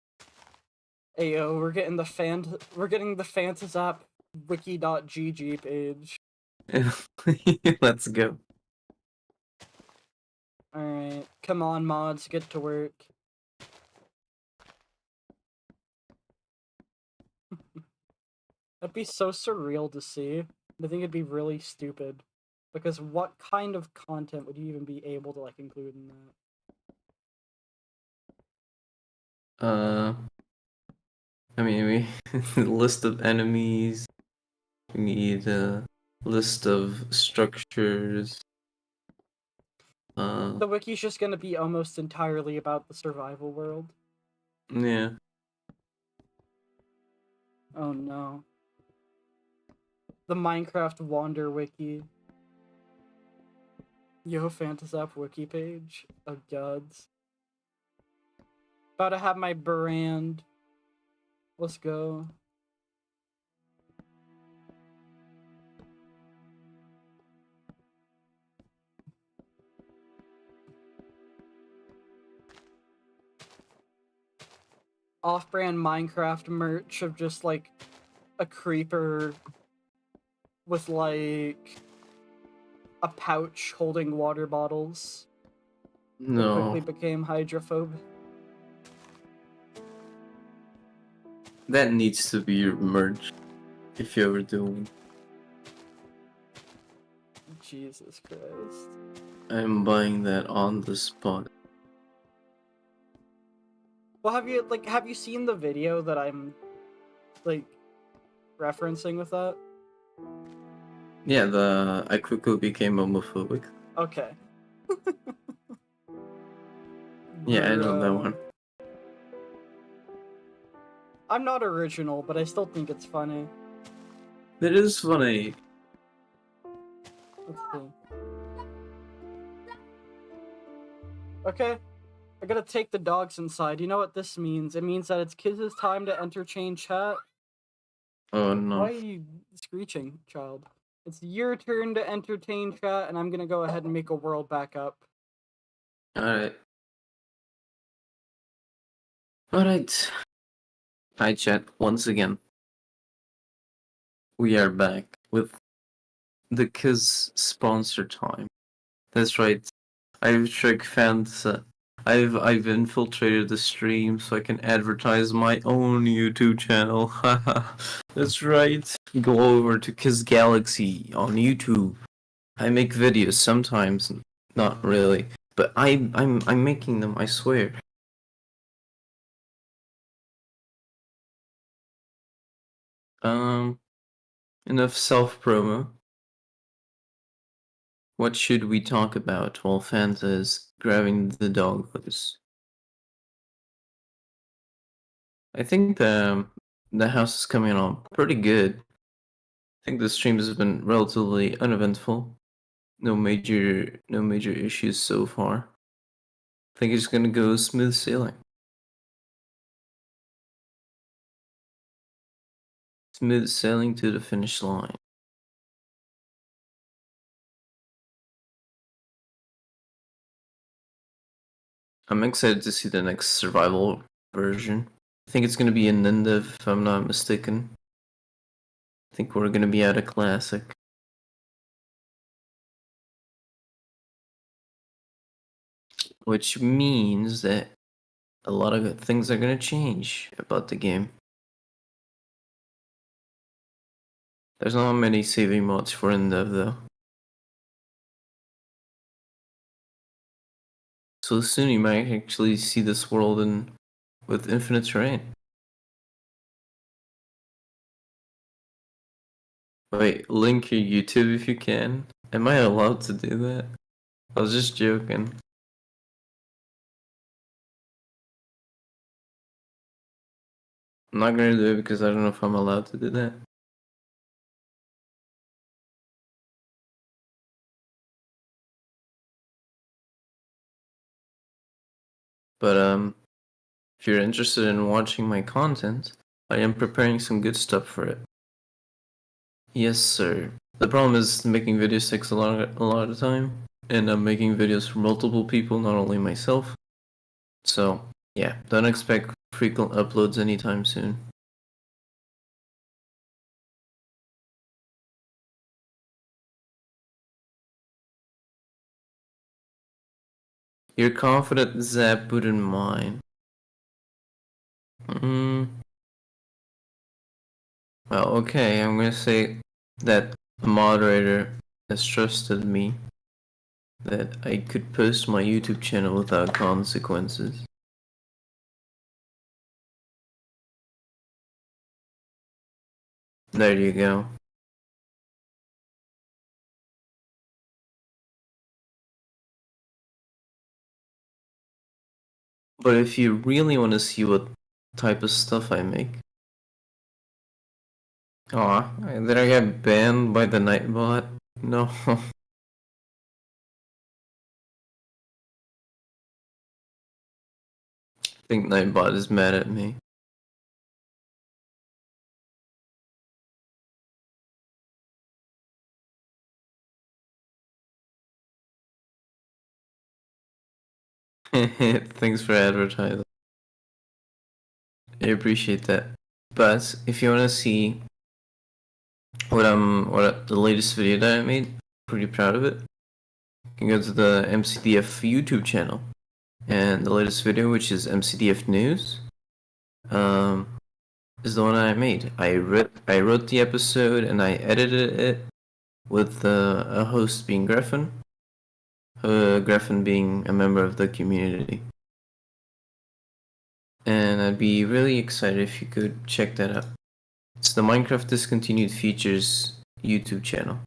Ayo, we're getting the Fantasap wiki.gg page. Let's go. Alright, come on mods, get to work. That'd be so surreal to see. I think it'd be really stupid. Because what kind of content would you even be able to, like, include in that? I mean, we list of enemies. We need a list of structures. The wiki's just gonna be almost entirely about the survival world. Yeah. Oh no. The Minecraft Wander wiki. Yo, Fantasap wiki page. Oh gods. About to have my brand. Let's go. off-brand Minecraft merch of just like a creeper with like a pouch holding water bottles that quickly No, became hydrophobic. that needs to be your merch if you ever do one. Jesus Christ. I'm buying that on the spot. Well, have you seen the video that I'm like referencing with that? Yeah, I quickly became homophobic. Okay. Yeah, I know that Bruh. one. I'm not original, but I still think it's funny. It is funny. Let's see. Okay, I gotta take the dogs inside. You know what this means? It means that it's Kiz's time to entertain chat. Oh Why no. are you screeching, child? It's your turn to entertain chat, and I'm gonna go ahead and make a world back up. Alright. Alright. Hi chat, once again. We are back with the Kiz sponsor time. That's right. I've trick fans. I've infiltrated the stream so I can advertise my own YouTube channel. That's right. Go over to Kiz Galaxy on YouTube. I make videos sometimes, not really, but I'm making them. I swear. Um, enough self promo. What should we talk about while Fanta is grabbing the dog loose? I think the house is coming on pretty good. I think the stream has been relatively uneventful. No major issues so far. I think it's gonna go smooth sailing. Smooth sailing to the finish line. I'm excited to see the next survival version. I think it's gonna be in Ninja if I'm not mistaken. I think we're gonna be at a classic. Which means that a lot of things are gonna change about the game. There's not many saving mods for Endev though. So soon you might actually see this world with infinite terrain. Wait, link your YouTube if you can. Am I allowed to do that? I was just joking. I'm not gonna do it because I don't know if I'm allowed to do that. But if you're interested in watching my content, I am preparing some good stuff for it. Yes, sir. The problem is making videos takes a lot of time, and I'm making videos for multiple people, not only myself. So yeah, don't expect frequent uploads anytime soon. You're confident Zap wouldn't mind. Well, okay, I'm gonna say that the moderator has trusted me that I could post my YouTube channel without consequences. There you go. But if you really want to see what type of stuff I make. Aw, did I get banned by the Nightbot? No. I think Nightbot is mad at me. Thanks for advertising. I appreciate that. But if you want to see what the latest video that I made, pretty proud of it. You can go to the MCDF YouTube channel, and the latest video, which is MCDF News, is the one I made. I wrote the episode and I edited it with a host being Griffin, Griffin being a member of the community. And I'd be really excited if you could check that out. It's the Minecraft Discontinued Features YouTube channel.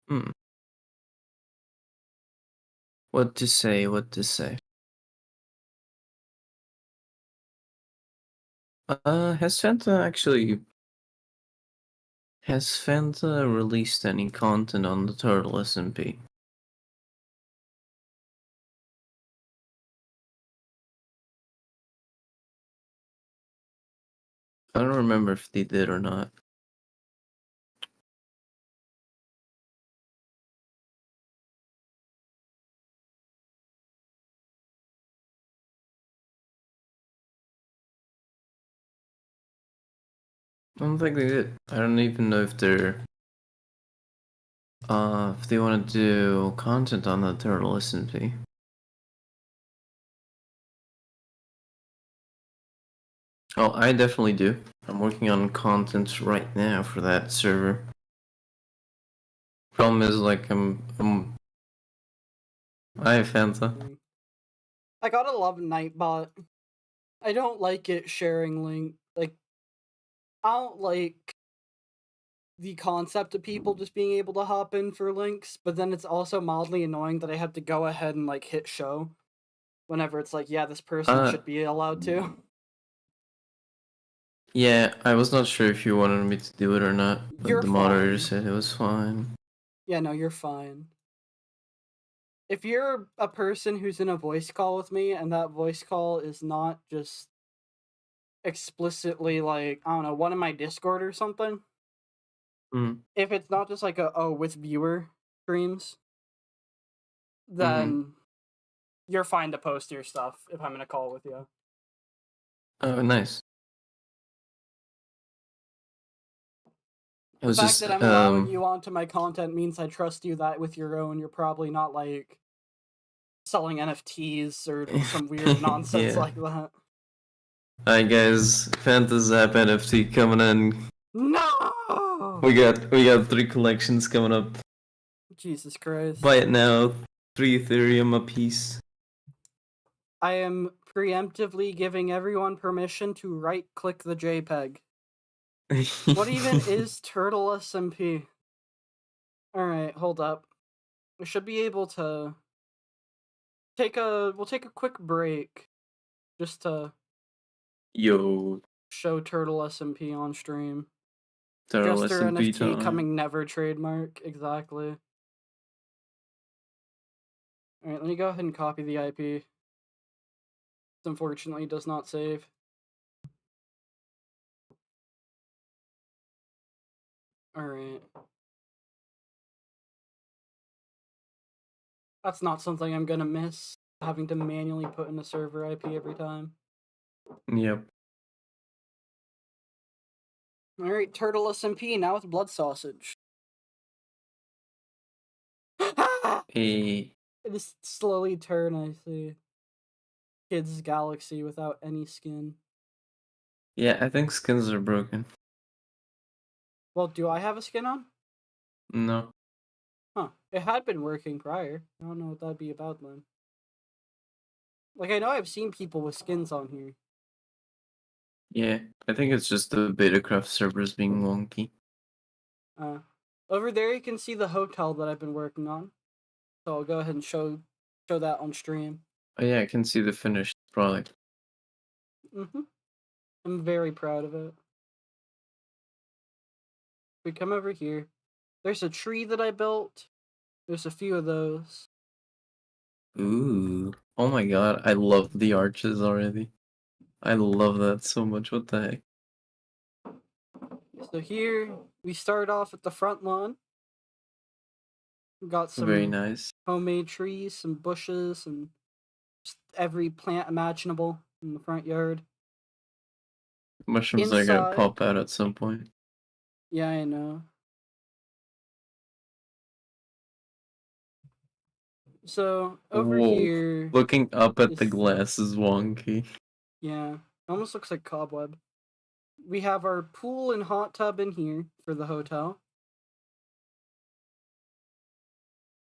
Hmm. What to say? What to say? Has Fanta released any content on the Turtle SMP? I don't remember if they did or not. I don't think they did. I don't even know if if they want to do content on the Turtle SMP. Oh, I definitely do. I'm working on content right now for that server. Problem is, like, Hi, Fanta. I gotta love Nightbot. I don't like it sharing link. Like, I don't like the concept of people just being able to hop in for links, but then it's also mildly annoying that I have to go ahead and like hit show whenever it's like, yeah, this person should be allowed to. Yeah, I was not sure if you wanted me to do it or not, but You're the moderator fine. said it was fine. Yeah, no, you're fine. If you're a person who's in a voice call with me and that voice call is not just explicitly like, I don't know, one in my Discord or something, if it's not just like with viewer streams, then you're fine to post your stuff if I'm in a call with you. Oh, nice. The fact that I'm allowing you onto my content means I trust you that with your own, you're probably not like selling NFTs or some weird nonsense like that. Alright guys, Fantasap NFT coming in. No! We got 3 collections coming up. Jesus Christ. Buy it now. 3 Ethereum a piece. I am preemptively giving everyone permission to right-click the JPEG. What even is Turtle SMP? Alright, hold up. We should be able to we'll take a quick break just to show Turtle SMP on stream. Turtle Jester SMP NFT time. coming never trademark, exactly. Alright, let me go ahead and copy the IP. This unfortunately does not save. Alright. That's not something I'm gonna miss, having to manually put in a server IP every time. Yep. Alright, Turtle SMP, now with Blood Sausage. Hey. It is slowly turn, I see. Kids Galaxy without any skin. Yeah, I think skins are broken. Well, do I have a skin on? No. Huh. It had been working prior. I don't know what that'd be about then. Like, I know I've seen people with skins on here. Yeah, I think it's just the Betacraft servers being wonky. Over there you can see the hotel that I've been working on. So I'll go ahead and show that on stream. Oh yeah, I can see the finished product. I'm very proud of it. We come over here. There's a tree that I built. There's a few of those. Ooh. Oh my god, I love the arches already. I love that so much. What the heck? So here we start off at the front lawn. We got Very some nice. homemade trees, some bushes, and just every plant imaginable in the front yard. Mushrooms are gonna Inside, pop out at some point. yeah, I know. So over Whoa. here Looking up at the is, glass is wonky. yeah, almost looks like cobweb. We have our pool and hot tub in here for the hotel.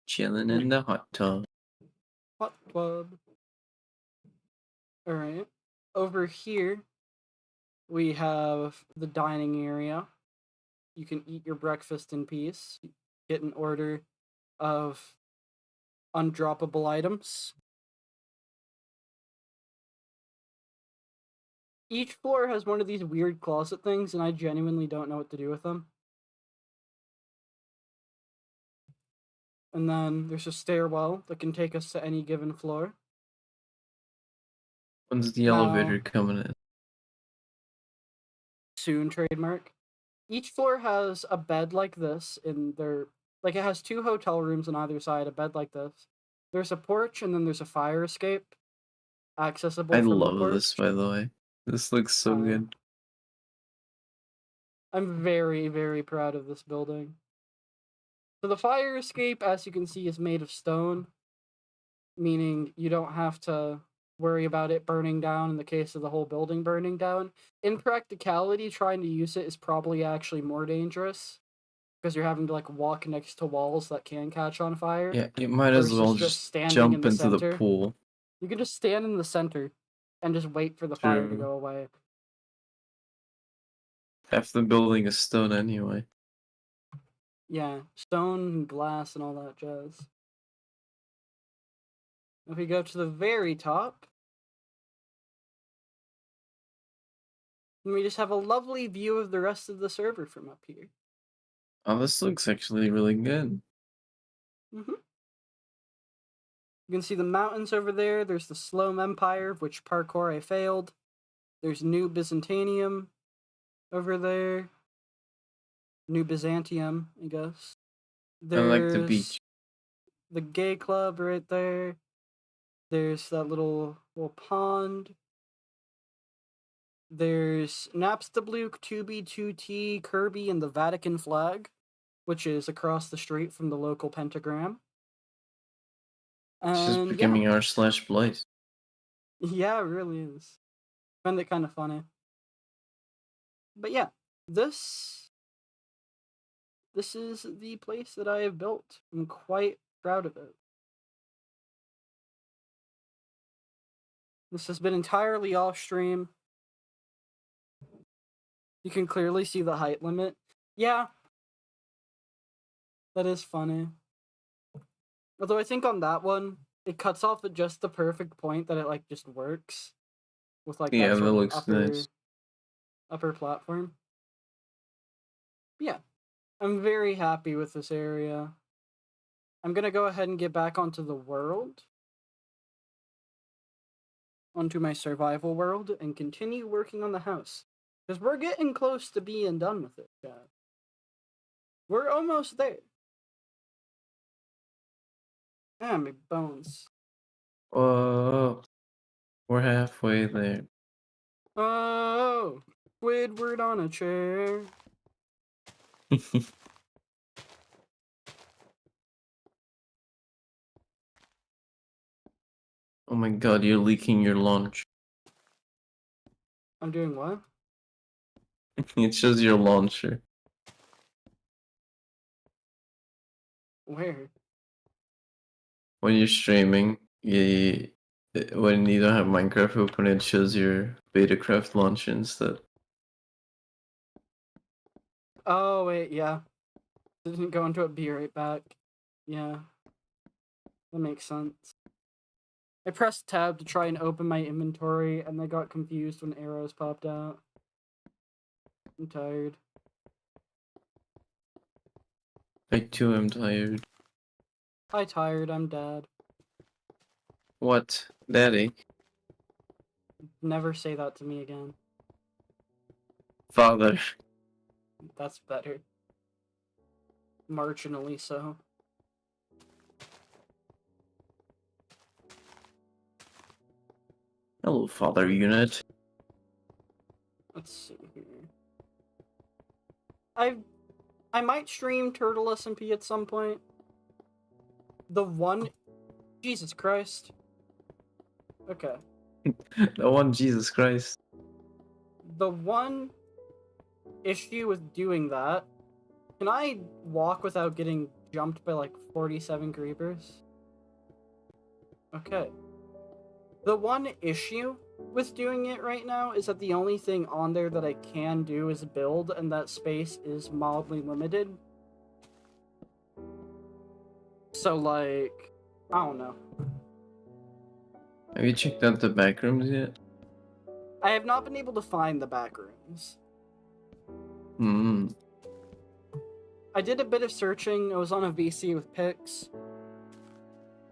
Chilling in the hot tub. Hot tub. Alright. Over here, we have the dining area. You can eat your breakfast in peace. Get an order of undroppable items. Each floor has one of these weird closet things, and I genuinely don't know what to do with them. And then there's a stairwell that can take us to any given floor. When's the Now, elevator coming in? soon, trademark. Each floor has a bed like this in their, like, it has 2 hotel rooms on either side, a bed like this. There's a porch, and then there's a fire escape accessible I from the love this, porch. by the way. This looks so good. I'm very, very proud of this building. So the fire escape, as you can see, is made of stone, meaning you don't have to worry about it burning down in the case of the whole building burning down. In practicality, trying to use it is probably actually more dangerous because you're having to like walk next to walls that can catch on fire. Yeah, you might as well versus just standing in jump the into the center. pool. You can just stand in the center and just wait for the fire to True. go away. Half the building is stone anyway. Yeah, stone and glass and all that jazz. If we go to the very top, and we just have a lovely view of the rest of the server from up here. Oh, this looks actually really good. You can see the mountains over there. There's the Sloam Empire, which parkour I failed. There's New Byzantium over there. New Byzantium, I guess. I like the There's beach. the gay club right there. There's that little pond. There's Napstabluke, 2B2T, Kirby, and the Vatican flag, which is across the street from the local pentagram. It's just And becoming r/Blaze. yeah, it really is. I find it kind of funny. But yeah, this is the place that I have built. I'm quite proud of it. This has been entirely off stream. You can clearly see the height limit. Yeah. That is funny. Although I think on that one, it cuts off at just the perfect point that it like just works. With like Yeah, that that sort of looks nice. upper platform. Yeah. I'm very happy with this area. I'm gonna go ahead and get back onto the world. Onto my survival world and continue working on the house. Because we're getting close to being done with it, chat. We're almost there. Ah, my bones. Whoa. We're halfway there. Oh, Squidward on a chair. Oh my god, you're leaking your launch. I'm doing what? It shows your launcher. Where? When you're streaming, when you don't have Minecraft open, it shows your Betacraft launcher instead. Oh, wait, yeah. Didn't go into it, be right back. Yeah. That makes sense. I pressed tab to try and open my inventory, and I got confused when arrows popped out. I'm tired. I too am tired. Hi, tired. I'm dad. What? Daddy? Never say that to me again. Father? That's better. Marginally so. Hello, father unit. Let's see here. I might stream Turtle SMP at some point. The one... Jesus Christ. Okay. The one, Jesus Christ. The one issue with doing that... Can I walk without getting jumped by like 47 creepers? Okay. The one issue with doing it right now is that the only thing on there that I can do is build, and that space is mildly limited. So, like, I don't know. Have you checked out the back rooms yet? I have not been able to find the back rooms. Hmm. I did a bit of searching. I was on a VC with Pix.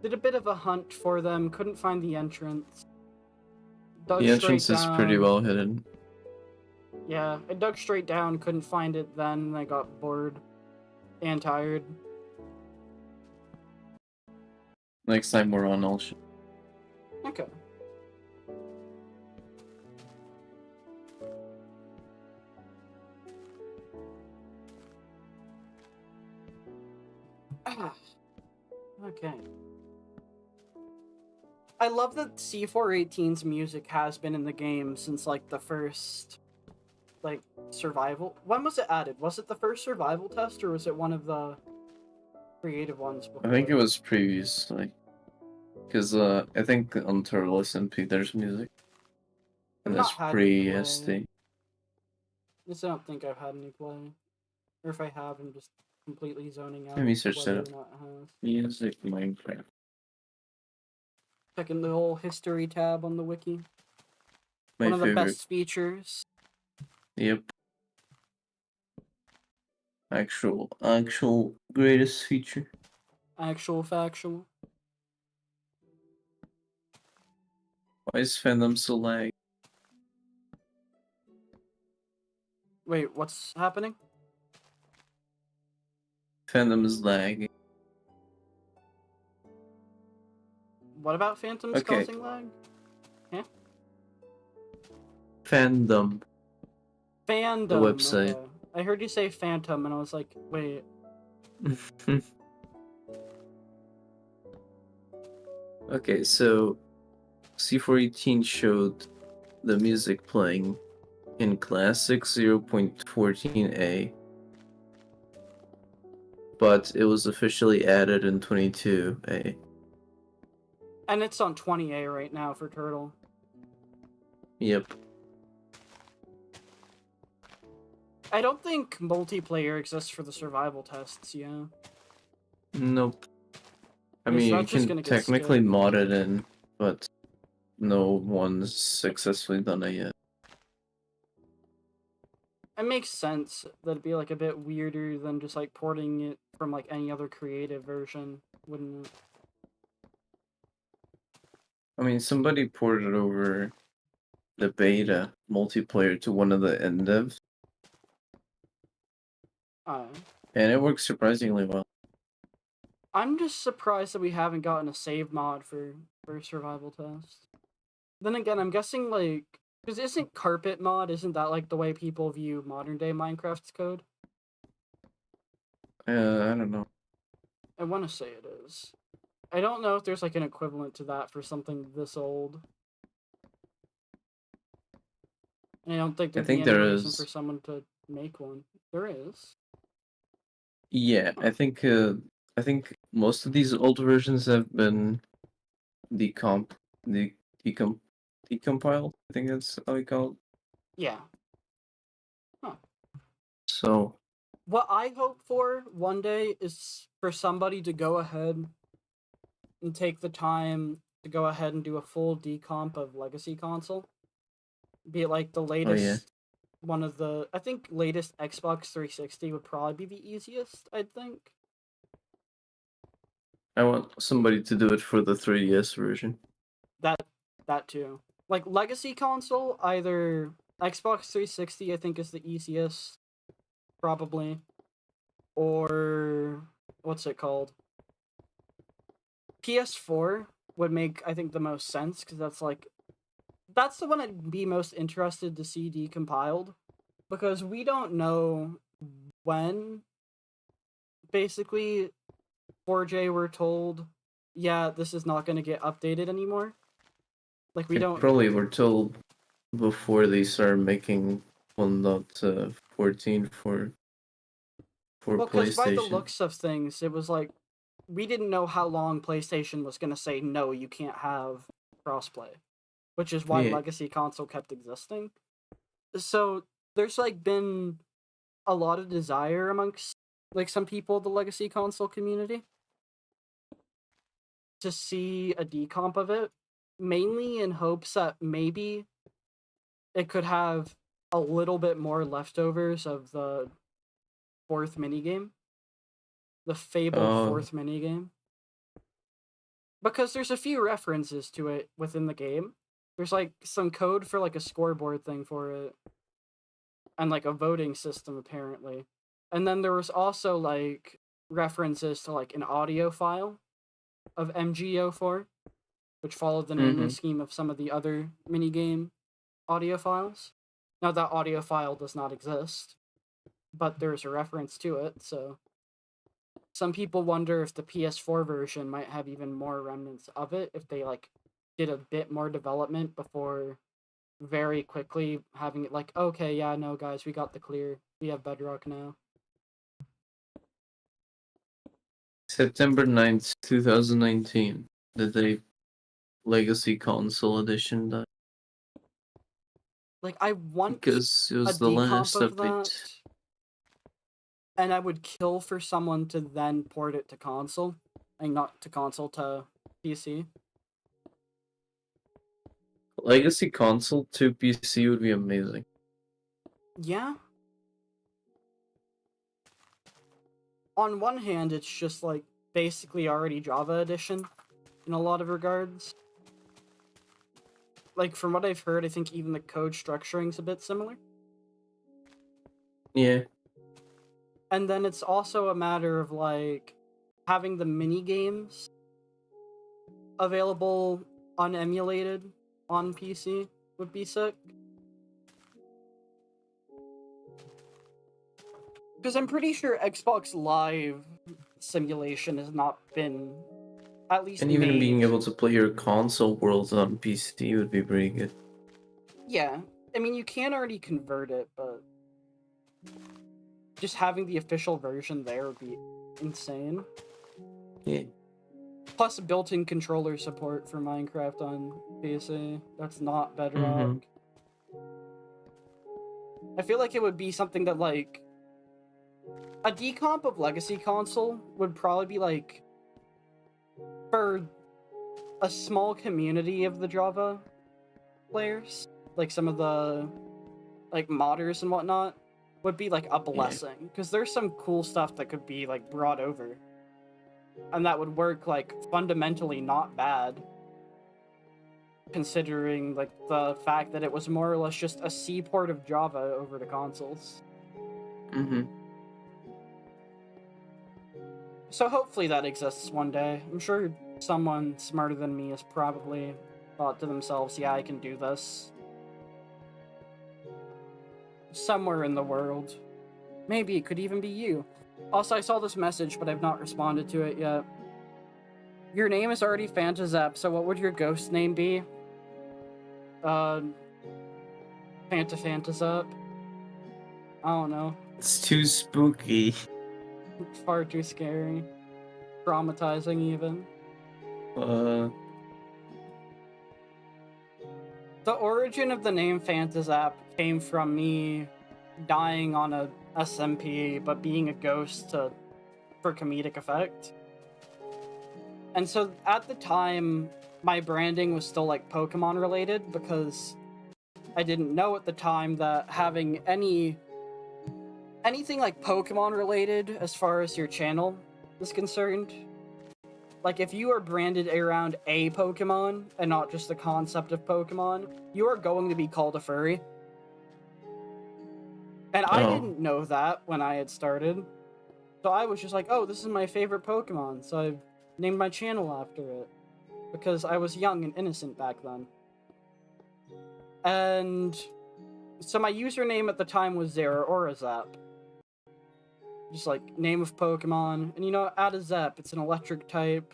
Did a bit of a hunt for them. Couldn't find the entrance. Dug The entrance is pretty down. well hidden. Yeah, I dug straight down. Couldn't find it then. And I got bored and tired. Next time we're on, I'll show. Okay. Okay. I love that C418's music has been in the game since, like, the first, like, survival... When was it added? Was it the first survival test, or was it one of the creative ones before? I think it was previously. Because, I think on Turtle SMP there's music. And I've that's not had any pre-ST. play. I just don't think I've had any play. Or if I have, I'm just completely zoning out Let me search whether that or up. not it has. Music Minecraft. Checking the whole history tab on the wiki. My One of the favorite. best features. Yep. Actual greatest feature. Actual factual. Why is fandom so lag? Wait, what's happening? Fandom is lagging. What about phantoms Okay. causing lag? Fandom. Fandom. The website. Okay. I heard you say phantom, and I was like, wait. Okay, so C418 showed the music playing in Classic 0.14a, but it was officially added in 22a. And it's on 20A right now for Turtle. Yep. I don't think multiplayer exists for the survival tests, yeah. Nope. I Okay, mean, so you that's just can gonna get technically skipped. mod it in, but no one's successfully done it yet. It makes sense that it'd be like a bit weirder than just like porting it from like any other creative version, wouldn't it? I mean, somebody ported over the beta multiplayer to one of the endevs, and it works surprisingly well. I'm just surprised that we haven't gotten a save mod for survival test. Then again, I'm guessing like, because isn't carpet mod, isn't that like the way people view modern day Minecraft's code? I don't know. I want to say it is. I don't know if there's like an equivalent to that for something this old. And I don't think there'd be any there reason is. for someone to make one. There is. Yeah, I think most of these old versions have been decompiled. I think that's how you call it. Yeah. Huh. So What I hope for one day is for somebody to go ahead and take the time to go ahead and do a full decomp of Legacy Console. Be it like the latest one of the, I think latest Xbox 360 would probably be the easiest, I'd think. I want somebody to do it for the 3DS version. That too. Like legacy console, either Xbox 360 I think is the easiest, probably, or what's it called? PS4 would make I think the most sense because that's the one I'd be most interested to see decompiled, because we don't know when basically 4J were told, yeah, this is not going to get updated anymore. Like we They don't probably were told before they started making 1.14 for well, because by the PlayStation. looks of things, it was like we didn't know how long PlayStation was going to say no, you can't have crossplay, which is why Yeah. legacy console kept existing. So there's like been a lot of desire amongst like some people of the legacy console community to see a decomp of it, mainly in hopes that maybe it could have a little bit more leftovers of the fourth minigame, the fabled fourth minigame. Because there's a few references to it within the game. There's like some code for like a scoreboard thing for it, and like a voting system apparently. And then there was also like references to like an audio file of MGO4, which followed the naming scheme of some of the other minigame audio files. Now that audio file does not exist, but there's a reference to it, so some people wonder if the PS4 version might have even more remnants of it if they like did a bit more development before very quickly having it like, okay, yeah, no guys, we got the clear. We have Bedrock now. September 9th, 2019. The day Legacy Console Edition died. Like I want Because it a was the last decomp of update. that, and I would kill for someone to then port it to console, and not to console, to PC. Legacy Console to PC would be amazing. Yeah. On one hand, it's just like basically already Java Edition in a lot of regards. Like from what I've heard, I think even the code structuring's a bit similar. Yeah. And then it's also a matter of like having the mini games available unemulated on PC would be sick. Because I'm pretty sure Xbox Live simulation has not been at least And even made. being able to play your console worlds on PC would be pretty good. Yeah, I mean you can already convert it, but just having the official version there would be insane. Yeah. Plus built-in controller support for Minecraft on PC. That's not Bedrock. I feel like it would be something that like a decomp of Legacy Console would probably be like for a small community of the Java players, like some of the like modders and whatnot, would be like a blessing, because there's some cool stuff that could be like brought over, and that would work like fundamentally not bad, considering like the fact that it was more or less just a C port of Java over to consoles. So hopefully that exists one day. I'm sure someone smarter than me has probably thought to themselves, yeah, I can do this. Somewhere in the world. Maybe it could even be you. Also, I saw this message, but I've not responded to it yet. Your name is already Fantazap, so what would your ghost name be? Fantazap? I don't know. It's too spooky. Far too scary. Traumatizing, even. The origin of the name Fantazap came from me dying on a SMP, but being a ghost for comedic effect. And so at the time, my branding was still like Pokemon related, because I didn't know at the time that having anything like Pokemon related as far as your channel is concerned, like if you are branded around a Pokemon and not just the concept of Pokemon, you are going to be called a furry. And I Oh. didn't know that when I had started. So I was just like, oh, this is my favorite Pokemon, so I named my channel after it. Because I was young and innocent back then. And so my username at the time was Zeraorazap. Just like, name of Pokemon. And you know, add a Zap, it's an electric type.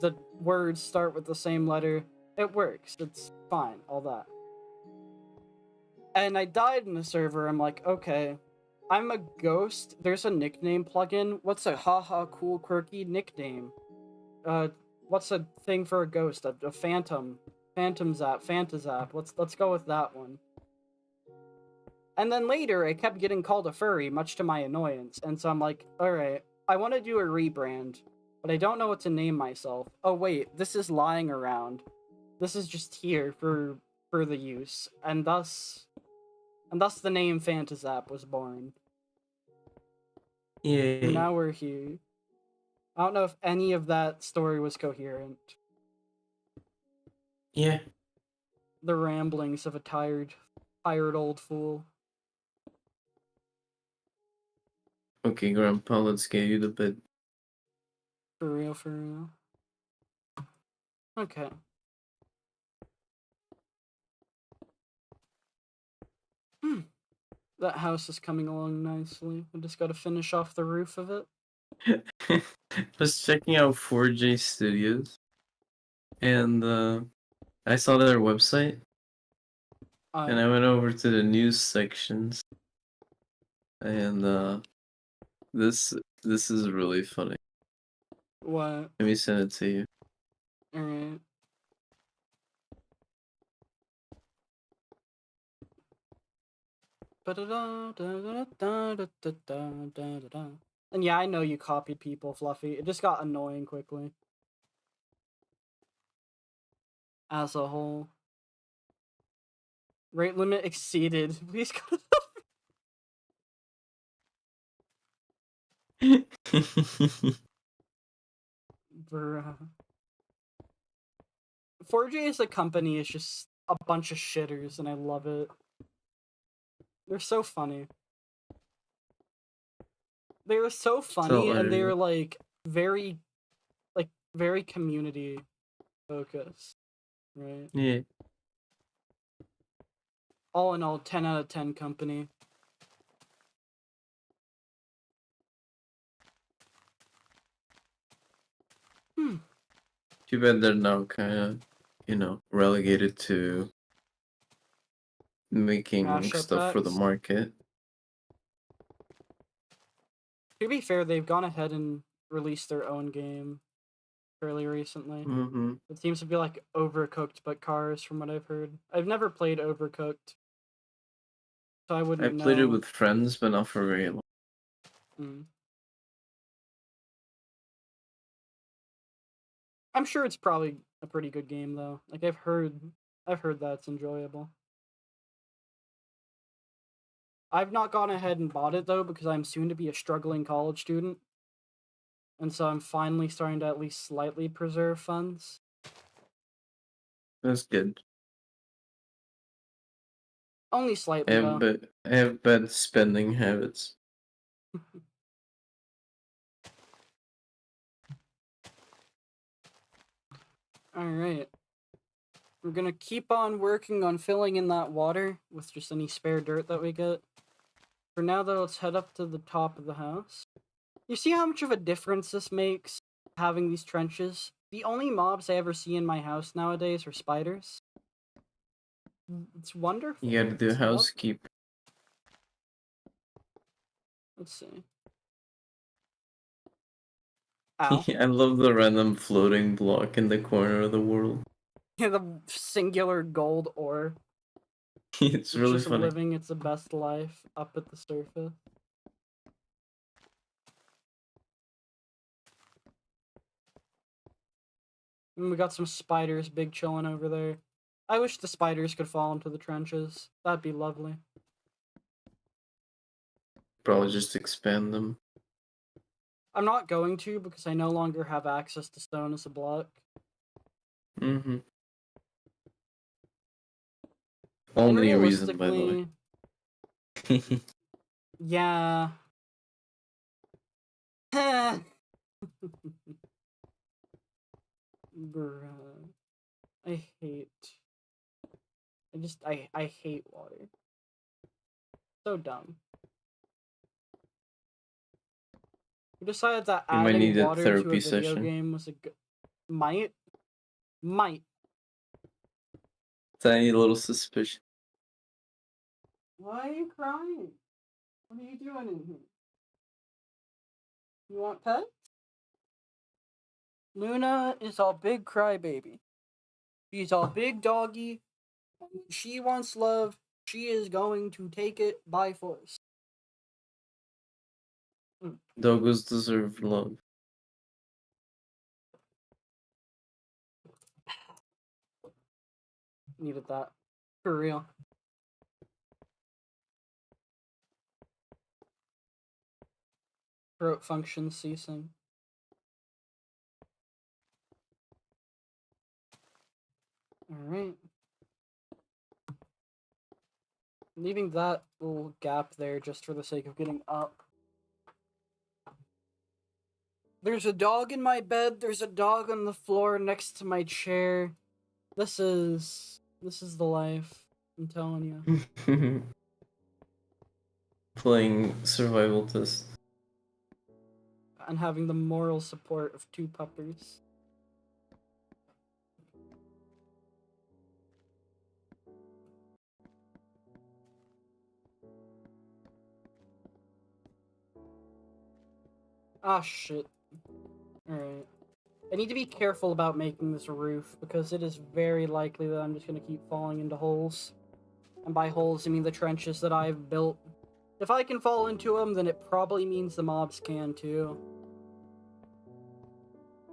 The words start with the same letter. It works, it's fine, all that. And I died in the server, I'm like, okay, I'm a ghost, there's a nickname plugin. What's a haha cool quirky nickname? What's a thing for a ghost? A phantom. Phantom Zap, Phantazap. Let's go with that one. And then later, I kept getting called a furry, much to my annoyance. And so I'm like, alright, I want to do a rebrand, but I don't know what to name myself. Oh wait, this is lying around. This is just here for the use. And thus the name Phantazap was born. Yay. And now we're here. I don't know if any of that story was coherent. Yeah. The ramblings of a tired old fool. Okay, Grandpa, let's get you to bed. For real, for real. Okay. That house is coming along nicely. We just gotta finish off the roof of it. Was checking out 4J Studios, and I saw their website, and I went over to the news sections, and this is really funny. What? Let me send it to you. Alright. And yeah, I know you copied people, Fluffy. It just got annoying quickly. As a whole. Rate limit exceeded. Please go Bruh. 4J as a company is just a bunch of shitters, and I love it. They're so funny. They were so funny, and they were like very community focused, right? Yeah. All in all, 10 out of 10 company. Too bad they're now kind of, relegated to making Mashup stuff for the packs. market. To be fair, they've gone ahead and released their own game fairly recently. Mm-hmm. It seems to be like Overcooked but cars, from what I've heard. I've never played Overcooked, so I wouldn't know. I played it with friends, but not for very long. I'm sure it's probably a pretty good game though. Like I've heard that it's enjoyable. I've not gone ahead and bought it though because I'm soon to be a struggling college student. And so I'm finally starting to at least slightly preserve funds. That's good. Only slightly though. I have bad spending habits. Alright. We're gonna keep on working on filling in that water with just any spare dirt that we get. For now though, let's head up to the top of the house. You see how much of a difference this makes, having these trenches? The only mobs I ever see in my house nowadays are spiders. It's wonderful. You gotta do housekeeping. Let's see. Ow. I love the random floating block in the corner of the world. Yeah, the singular gold ore. It's really funny. Living its best life up at the surface. And we got some spiders big chilling over there. I wish the spiders could fall into the trenches. That'd be lovely. Probably just expand them. I'm not going to because I no longer have access to stone as a block. Mm-hmm. And Only reason, by the realistically, way. yeah. Bruh. I hate. I hate water. So dumb. We decided that You might adding need a water to a therapy video session. game was a good. Might. Might. Tiny little suspicion. Why are you crying? What are you doing in here? You want pets? Luna is a big crybaby. She's a big doggy. When she wants love, she is going to take it by force. Doggos deserve love. Needed that. For real. Throat function ceasing. Alright. Leaving that little gap there just for the sake of getting up. There's a dog in my bed, there's a dog on the floor next to my chair. This is the life, I'm telling you. Playing survival test. And having the moral support of 2 puppers. Ah, shit. Alright. I need to be careful about making this roof, because it is very likely that I'm just gonna keep falling into holes. And by holes, I mean the trenches that I've built. If I can fall into them, then it probably means the mobs can too.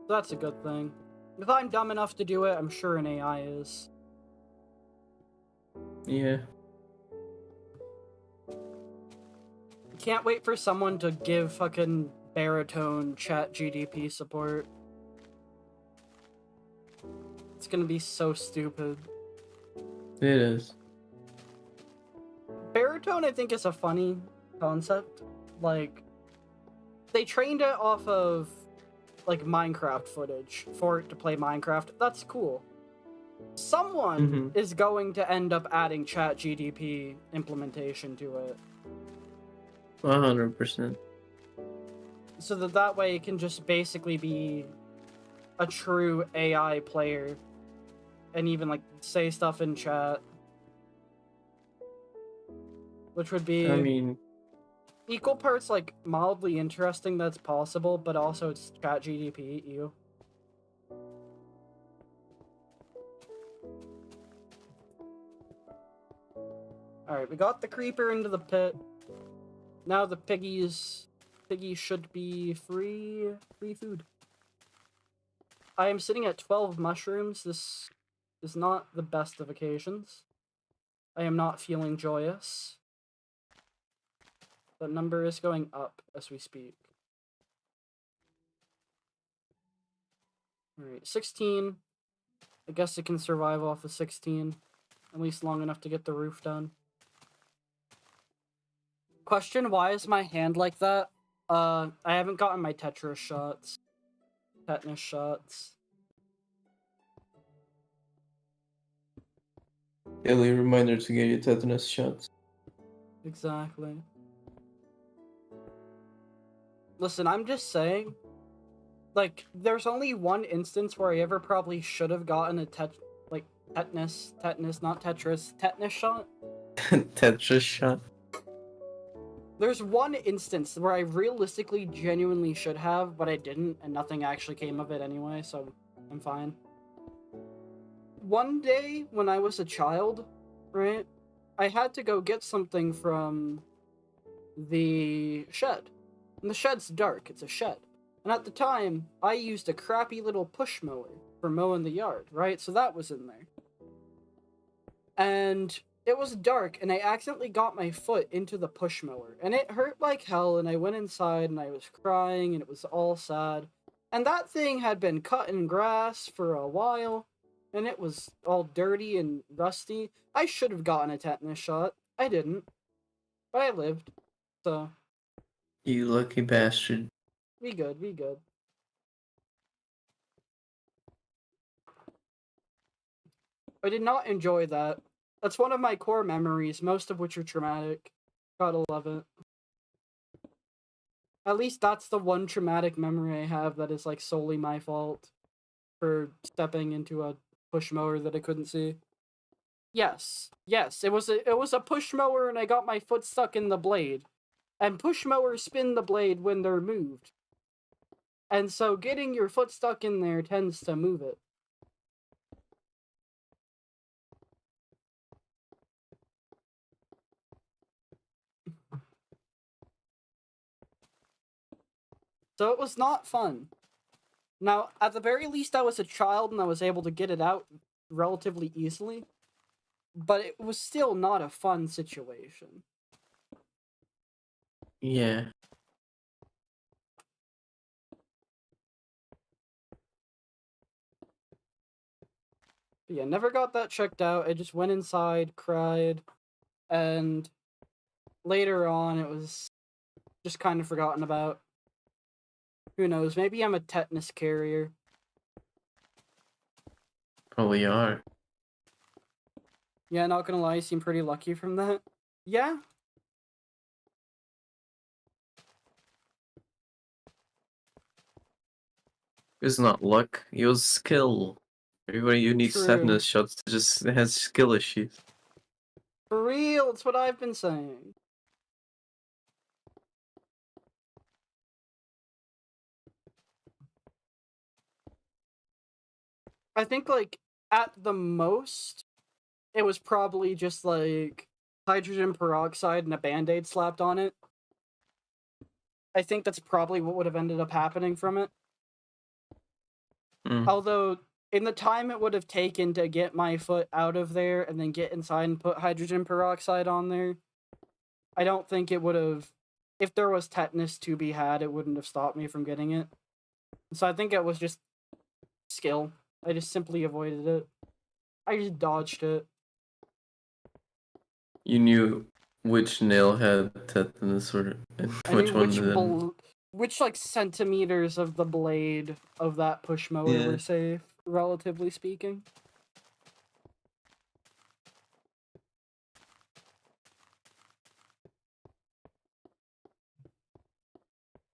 That's a good thing. If I'm dumb enough to do it, I'm sure an AI is. Yeah. Can't wait for someone to give fucking baritone chat GDP support. It's gonna be so stupid. It is. Baritone, I think, is a funny concept. Like, they trained it off of, like, Minecraft footage for it to play Minecraft. That's cool. Someone is going to end up adding chat GDP implementation to it. 100%. So that way it can just basically be a true AI player. And even, like, say stuff in chat. Which would be... I mean... equal parts, like, mildly interesting that's possible, but also it's chat GDP, ew. Alright, we got the creeper into the pit. Now the piggies should be free food. I am sitting at 12 mushrooms. This is not the best of occasions. I am not feeling joyous. That number is going up as we speak. Alright, 16. I guess it can survive off of 16. At least long enough to get the roof done. Question, why is my hand like that? I haven't gotten my tetanus shots. Daily reminder to get your tetanus shots. Exactly. Listen, I'm just saying, like, there's only one instance where I ever probably should have gotten a tetanus, not Tetris, tetanus shot. Tetris shot. There's one instance where I realistically, genuinely should have, but I didn't, and nothing actually came of it anyway, so I'm fine. One day, when I was a child, right, I had to go get something from the shed. And the shed's dark, it's a shed. And at the time, I used a crappy little push mower for mowing the yard, right? So that was in there. And it was dark and I accidentally got my foot into the push mower and it hurt like hell and I went inside and I was crying and it was all sad. And that thing had been cut in grass for a while and it was all dirty and rusty. I should have gotten a tetanus shot. I didn't. But I lived. So, You lucky bastard. we good, we good. I did not enjoy that. That's one of my core memories, most of which are traumatic. Gotta love it. At least that's the one traumatic memory I have that is like solely my fault for stepping into a push mower that I couldn't see. Yes, it was a push mower and I got my foot stuck in the blade. And push mowers spin the blade when they're moved. And so getting your foot stuck in there tends to move it. So it was not fun. Now, at the very least, I was a child and I was able to get it out relatively easily. But it was still not a fun situation. Yeah. But yeah, never got that checked out. I just went inside, cried, and later on it was just kind of forgotten about. Who knows? Maybe I'm a tetanus carrier. Probably are. Yeah, not gonna lie, you seem pretty lucky from that. Yeah. It's not luck, it was skill. Everybody who needs True. tetanus shots just has skill issues. For real, it's what I've been saying. I think, like, at the most, it was probably just, like, hydrogen peroxide and a Band-Aid slapped on it. I think that's probably what would have ended up happening from it. Mm. Although, in the time it would have taken to get my foot out of there and then get inside and put hydrogen peroxide on there, I don't think it would have... If there was tetanus to be had, it wouldn't have stopped me from getting it. So I think it was just skill. I just simply avoided it. I just dodged it. You knew which nail had tetanus or I which knew one didn't. which like centimeters of the blade of that push mower Yeah. were safe, relatively speaking.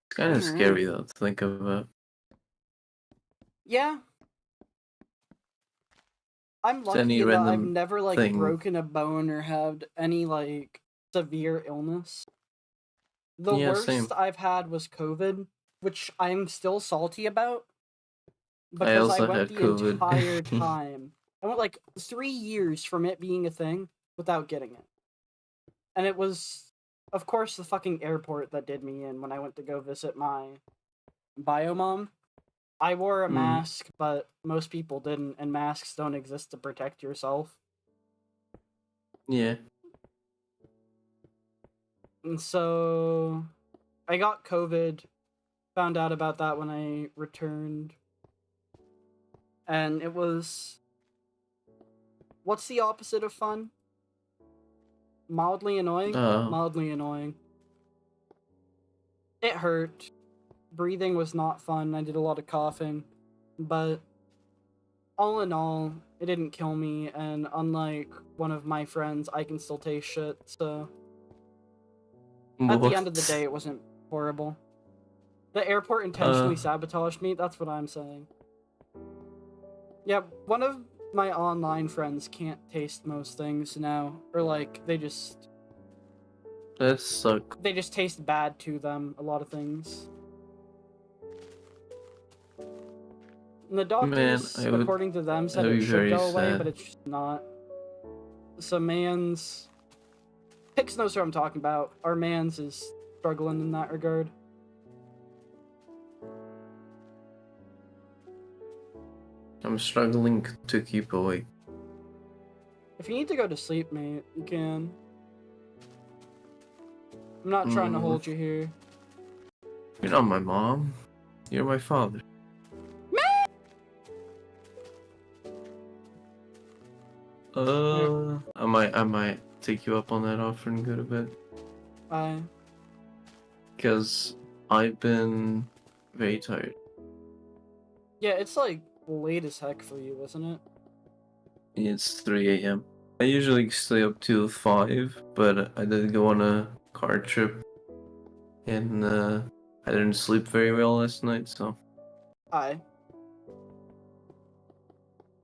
It's kind of Alright. scary though to think about. Yeah. I'm Just any lucky that I've random never like thing. broken a bone or had any like severe illness. The Yeah, worst same. I've had was COVID, which I'm still salty about. I Because I also went had the COVID. entire time. I went like 3 years from it being a thing without getting it. And it was, of course, the fucking airport that did me in when I went to go visit my biomom. I wore a mask, but most people didn't, and masks don't exist to protect yourself. Yeah. And so I got COVID, found out about that when I returned. And it was... What's the opposite of fun? Mildly annoying? Mildly annoying. It hurt. Breathing was not fun. I did a lot of coughing. But all in all, it didn't kill me, and unlike one of my friends, I can still taste shit, so... At the end of the day, it wasn't horrible. The airport intentionally sabotaged me, that's what I'm saying. Yeah, one of my online friends can't taste most things now. Or, like, they just... That suck. They just taste bad to them, a lot of things. And the doctors, according to them, said it should go away, but it's just not. So Mans... Pix knows what I'm talking about. Our Mans is struggling in that regard. I'm struggling to keep awake. If you need to go to sleep, mate, you can. I'm not trying to hold you here. You're not my mom. You're my father. I might take you up on that offer and go to bed. Bye. Because I've been very tired. Yeah, it's like late as heck for you, isn't it? It's 3 a.m. I usually stay up till 5, but I did go on a car trip and I didn't sleep very well last night, so. Bye.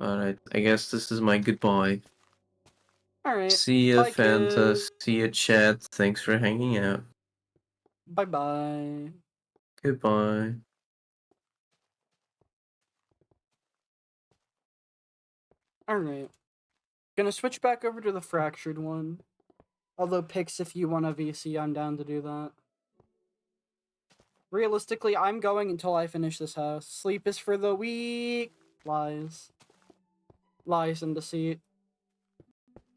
Alright, I guess this is my goodbye. Alright. See ya, Bye, Fanta. kid. See ya, chat. Thanks for hanging out. Bye-bye. Goodbye. Alright. Gonna switch back over to the fractured one. Although, Pix, if you want a VC, I'm down to do that. Realistically, I'm going until I finish this house. Sleep is for the weak. Lies. Lies and deceit.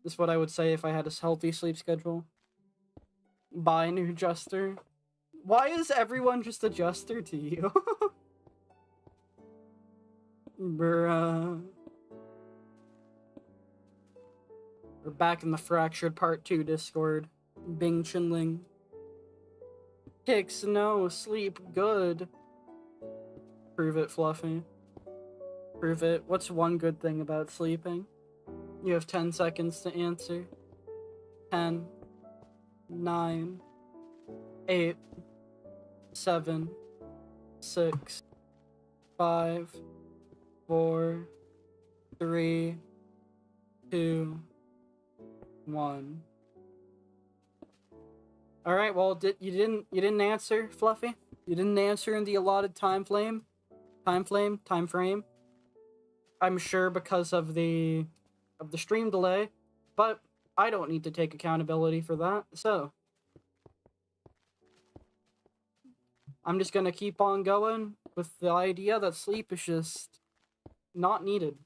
Is what I would say if I had a healthy sleep schedule. Bye, new Juster. Why is everyone just a Juster to you? Bruh. We're back in the Fractured Part 2 Discord. Bing Chinling. Pix, no, sleep good. Prove it, Fluffy. Prove it. What's one good thing about sleeping? You have 10 seconds to answer. 10, 9, 8, 7, 6, 5, 4, 3, 2, 1. All right. Well, you didn't answer, Fluffy. You didn't answer in the allotted time frame. I'm sure because of the stream delay, but I don't need to take accountability for that. So I'm just gonna keep on going with the idea that sleep is just not needed.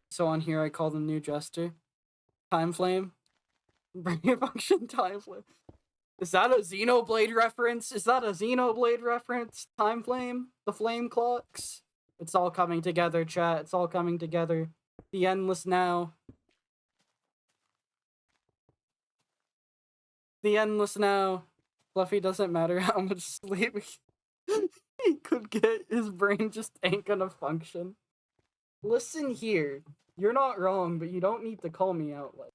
So on here, I call them new Jester. Time Flame. Brain function time flame. Is that a Xenoblade reference? Is that a Xenoblade reference? Time Flame? The flame clocks? It's all coming together, chat. It's all coming together. The endless now. The endless now. Fluffy doesn't matter how much sleep he could get. His brain just ain't gonna function. Listen here. You're not wrong, but you don't need to call me out like.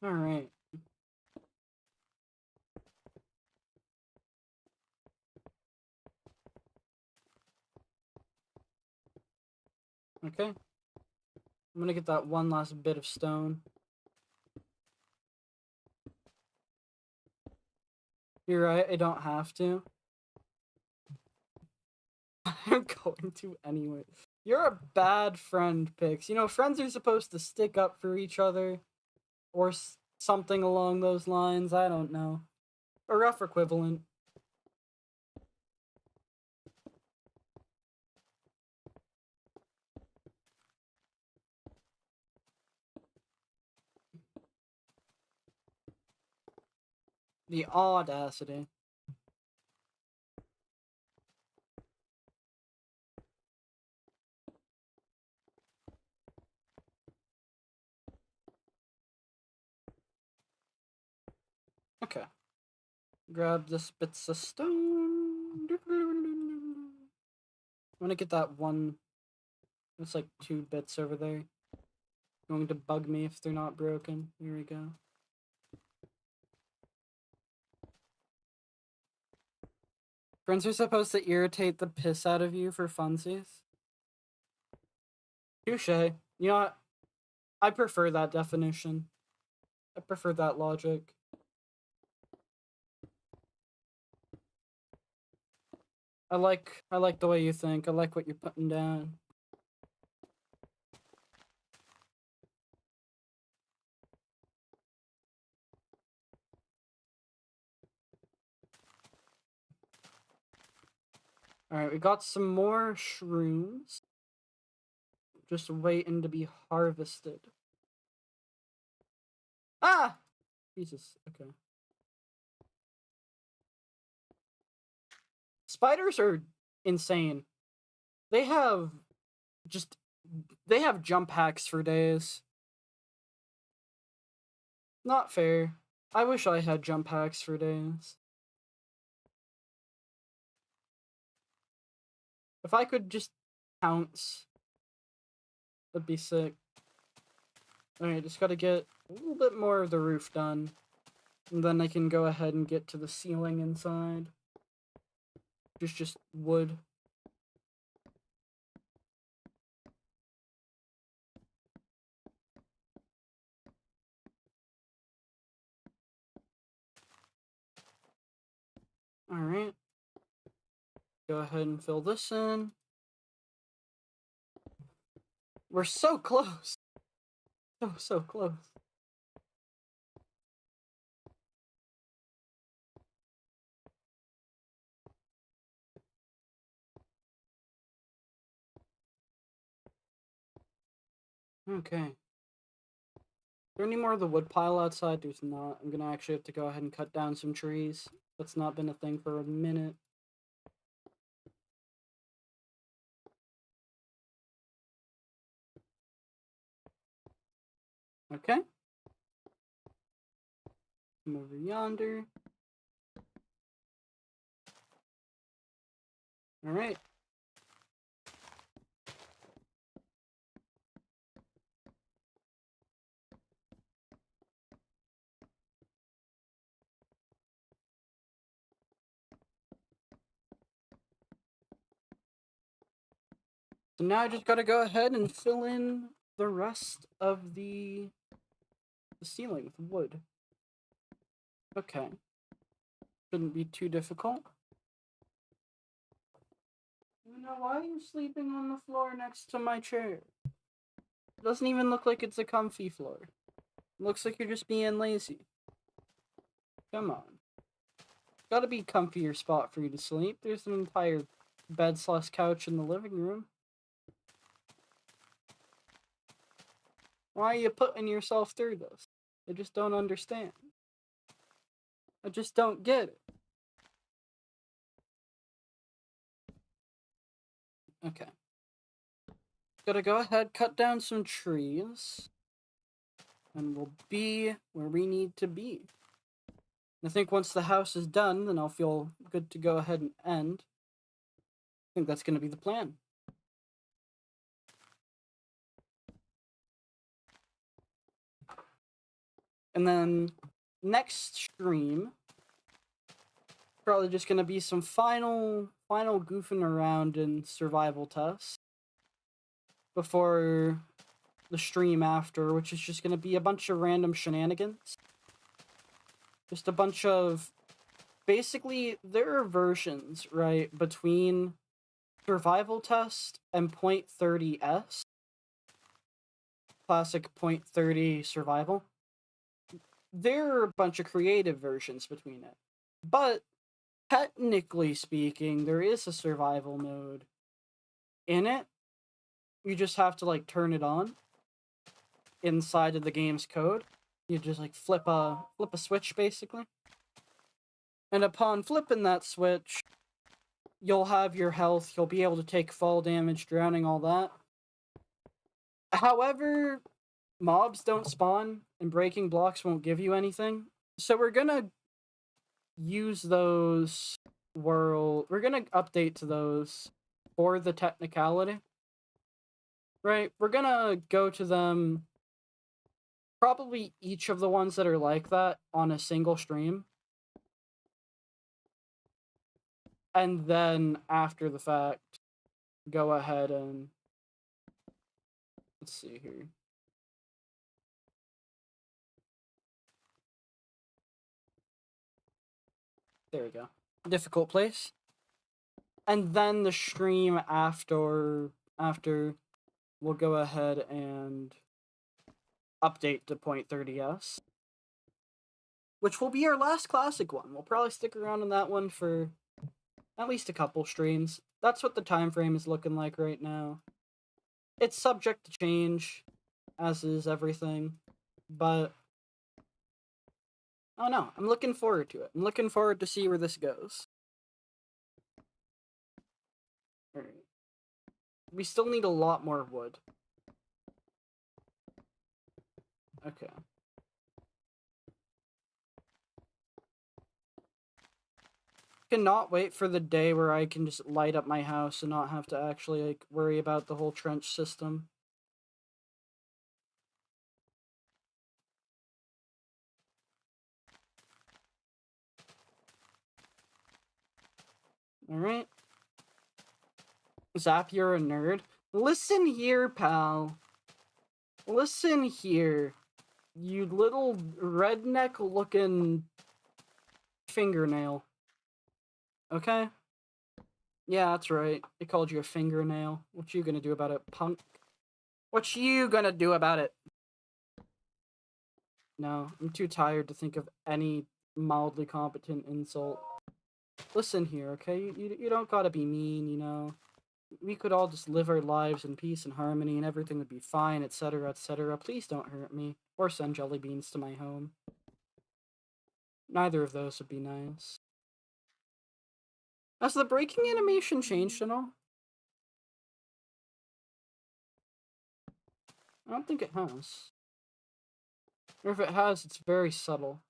Alright. Okay. I'm gonna get that one last bit of stone. You're right, I don't have to. I'm going to anyway. You're a bad friend, Pix. You know, friends are supposed to stick up for each other. Or something along those lines. I don't know. A rough equivalent. The audacity. Okay. Grab this bits of stone. I'm gonna get that one. It's like 2 bits over there. Going to bug me if they're not broken. Here we go. Friends are supposed to irritate the piss out of you for funsies. Touche. You know what? I prefer that definition. I prefer that logic. I like the way you think. I like what you're putting down. Alright, we got some more shrooms. Just waiting to be harvested. Ah! Jesus, okay. Spiders are insane. They have jump hacks for days. Not fair. I wish I had jump hacks for days. If I could just pounce, that'd be sick. Alright, just gotta get a little bit more of the roof done. And then I can go ahead and get to the ceiling inside. Just wood. Alright. Go ahead and fill this in. We're so close. So close. Okay. Is there any more of the wood pile outside? There's not. I'm gonna actually have to go ahead and cut down some trees. That's not been a thing for a minute. Okay. Come over yonder. Alright. So now I just gotta go ahead and fill in the rest of the ceiling with wood. Okay. Shouldn't be too difficult. You know, why are you sleeping on the floor next to my chair? It doesn't even look like it's a comfy floor. It looks like you're just being lazy. Come on. Gotta be a comfier spot for you to sleep. There's an entire bed/couch in the living room. Why are you putting yourself through this? I just don't understand. I just don't get it. Okay. Gotta go ahead, cut down some trees. And we'll be where we need to be. I think once the house is done, then I'll feel good to go ahead and end. I think that's gonna be the plan. And then next stream, probably just gonna be some final goofing around in survival tests before the stream after, which is just gonna be a bunch of random shenanigans. Just a bunch of, basically, there are versions, right, between survival test and .30s. Classic .30 survival. There are a bunch of creative versions between it. But, technically speaking, there is a survival mode in it. You just have to, like, turn it on inside of the game's code. You just, like, flip a switch, basically. And upon flipping that switch, you'll have your health, you'll be able to take fall damage, drowning, all that. However, mobs don't spawn, and breaking blocks won't give you anything. So we're gonna use those we're gonna update to those for the technicality. Right? We're gonna go to them, probably each of the ones that are like that, on a single stream. And then, after the fact, go ahead and... Let's see here. There we go. Difficult place. And then the stream after we'll go ahead and update to .30s. Which will be our last classic one. We'll probably stick around on that one for At least a couple streams. That's what the time frame is looking like right now. It's subject to change, as is everything, but oh no, I'm looking forward to it. I'm looking forward to see where this goes. Alright. We still need a lot more wood. Okay. Cannot wait for the day where I can just light up my house and not have to actually, like, worry about the whole trench system. Alright. Zap, you're a nerd. Listen here, pal. Listen here. You little redneck-looking fingernail. Okay? Yeah, that's right. They called you a fingernail. What you gonna do about it, punk? What you gonna do about it? No, I'm too tired to think of any mildly competent insult. Listen here, okay? You don't gotta be mean, you know? We could all just live our lives in peace and harmony and everything would be fine, etc., etc. Please don't hurt me. Or send jelly beans to my home. Neither of those would be nice. Has the breaking animation changed at all? I don't think it has. Or if it has, it's very subtle.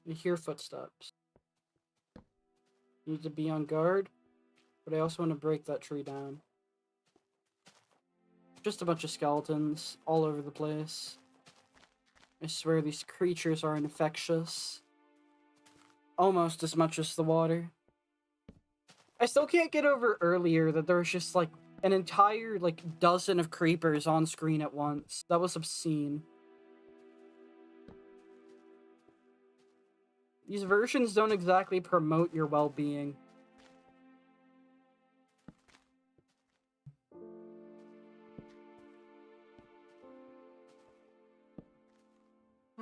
I hear footsteps. Need to be on guard, but I also want to break that tree down. Just a bunch of skeletons all over the place. I swear these creatures are infectious. Almost as much as the water. I still can't get over earlier that there was just like an entire like dozen of creepers on screen at once. That was obscene. These versions don't exactly promote your well-being.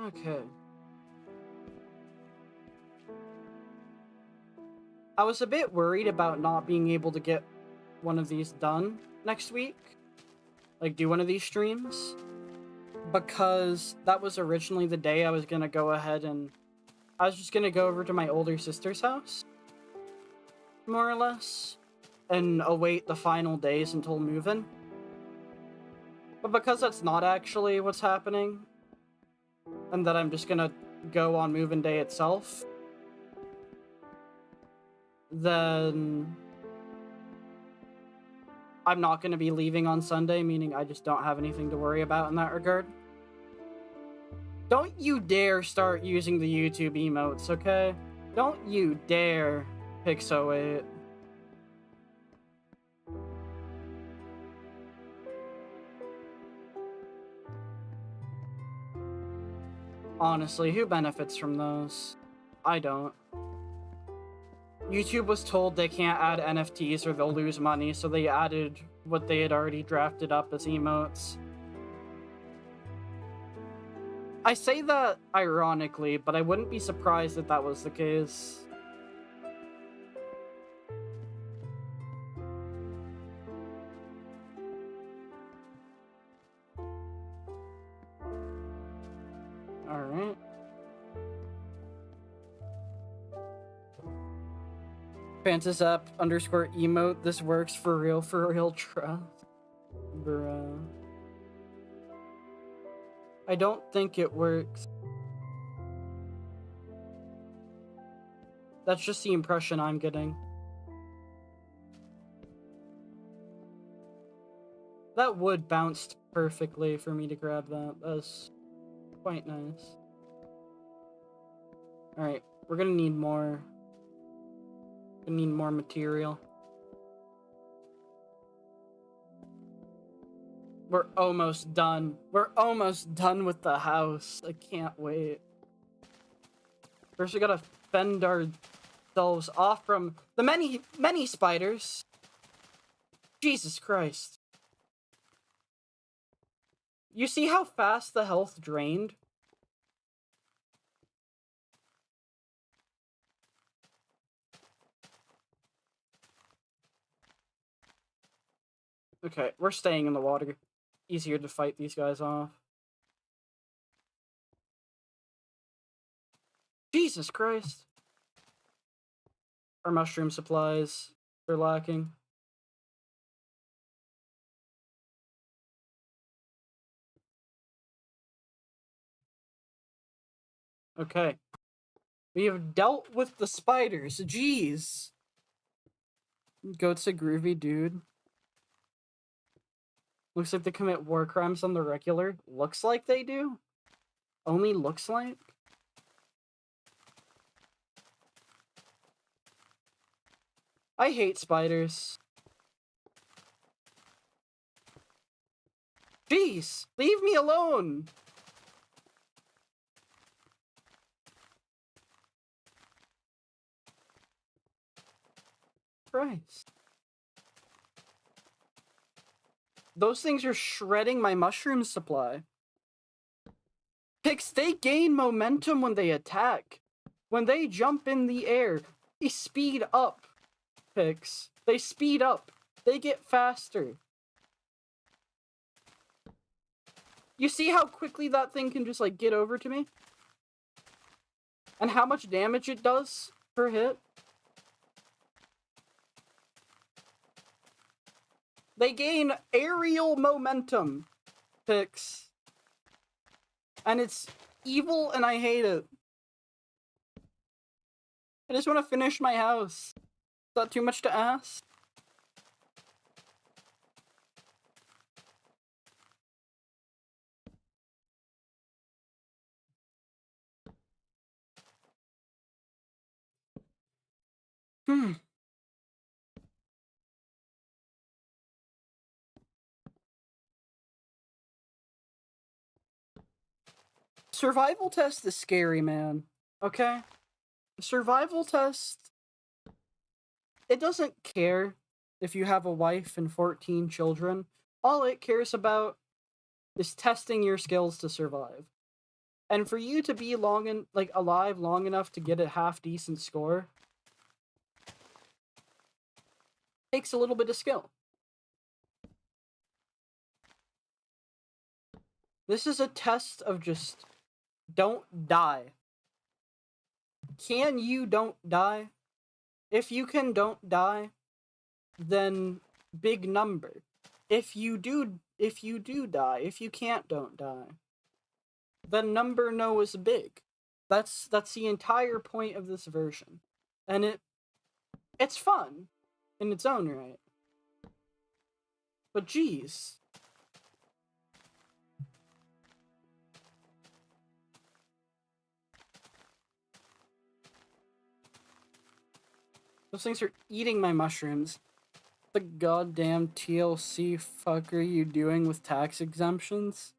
Okay. I was a bit worried about not being able to get one of these done next week. Like, do one of these streams. Because that was originally the day I was gonna go ahead and... I was just gonna go over to my older sister's house. More or less. And await the final days until move-in. But because that's not actually what's happening, and that I'm just gonna go on move-in day itself, then I'm not gonna be leaving on Sunday, meaning I just don't have anything to worry about in that regard. Don't you dare start using the YouTube emotes, okay? Don't you dare, Pixo8. Honestly, who benefits from those? I don't. YouTube was told they can't add NFTs or they'll lose money, so they added what they had already drafted up as emotes. I say that ironically, but I wouldn't be surprised if that was the case. Alright. Fantasap underscore emote, this works for real trust. Bruh. I don't think it works. That's just the impression I'm getting. That wood bounced perfectly for me to grab that. That's quite nice. Alright, we're gonna need more. We need more material. We're almost done. We're almost done with the house. I can't wait. First, we gotta fend ourselves off from the many spiders. Jesus Christ. You see how fast the health drained? Okay, we're staying in the water. Easier to fight these guys off. Jesus Christ. Our mushroom supplies, they're lacking. Okay. We have dealt with the spiders. Jeez. Goat's a groovy dude. Looks like they commit war crimes on the regular. Looks like they do? Only looks like? I hate spiders. Jeez! Leave me alone! Christ. Those things are shredding my mushroom supply. Pix, they gain momentum when they attack. When they jump in the air, they speed up. Pix. They speed up. They get faster. You see how quickly that thing can just, like, get over to me? And how much damage it does per hit? They gain aerial momentum, Pix. And it's evil and I hate it. I just want to finish my house. Is that too much to ask? Survival test is scary, man. Okay? Survival test, it doesn't care if you have a wife and 14 children. All it cares about is testing your skills to survive. And for you to be alive long enough to get a half-decent score takes a little bit of skill. This is a test of just don't die. Can you don't die? If you can don't die, then big number. If you do die, if you can't don't die, then number no is big. That's the entire point of this version. And it's fun in its own right. But geez. Those things are eating my mushrooms. The goddamn TLC fuck are you doing with tax exemptions?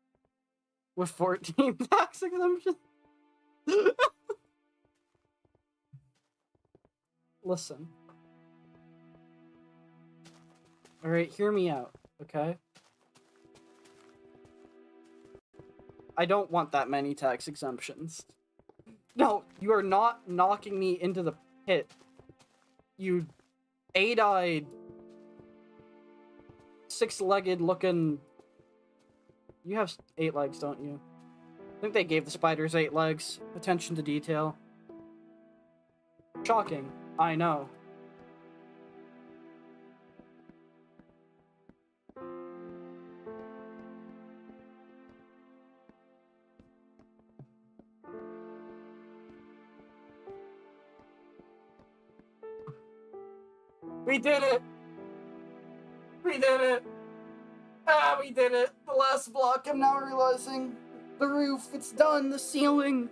With 14 tax exemptions? Listen. Alright, hear me out, okay? I don't want that many tax exemptions. No, you are not knocking me into the pit. You 8-eyed, 6-legged looking... You have 8 legs, don't you? I think they gave the spiders 8 legs. Attention to detail. Shocking. I know. We did it! We did it! Ah, we did it! The last block, I'm now realizing. The roof, it's done, the ceiling.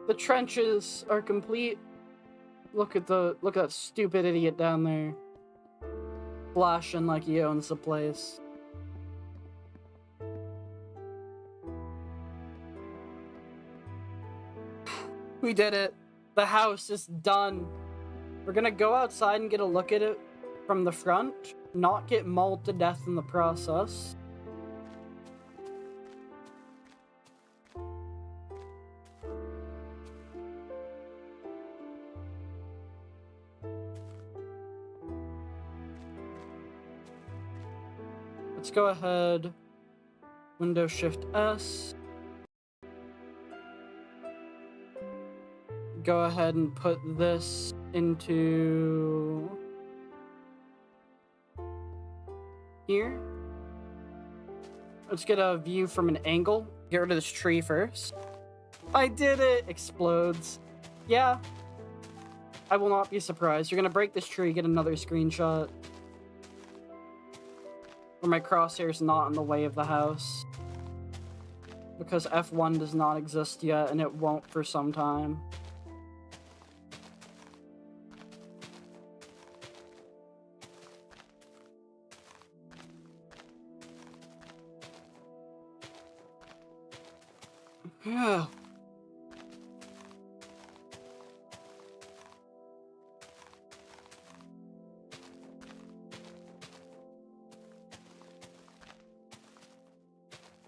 The trenches are complete. Look at that stupid idiot down there. Flashing like he owns the place. We did it. The house is done. We're gonna go outside and get a look at it from the front, not get mauled to death in the process. Let's go ahead. Windows Shift S. Go ahead and put this into here. Let's get a view from an angle. Get rid of this tree first. I did it! Explodes. Yeah. I will not be surprised. You're gonna break this tree, get another screenshot. Where my crosshair's not in the way of the house. Because F1 does not exist yet, and it won't for some time. Yeah.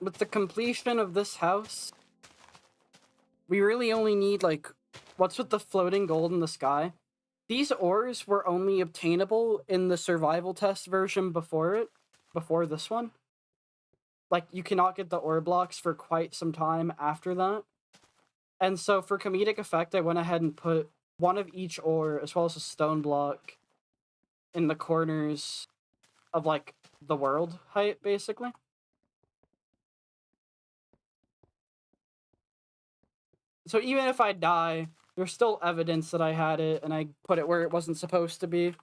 With the completion of this house, we really only need, like, what's with the floating gold in the sky? These ores were only obtainable in the survival test version before this one. Like, you cannot get the ore blocks for quite some time after that. And so for comedic effect, I went ahead and put one of each ore, as well as a stone block, in the corners of, like, the world height, basically. So even if I die, there's still evidence that I had it, and I put it where it wasn't supposed to be.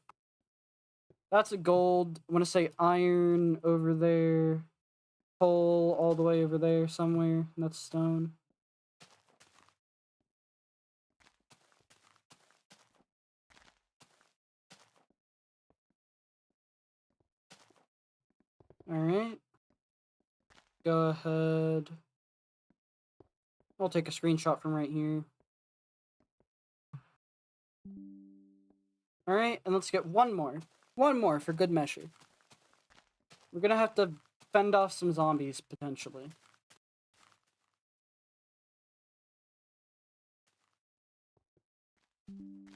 That's a gold. I want to say iron over there. Coal all the way over there somewhere. And that's stone. Alright. Go ahead. I'll take a screenshot from right here. Alright, and let's get one more. One more for good measure. We're gonna have to fend off some zombies, potentially. Can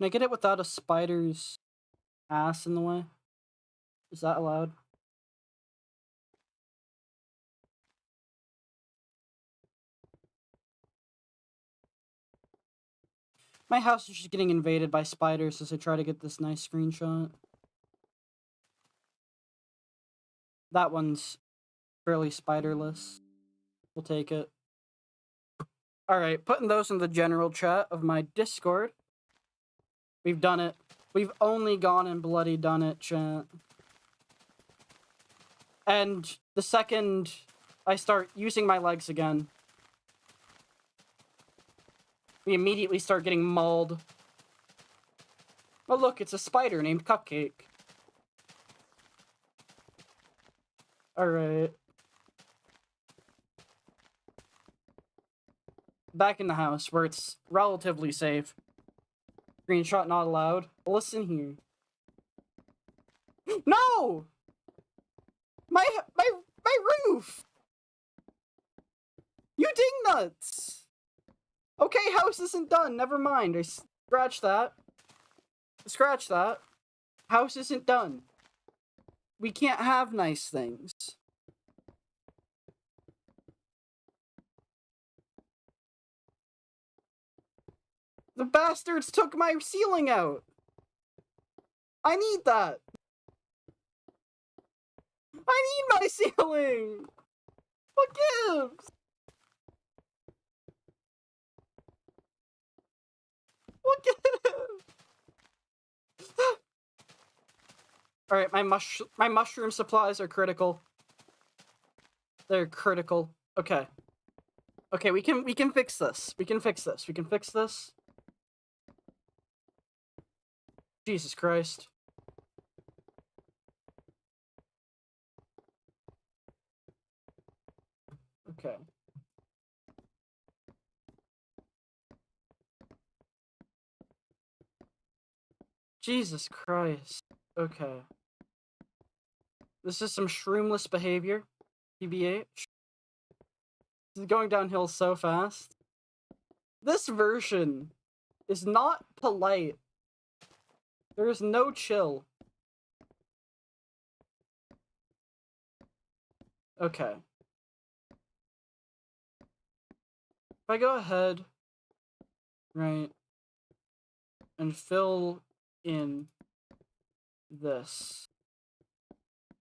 I get it without a spider's ass in the way? Is that allowed? My house is just getting invaded by spiders as I try to get this nice screenshot. That one's fairly spiderless. We'll take it. Alright, putting those in the general chat of my Discord. We've done it. We've only gone and bloody done it, chat. And the second I start using my legs again, we immediately start getting mauled. Oh look, it's a spider named Cupcake. Alright. Back in the house, where it's relatively safe. Screenshot not allowed. Listen here. No! My roof! You dingnuts! Okay, house isn't done. Never mind. I scratch that. Scratch that. House isn't done. We can't have nice things. The bastards took my ceiling out. I need that. I need my ceiling. What gives? What gives? Alright, my mushroom supplies are critical. They're critical. Okay. Okay, we can fix this. We can fix this. We can fix this. Jesus Christ. Okay. Jesus Christ. Okay. This is some shroomless behavior. TBH. This is going downhill so fast. This version is not polite. There is no chill. Okay. If I go ahead, right, and fill in this,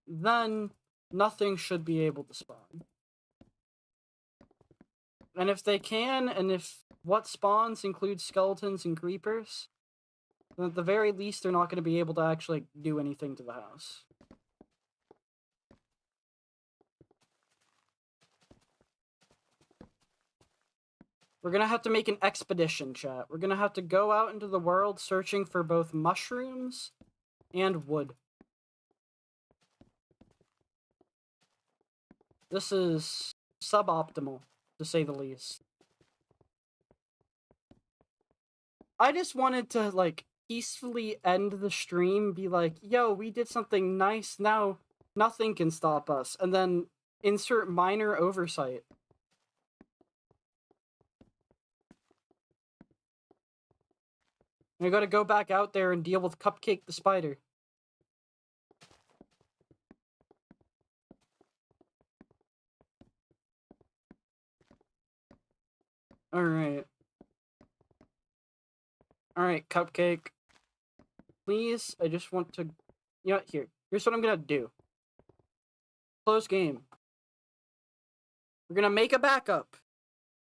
then nothing should be able to spawn. And if they can, and if what spawns includes skeletons and creepers, then at the very least they're not going to be able to actually do anything to the house. We're going to have to make an expedition, chat. We're going to have to go out into the world searching for both mushrooms and wood. This is suboptimal, to say the least. I just wanted to, like, peacefully end the stream, be like, yo, we did something nice, now nothing can stop us, and then insert minor oversight. I gotta go back out there and deal with Cupcake the spider. Alright. Alright, Cupcake. Please, I just want to... You know what, here's what I'm gonna do. Close game. We're gonna make a backup.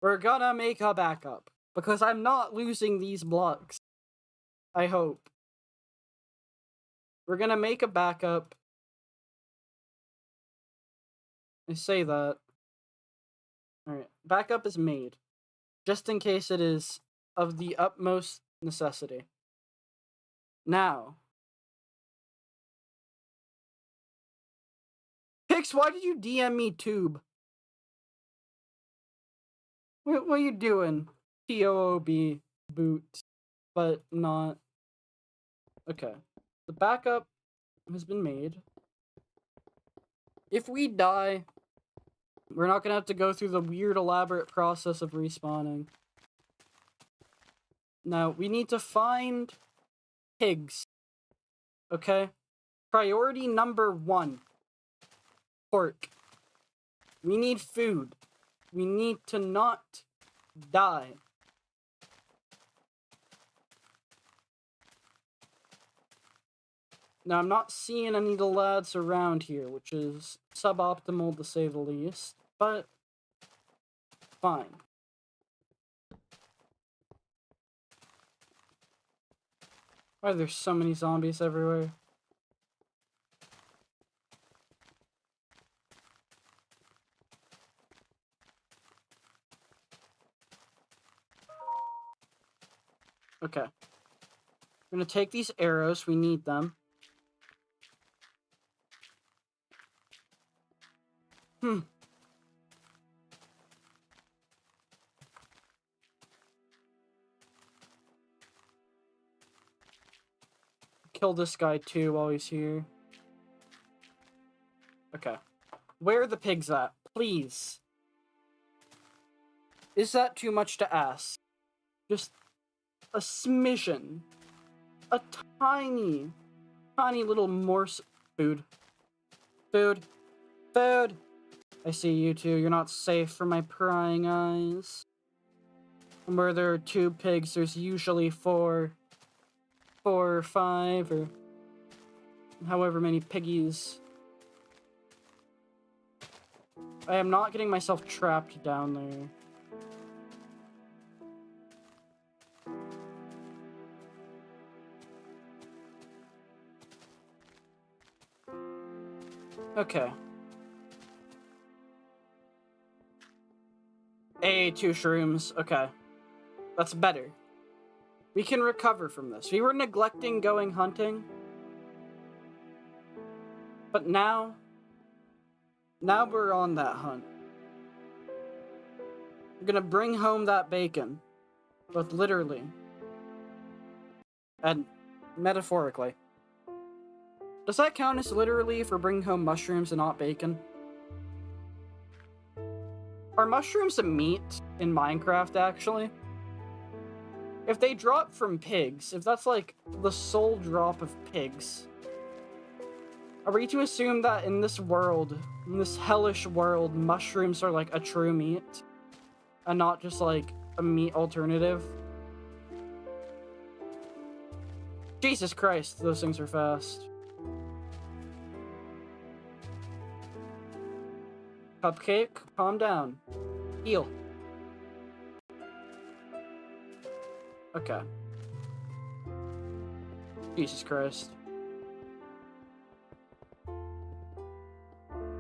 We're gonna make a backup. Because I'm not losing these blocks. I hope. We're gonna make a backup. I say that. Alright, backup is made. Just in case it is of the utmost necessity. Now. Pix, why did you DM me Tube? What are you doing? TOOB boot, but not. Okay. The backup has been made. If we die, we're not gonna have to go through the weird elaborate process of respawning. Now, we need to find pigs. Okay? Priority number 1. Pork. We need food. We need to not die. Now, I'm not seeing any of the lads around here, which is suboptimal to say the least, but fine. Why are there so many zombies everywhere? Okay. I'm gonna take these arrows, we need them. Kill this guy too while he's here. Okay. Where are the pigs at? Please. Is that too much to ask? Just a smidgen. A tiny little morsel. Food. Food. Food! I see you two. You're not safe from my prying eyes. And where there are 2 pigs, there's usually 4 or 5, or however many piggies. I am not getting myself trapped down there. Okay. 2 shrooms. Okay. That's better. We can recover from this. We were neglecting going hunting. But now we're on that hunt. We're gonna bring home that bacon. Both literally and metaphorically. Does that count as literally for bringing home mushrooms and not bacon? Are mushrooms a meat in Minecraft, actually? If they drop from pigs, if that's like the sole drop of pigs, Are we to assume that in this world, in this hellish world, mushrooms are like a true meat? And not just like a meat alternative? Jesus Christ, those things are fast. Cupcake, calm down. Heal. Okay. Jesus Christ.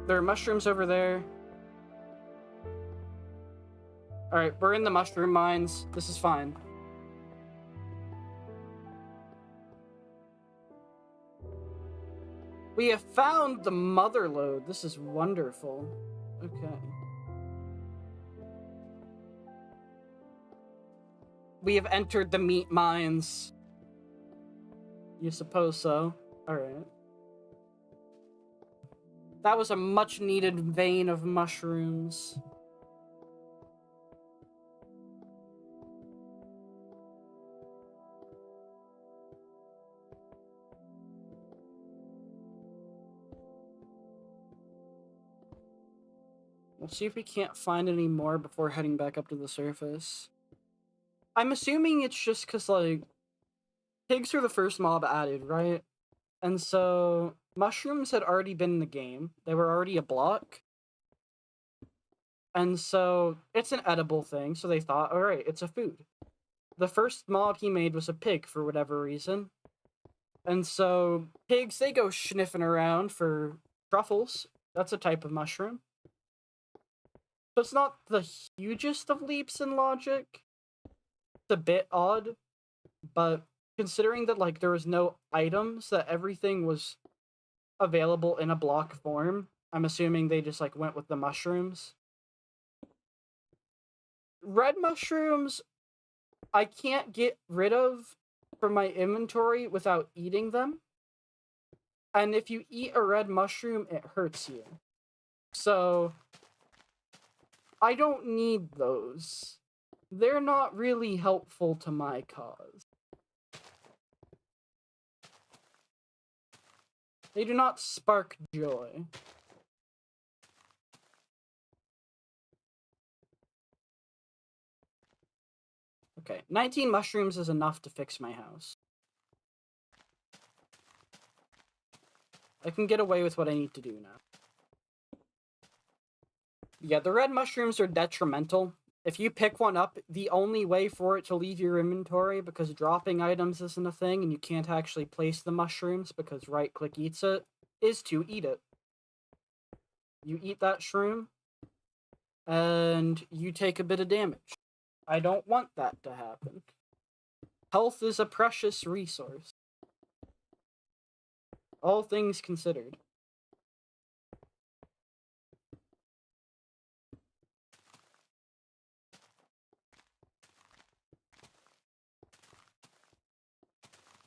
There are mushrooms over there. Alright, we're in the mushroom mines. This is fine. We have found the mother lode. This is wonderful. Okay. We have entered the meat mines. You suppose so. Alright. That was a much needed vein of mushrooms. We'll see if we can't find any more before heading back up to the surface. I'm assuming it's just because, like, pigs are the first mob added, right? And so, mushrooms had already been in the game. They were already a block. And so, it's an edible thing, so they thought, alright, it's a food. The first mob he made was a pig, for whatever reason. And so, pigs, they go sniffing around for truffles. That's a type of mushroom. So it's not the hugest of leaps in logic. It's a bit odd, but considering that, like, there was no items, that everything was available in a block form, I'm assuming they just, like, went with the mushrooms. Red mushrooms, I can't get rid of from my inventory without eating them. And if you eat a red mushroom, it hurts you. So I don't need those. They're not really helpful to my cause. They do not spark joy. Okay, 19 mushrooms is enough to fix my house. I can get away with what I need to do now. Yeah, the red mushrooms are detrimental. If you pick one up, the only way for it to leave your inventory, because dropping items isn't a thing and you can't actually place the mushrooms because right-click eats it, is to eat it. You eat that shroom, and you take a bit of damage. I don't want that to happen. Health is a precious resource. All things considered.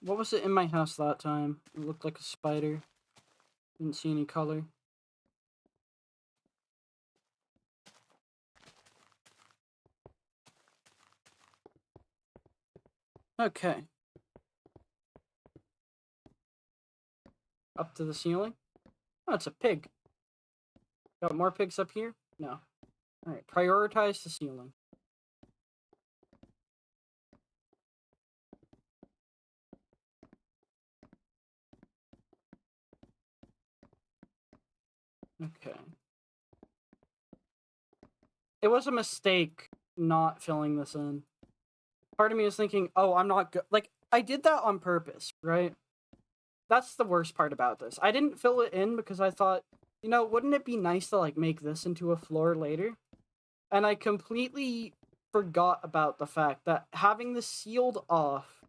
What was it in my house that time? It looked like a spider. Didn't see any color. Okay. Up to the ceiling. Oh, it's a pig. Got more pigs up here? No. Alright, prioritize the ceiling. Okay. It was a mistake not filling this in. Part of me is thinking, oh, I'm not good. Like, I did that on purpose, right? That's the worst part about this. I didn't fill it in because I thought, you know, wouldn't it be nice to, like, make this into a floor later? And I completely forgot about the fact that having this sealed off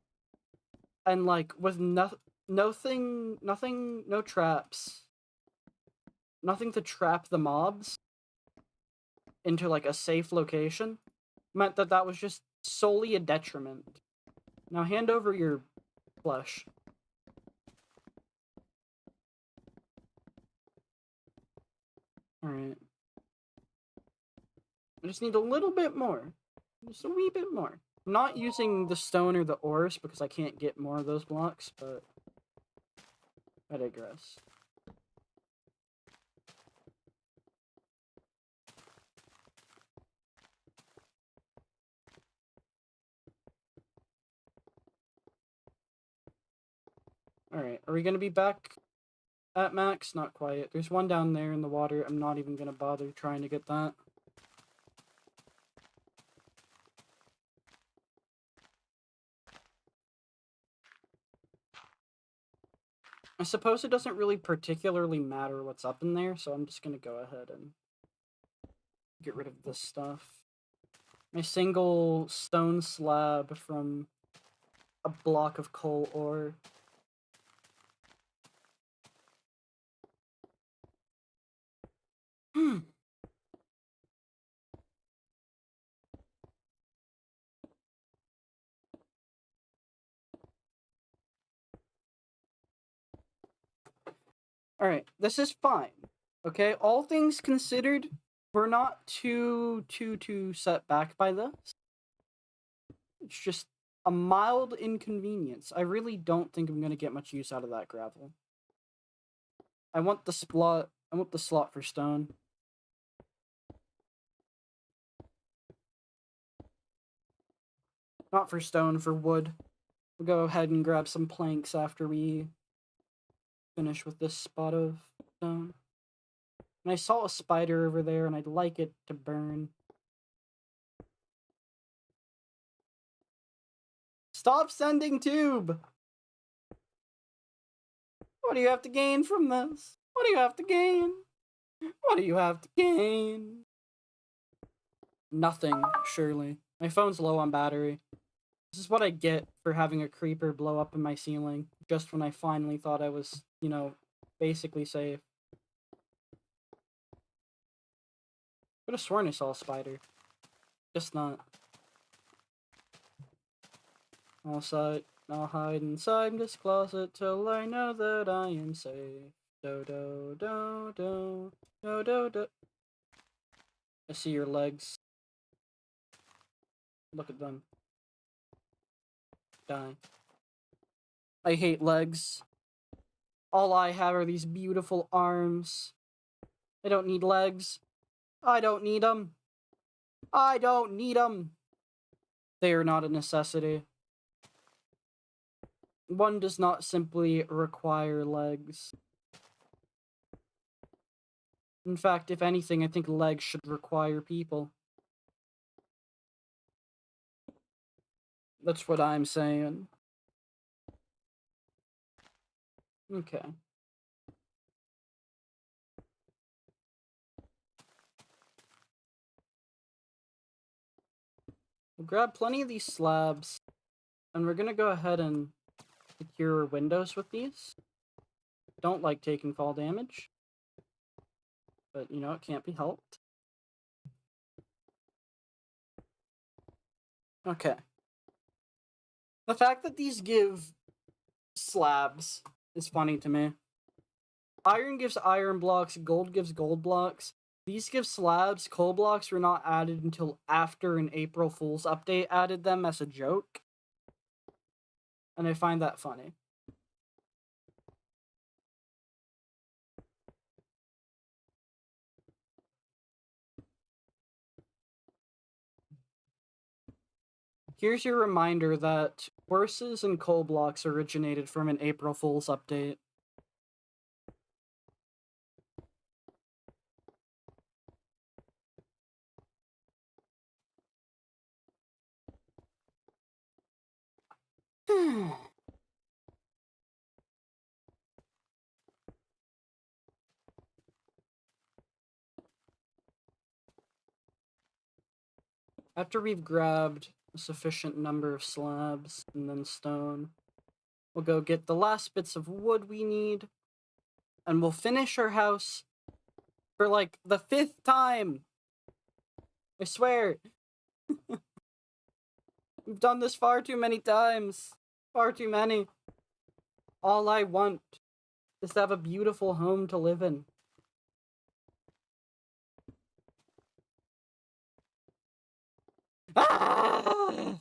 and, like, with no traps, nothing to trap the mobs into, like, a safe location, meant that that was just solely a detriment. Now hand over your flesh. Alright. I just need a little bit more. Just a wee bit more. I'm not using the stone or the ores because I can't get more of those blocks, but I digress. Alright, are we gonna be back at max? Not quite. There's one down there in the water. I'm not even gonna bother trying to get that. I suppose it doesn't really particularly matter what's up in there, so I'm just gonna go ahead and get rid of this stuff. My single stone slab from a block of coal ore. Alright, this is fine. Okay, all things considered, we're not too set back by this. It's just a mild inconvenience. I really don't think I'm gonna get much use out of that gravel. I want the slot for stone. Not for stone, for wood. We'll go ahead and grab some planks after we finish with this spot of stone. And I saw a spider over there, and I'd like it to burn. Stop sending tube! What do you have to gain from this? What do you have to gain? What do you have to gain? Nothing, surely. My phone's low on battery. This is what I get for having a creeper blow up in my ceiling, just when I finally thought I was, you know, basically safe. Could have sworn I saw a spider. Just not. I'll hide inside this closet till I know that I am safe. Do do do do do do do. I see your legs. Look at them. Die. I hate legs. All I have are these beautiful arms. I don't need legs. I don't need them. I don't need them. They are not a necessity. One does not simply require legs. In fact, if anything, I think legs should require people. That's what I'm saying. Okay. We'll grab plenty of these slabs, and we're gonna go ahead and secure windows with these. Don't like taking fall damage, but you know, it can't be helped. Okay. The fact that these give slabs is funny to me. Iron gives iron blocks, gold gives gold blocks. These give slabs. Coal blocks were not added until after an April Fool's update added them as a joke. And I find that funny. Here's your reminder that horses and coal blocks originated from an April Fool's update. After we've grabbed a sufficient number of slabs and then stone, we'll go get the last bits of wood we need, and we'll finish our house for like the 5th time. I swear. We've done this far too many times. Far too many. All I want is to have a beautiful home to live in. Ah!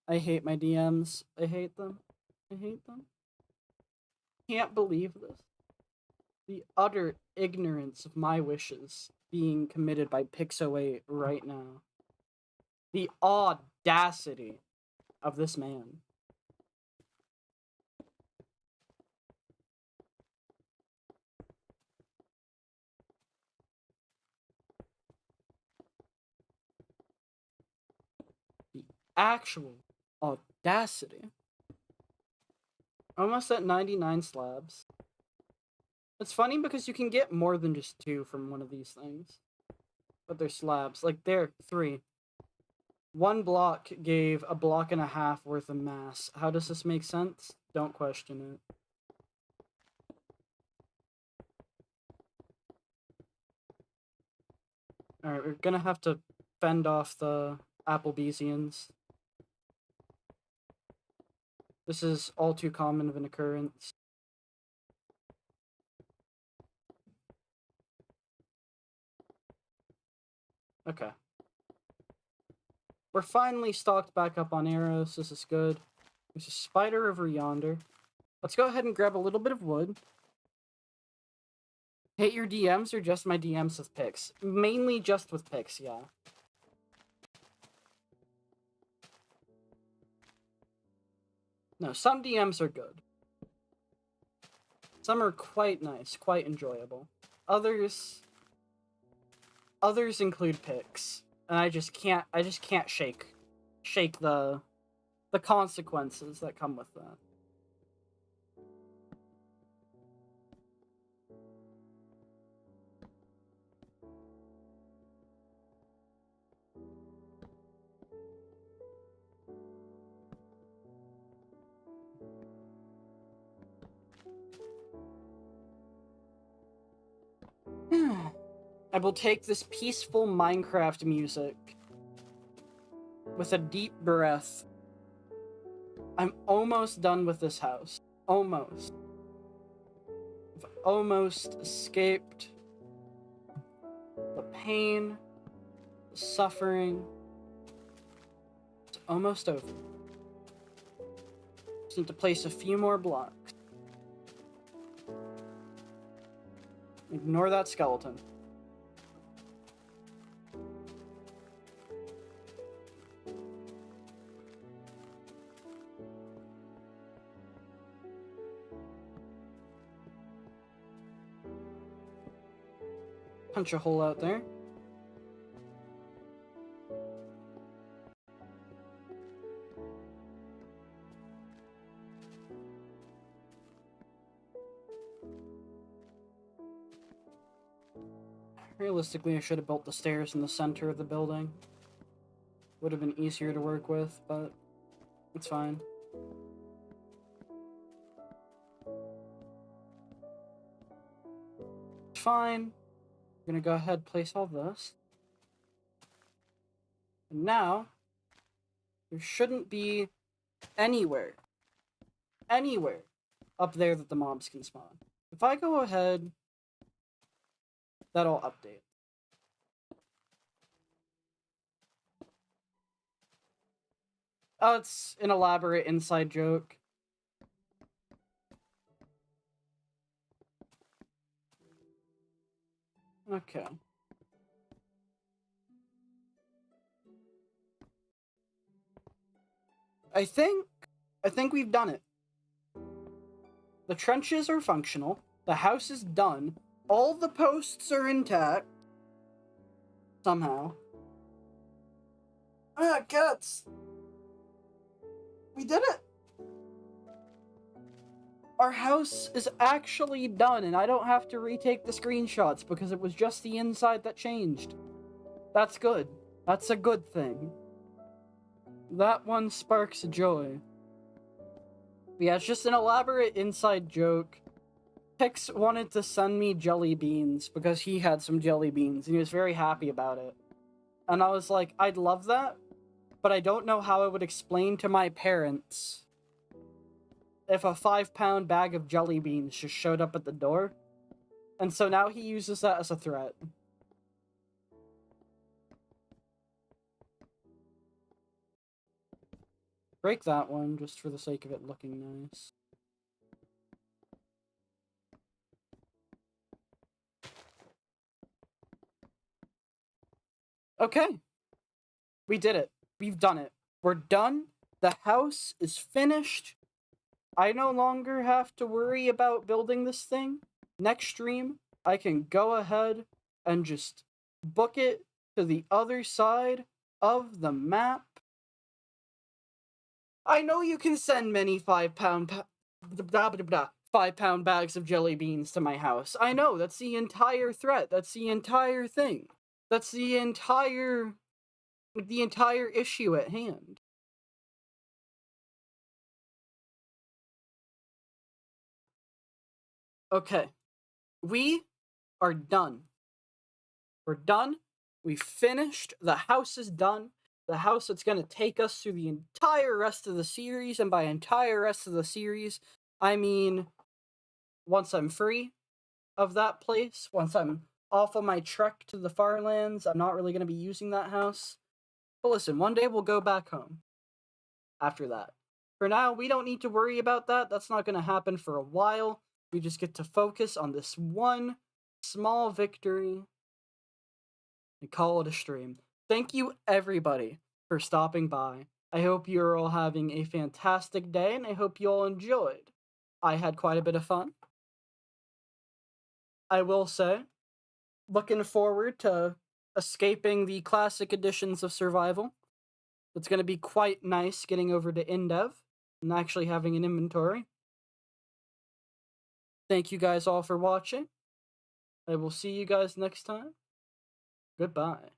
I hate my DMs. I hate them. I hate them. Can't believe this. The utter ignorance of my wishes being committed by Pixo8 right now. The audacity of this man. actual audacity. Almost at 99 slabs. It's funny because you can get more than just 2 from one of these things. But they're slabs. Like, there, 3. 1 block gave a block and a half worth of mass. How does this make sense? Don't question it. Alright, we're gonna have to fend off the Applebeesians. This is all too common of an occurrence. Okay. We're finally stocked back up on arrows. This is good. There's a spider over yonder. Let's go ahead and grab a little bit of wood. Hit your DMs or just my DMs with picks? Mainly just with picks, yeah. No, some DMs are good. Some are quite nice, quite enjoyable. Others include picks, and I just can't shake the consequences that come with that. I will take this peaceful Minecraft music with a deep breath. I'm almost done with this house. Almost. I've almost escaped the pain, the suffering. It's almost over. Just need to place a few more blocks. Ignore that skeleton. Punch a hole out there. Realistically, I should have built the stairs in the center of the building. Would have been easier to work with, but it's fine. It's fine. I'm gonna go ahead and place all this. And now, there shouldn't be anywhere up there that the mobs can spawn. If I go ahead, that'll update. Oh, it's an elaborate inside joke. Okay. I think we've done it. The trenches are functional. The house is done. All the posts are intact. Somehow. Ah, cats! We did it! Our house is actually done, and I don't have to retake the screenshots because it was just the inside that changed. That's good. That's a good thing. That one sparks joy. But yeah, it's just an elaborate inside joke. Pix wanted to send me jelly beans because he had some jelly beans, and he was very happy about it. And I was like, I'd love that, but I don't know how I would explain to my parents if a 5-pound bag of jelly beans just showed up at the door. And so now he uses that as a threat. Break that one, just for the sake of it looking nice. Okay. We did it. We've done it. We're done. The house is finished. I no longer have to worry about building this thing. Next stream, I can go ahead and just book it to the other side of the map I know you can send many 5-pound bags of jelly beans to my house. I know, that's the entire threat. That's the entire thing. That's the entire issue at hand. Okay. We are done. We're done. We finished. The house is done. The house that's going to take us through the entire rest of the series, and by entire rest of the series, I mean once I'm free of that place, once I'm off on my trek to the far lands, I'm not really going to be using that house. But listen, one day we'll go back home after that. For now, we don't need to worry about that. That's not going to happen for a while. We just get to focus on this one small victory and call it a stream. Thank you, everybody, for stopping by. I hope you're all having a fantastic day, and I hope you all enjoyed. I had quite a bit of fun. I will say, looking forward to escaping the classic editions of Survival. It's going to be quite nice getting over to InDev and actually having an inventory. Thank you guys all for watching. I will see you guys next time. Goodbye.